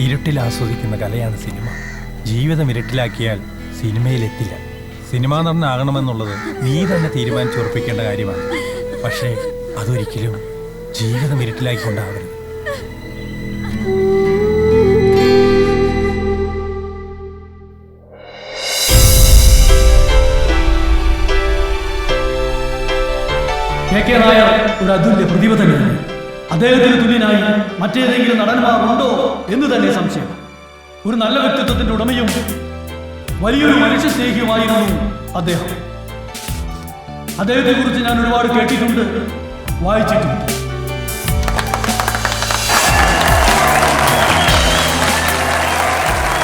ഇരുട്ടിൽ ആസ്വദിക്കുന്ന കലയാണ് സിനിമ. ജീവിതം ഇരുട്ടിലാക്കിയാൽ സിനിമയിലെത്തില്ല. സിനിമാ നടനാകണമെന്നുള്ളത് നീ തന്നെ തീരുമാനിച്ചുറപ്പിക്കേണ്ട കാര്യമാണ്. പക്ഷേ അതൊരിക്കലും ജീവിതം ഇരുട്ടിലാക്കിക്കൊണ്ടാവരുത്. KK നായർ ഒരു അതുല്യ പ്രതിഭ തന്നെയാണ്. അദ്ദേഹത്തിന് തുല്യനായി മറ്റേതെങ്കിലും നടന്മാർ ഉണ്ടോ എന്ന് തന്നെ സംശയം. ഒരു നല്ല വ്യക്തിത്വത്തിന്റെ ഉടമയും വലിയൊരു മനുഷ്യ സ്നേഹിയുമായിരുന്നു അദ്ദേഹം. അദ്ദേഹത്തെ കുറിച്ച് ഞാൻ ഒരുപാട് കേട്ടിട്ടുണ്ട്, വായിച്ചിട്ടുണ്ട്.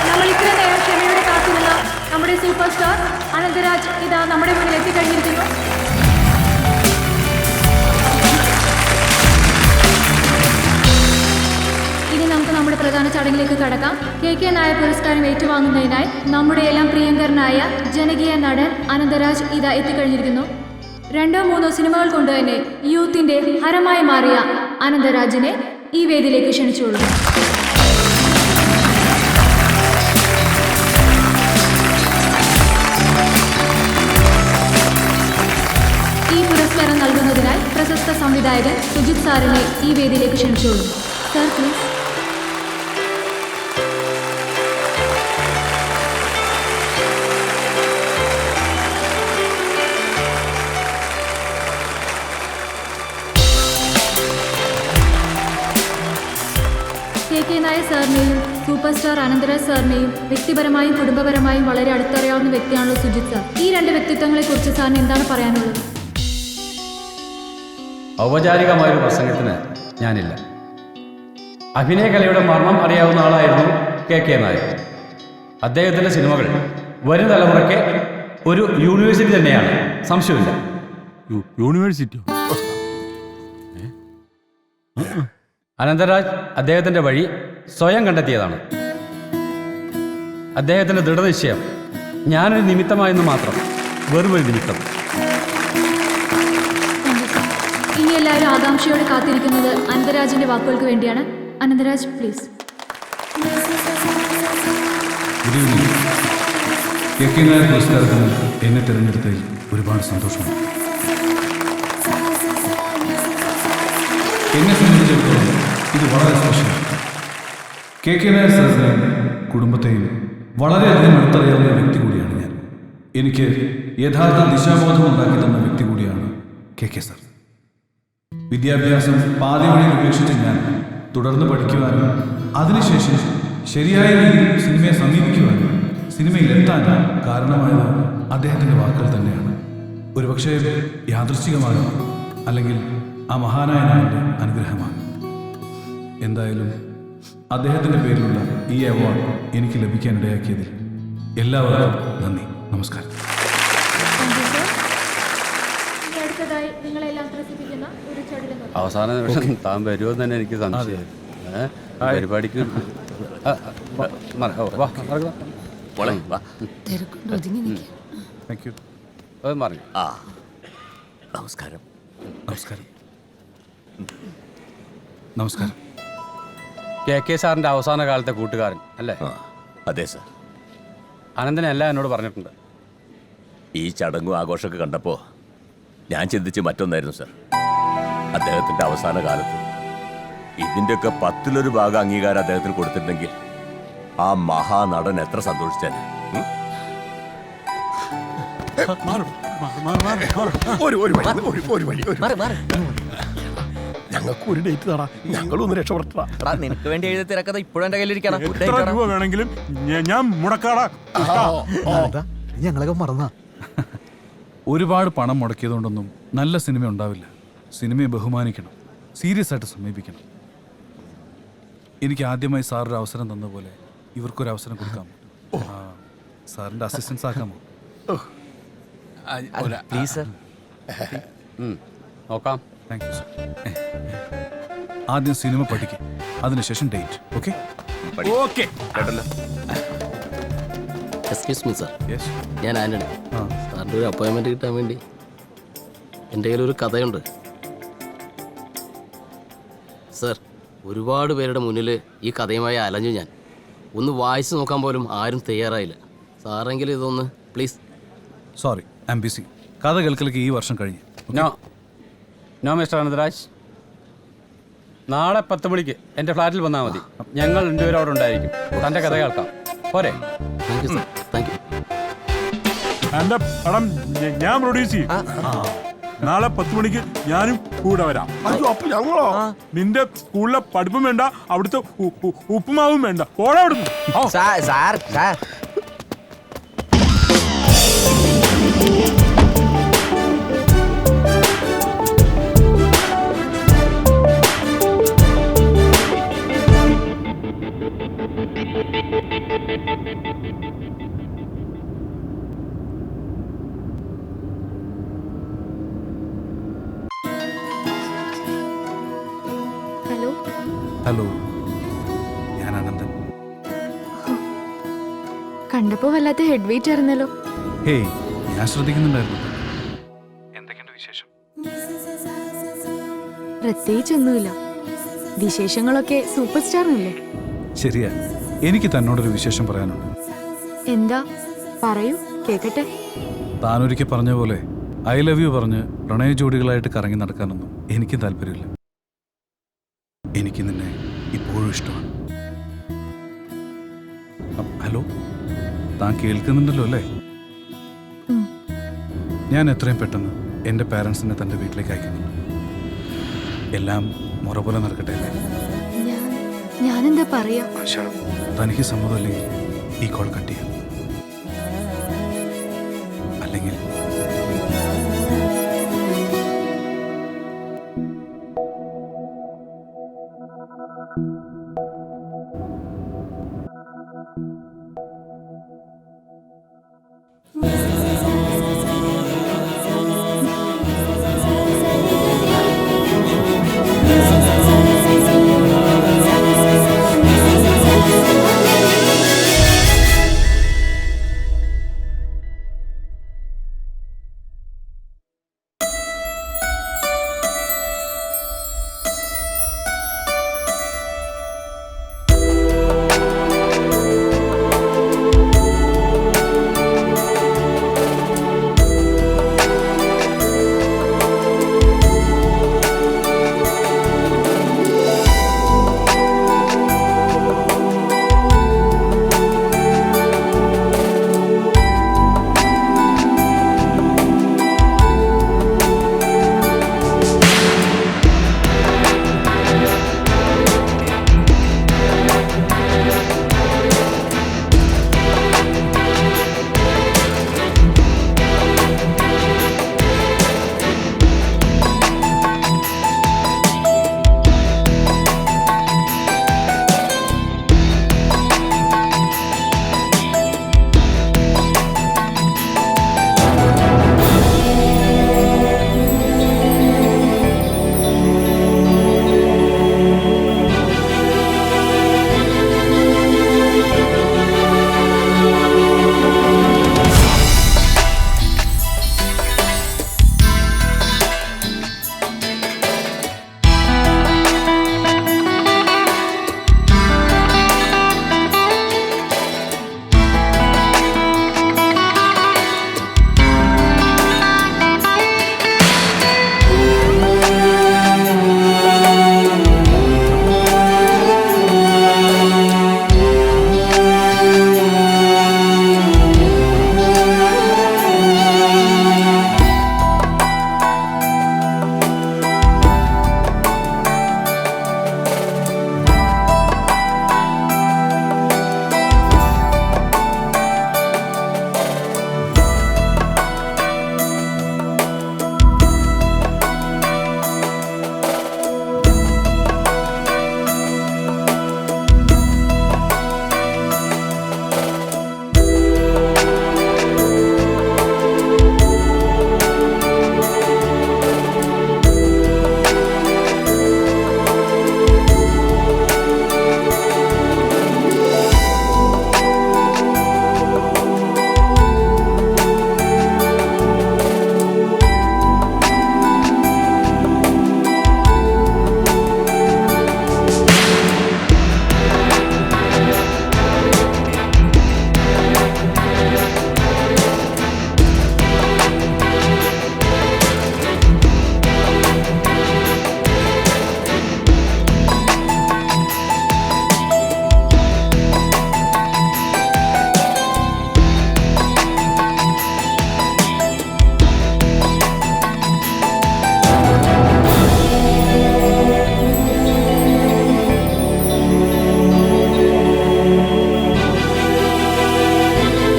നമ്മൾ ഇത്ര നേരം ക്ഷമയോടെ കാത്തിരുന്ന നമ്മുടെ സൂപ്പർ സ്റ്റാർ അനന്തരാജ് ഇതാ നമ്മുടെ മുന്നിൽ എത്തിക്കഴിഞ്ഞിരിക്കുന്നു. ഇനി നമുക്ക് നമ്മുടെ പ്രധാന ചടങ്ങിലേക്ക് കടക്കാം. KK നായർ പുരസ്കാരം ഏറ്റുവാങ്ങുന്നതിനായി നമ്മുടെ എല്ലാം പ്രിയങ്കരനായ ജനകീയ നടൻ അനന്തരാജ് ഇതാ എത്തിക്കഴിഞ്ഞിരിക്കുന്നു. 2-3 സിനിമകൾ കൊണ്ട് തന്നെ യൂത്തിന്റെ ഹരമായി മാറിയ അനന്തരാജിനെ ഈ വേദിയിലേക്ക് ക്ഷണിച്ചുകൊള്ളു. ഈ പുരസ്കാരം നൽകുന്നതിനായി പ്രശസ്ത സംവിധായകൻ സുജിത് സാറിനെ ഈ വേദിയിലേക്ക് ക്ഷണിച്ചുകൊള്ളു. Sir please. KK നായർ സാറിനെയും സൂപ്പർ സ്റ്റാർ അനന്തരാജ് സാറിനെയും വ്യക്തിപരമായും കുടുംബപരമായും വളരെ അടുത്തറിയാവുന്ന വ്യക്തിയാണല്ലോ സുജിത് സാർ. ഈ രണ്ട് വ്യക്തിത്വങ്ങളെ കുറിച്ച് സാറിന് എന്താണ് പറയാനുള്ളത്? ഔപചാരികമായൊരു പ്രസംഗത്തിന് ഞാനില്ല. അഭിനയകലയുടെ മർമ്മം അറിയാവുന്ന ആളായിരുന്നു കെ നായർ. അദ്ദേഹത്തിൻ്റെ സിനിമകൾ വരും തലമുറയ്ക്ക് ഒരു യൂണിവേഴ്സിറ്റി തന്നെയാണ്, സംശയമില്ല. യൂണിവേഴ്സിറ്റിയോ? അനന്തരാജ് അദ്ദേഹത്തിൻ്റെ വഴി സ്വയം കണ്ടെത്തിയതാണ്. അദ്ദേഹത്തിൻ്റെ ദൃഢനിശ്ചയം ഞാനൊരു നിമിത്തമായെന്ന് മാത്രം, വെറുമൊരു നിമിത്തം. ഇനി എല്ലാവരും ആകാംക്ഷയോടെ കാത്തിരിക്കുന്നത് അനന്തരാജിന്റെ വാക്കുകൾക്ക് വേണ്ടിയാണ്. അനന്തരാജ് പ്ലീസ്. കെ നായർ പുരസ്കാരത്തിന് എന്നെ തിരഞ്ഞെടുത്തതിൽ ഒരുപാട് സന്തോഷമുണ്ട്. എന്നെ സംബന്ധിച്ചിടത്തോളം ഇത് വളരെ സ്പെഷ്യലാണ്. കെ നായർ സാറിനെയും കുടുംബത്തെയും വളരെയധികം അടുത്തറിയാവുന്ന വ്യക്തി കൂടിയാണ് ഞാൻ. എനിക്ക് യഥാർത്ഥ ദിശാബോധം ഉണ്ടാക്കി തന്ന വ്യക്തി കൂടിയാണ് കെ സാർ. വിദ്യാഭ്യാസം പാതി വഴിയിൽ ഉപേക്ഷിച്ച് ഞാൻ തുടർന്ന് പഠിക്കുവാനും അതിനുശേഷം ശരിയായ രീതിയിൽ സിനിമയെ സമീപിക്കുവാനും സിനിമയിലെത്താനും കാരണമായത് അദ്ദേഹത്തിൻ്റെ വാക്കുകൾ തന്നെയാണ്. ഒരുപക്ഷെ യാദൃശ്ചികമാകും, അല്ലെങ്കിൽ ആ മഹാനായ നാടിൻ്റെ അനുഗ്രഹമാണ്. എന്തായാലും അദ്ദേഹത്തിൻ്റെ പേരിലുള്ള ഈ അവാർഡ് എനിക്ക് ലഭിക്കാനിടയാക്കിയതിൽ എല്ലാവർക്കും നന്ദി, നമസ്കാരം. അടുത്തതായി നിങ്ങളെല്ലാം പ്രസിദ്ധിക്കുന്ന ഒരു ചടല അവസാന നിമിഷം താൻ വരുമോ തന്നെ എനിക്ക് സംശയം. പരിപാടിക്ക് നമസ്കാരം. നമസ്കാരം. നമസ്കാരം. കെ സാറിൻ്റെ അവസാന കാലത്തെ കൂട്ടുകാരൻ അല്ലേ? അതെ സാർ. അനന്തനെ എല്ലാം എന്നോട് പറഞ്ഞിട്ടുണ്ട്. ഈ ചടങ്ങും ആഘോഷമൊക്കെ കണ്ടപ്പോൾ ഞാൻ ചിന്തിച്ച് മറ്റൊന്നായിരുന്നു സാർ. അദ്ദേഹത്തിൻ്റെ അവസാന കാലത്ത് ഇതിൻ്റെയൊക്കെ 10-1 ഭാഗം അംഗീകാരം അദ്ദേഹത്തിന് കൊടുത്തിട്ടുണ്ടെങ്കിൽ ആ മഹാനടൻ എത്ര സന്തോഷിച്ചാണ്. ഞങ്ങൾക്ക് ഒരു ഡേറ്റ് തടാ, ഞങ്ങളൊന്ന് രക്ഷപ്പെട്ടാ. നിനക്ക് വേണ്ടി എഴുതി തിരക്കഥ ഇപ്പോഴും എന്റെ കയ്യിലിരിക്കണം. എത്ര രൂപ വേണമെങ്കിലും ഞാൻ മുടക്കാടാ. ഞങ്ങളൊക്കെ മറന്നാ. ഒരുപാട് പണം മുടക്കിയതുകൊണ്ടൊന്നും നല്ല സിനിമ ഉണ്ടാവില്ല. സിനിമയെ ബഹുമാനിക്കണം, സീരിയസ് ആയിട്ട് സമീപിക്കണം. എനിക്ക് ആദ്യമായി സാറൊരു അവസരം തന്ന പോലെ ഇവർക്കൊരു അവസരം കൊടുക്കാമോ? സാറിൻ്റെ അസിസ്റ്റൻസ് ആക്കാമോ? Please sir. നോക്കാം. Thank you sir. ആദ്യം സിനിമ പഠിക്കും, അതിനുശേഷം date. Okay? Okay. Excuse me sir, ഞാൻ ആന്റണി. സാറിൻ്റെ ഒരു അപ്പോയിൻമെൻറ്റ് കിട്ടാൻ വേണ്ടി എൻ്റെ കയ്യിലൊരു കഥയുണ്ട് സാർ. ഒരുപാട് പേരുടെ മുന്നിൽ ഈ കഥയുമായി അലഞ്ഞു ഞാൻ. ഒന്ന് വായിച്ചു നോക്കാൻ പോലും ആരും തയ്യാറായില്ല. സാറെങ്കിലും ഇതൊന്ന് please. Sorry, I am busy. കഥ കേൾക്കലേക്ക് ഈ വർഷം കഴിഞ്ഞു. നോ മിസ്റ്റർ അനന്തരാജ്, നാളെ 10 മണിക്ക് എൻ്റെ ഫ്ലാറ്റിൽ വന്നാൽ മതി. ഞങ്ങൾ 2 പേരും അവിടെ ഉണ്ടായിരിക്കും. തൻ്റെ കഥ കേൾക്കാം. പോരെ? Thank you sir. Thank you. എൻ്റെ പടം ഞാൻ പ്രൊഡ്യൂസ് ചെയ്യും. നാളെ 10 മണിക്ക് ഞാനും കൂടെ വരാം. ഞങ്ങളോ? നിന്റെ സ്കൂളിലെ പഠിപ്പും വേണ്ട, അവിടുത്തെ ഉപ്പുമാവും വേണ്ട. പോടാ അവിടുന്ന്. സാർ ഹലോ, ഞാൻ അനന്തൻ. കണ്ടപ്പോ വല്ലാത്ത ഹെഡ് വെയിറ്റ് ആയിരുന്നല്ലോ. ഹേയ്, ഞാൻ ശ്രദ്ധിക്കുന്നുണ്ടായിരുന്നു. എന്തൊക്കെയുണ്ട് വിശേഷം? പ്രത്യേകിച്ചൊന്നുമില്ല. വിശേഷങ്ങളൊക്കെ സൂപ്പർ സ്റ്റാറിനല്ലേ? ശരിയാ, എനിക്ക് തന്നോടൊരു വിശേഷം പറയാനുണ്ട്. എന്താ? പറയൂ, കേക്കട്ടെ. താനൊരിക്കൽ പറഞ്ഞ പോലെ ഐ ലവ് യു പറഞ്ഞ് പ്രണയ ജോഡികളായിട്ട് കറങ്ങി നടക്കാനൊന്നും എനിക്ക് താല്പര്യമില്ല. എനിക്ക് നിന്നെ ഇപ്പോഴും ഇഷ്ടമാണ്. ഹലോ, താൻ കേൾക്കുന്നുണ്ടല്ലോ അല്ലേ? ഞാൻ എത്രയും പെട്ടെന്ന് എൻ്റെ പാരൻസിനെ തൻ്റെ വീട്ടിലേക്ക് അയക്കുന്നുണ്ട്. എല്ലാം മുറ പോലെ നടക്കട്ടെ അല്ലേ? ഞാനെന്താ പറയാ? തനിക്ക് സമ്മതമല്ലെങ്കിൽ ഈ കോൾ കട്ട് ചെയ്യാം. അല്ലെങ്കിൽ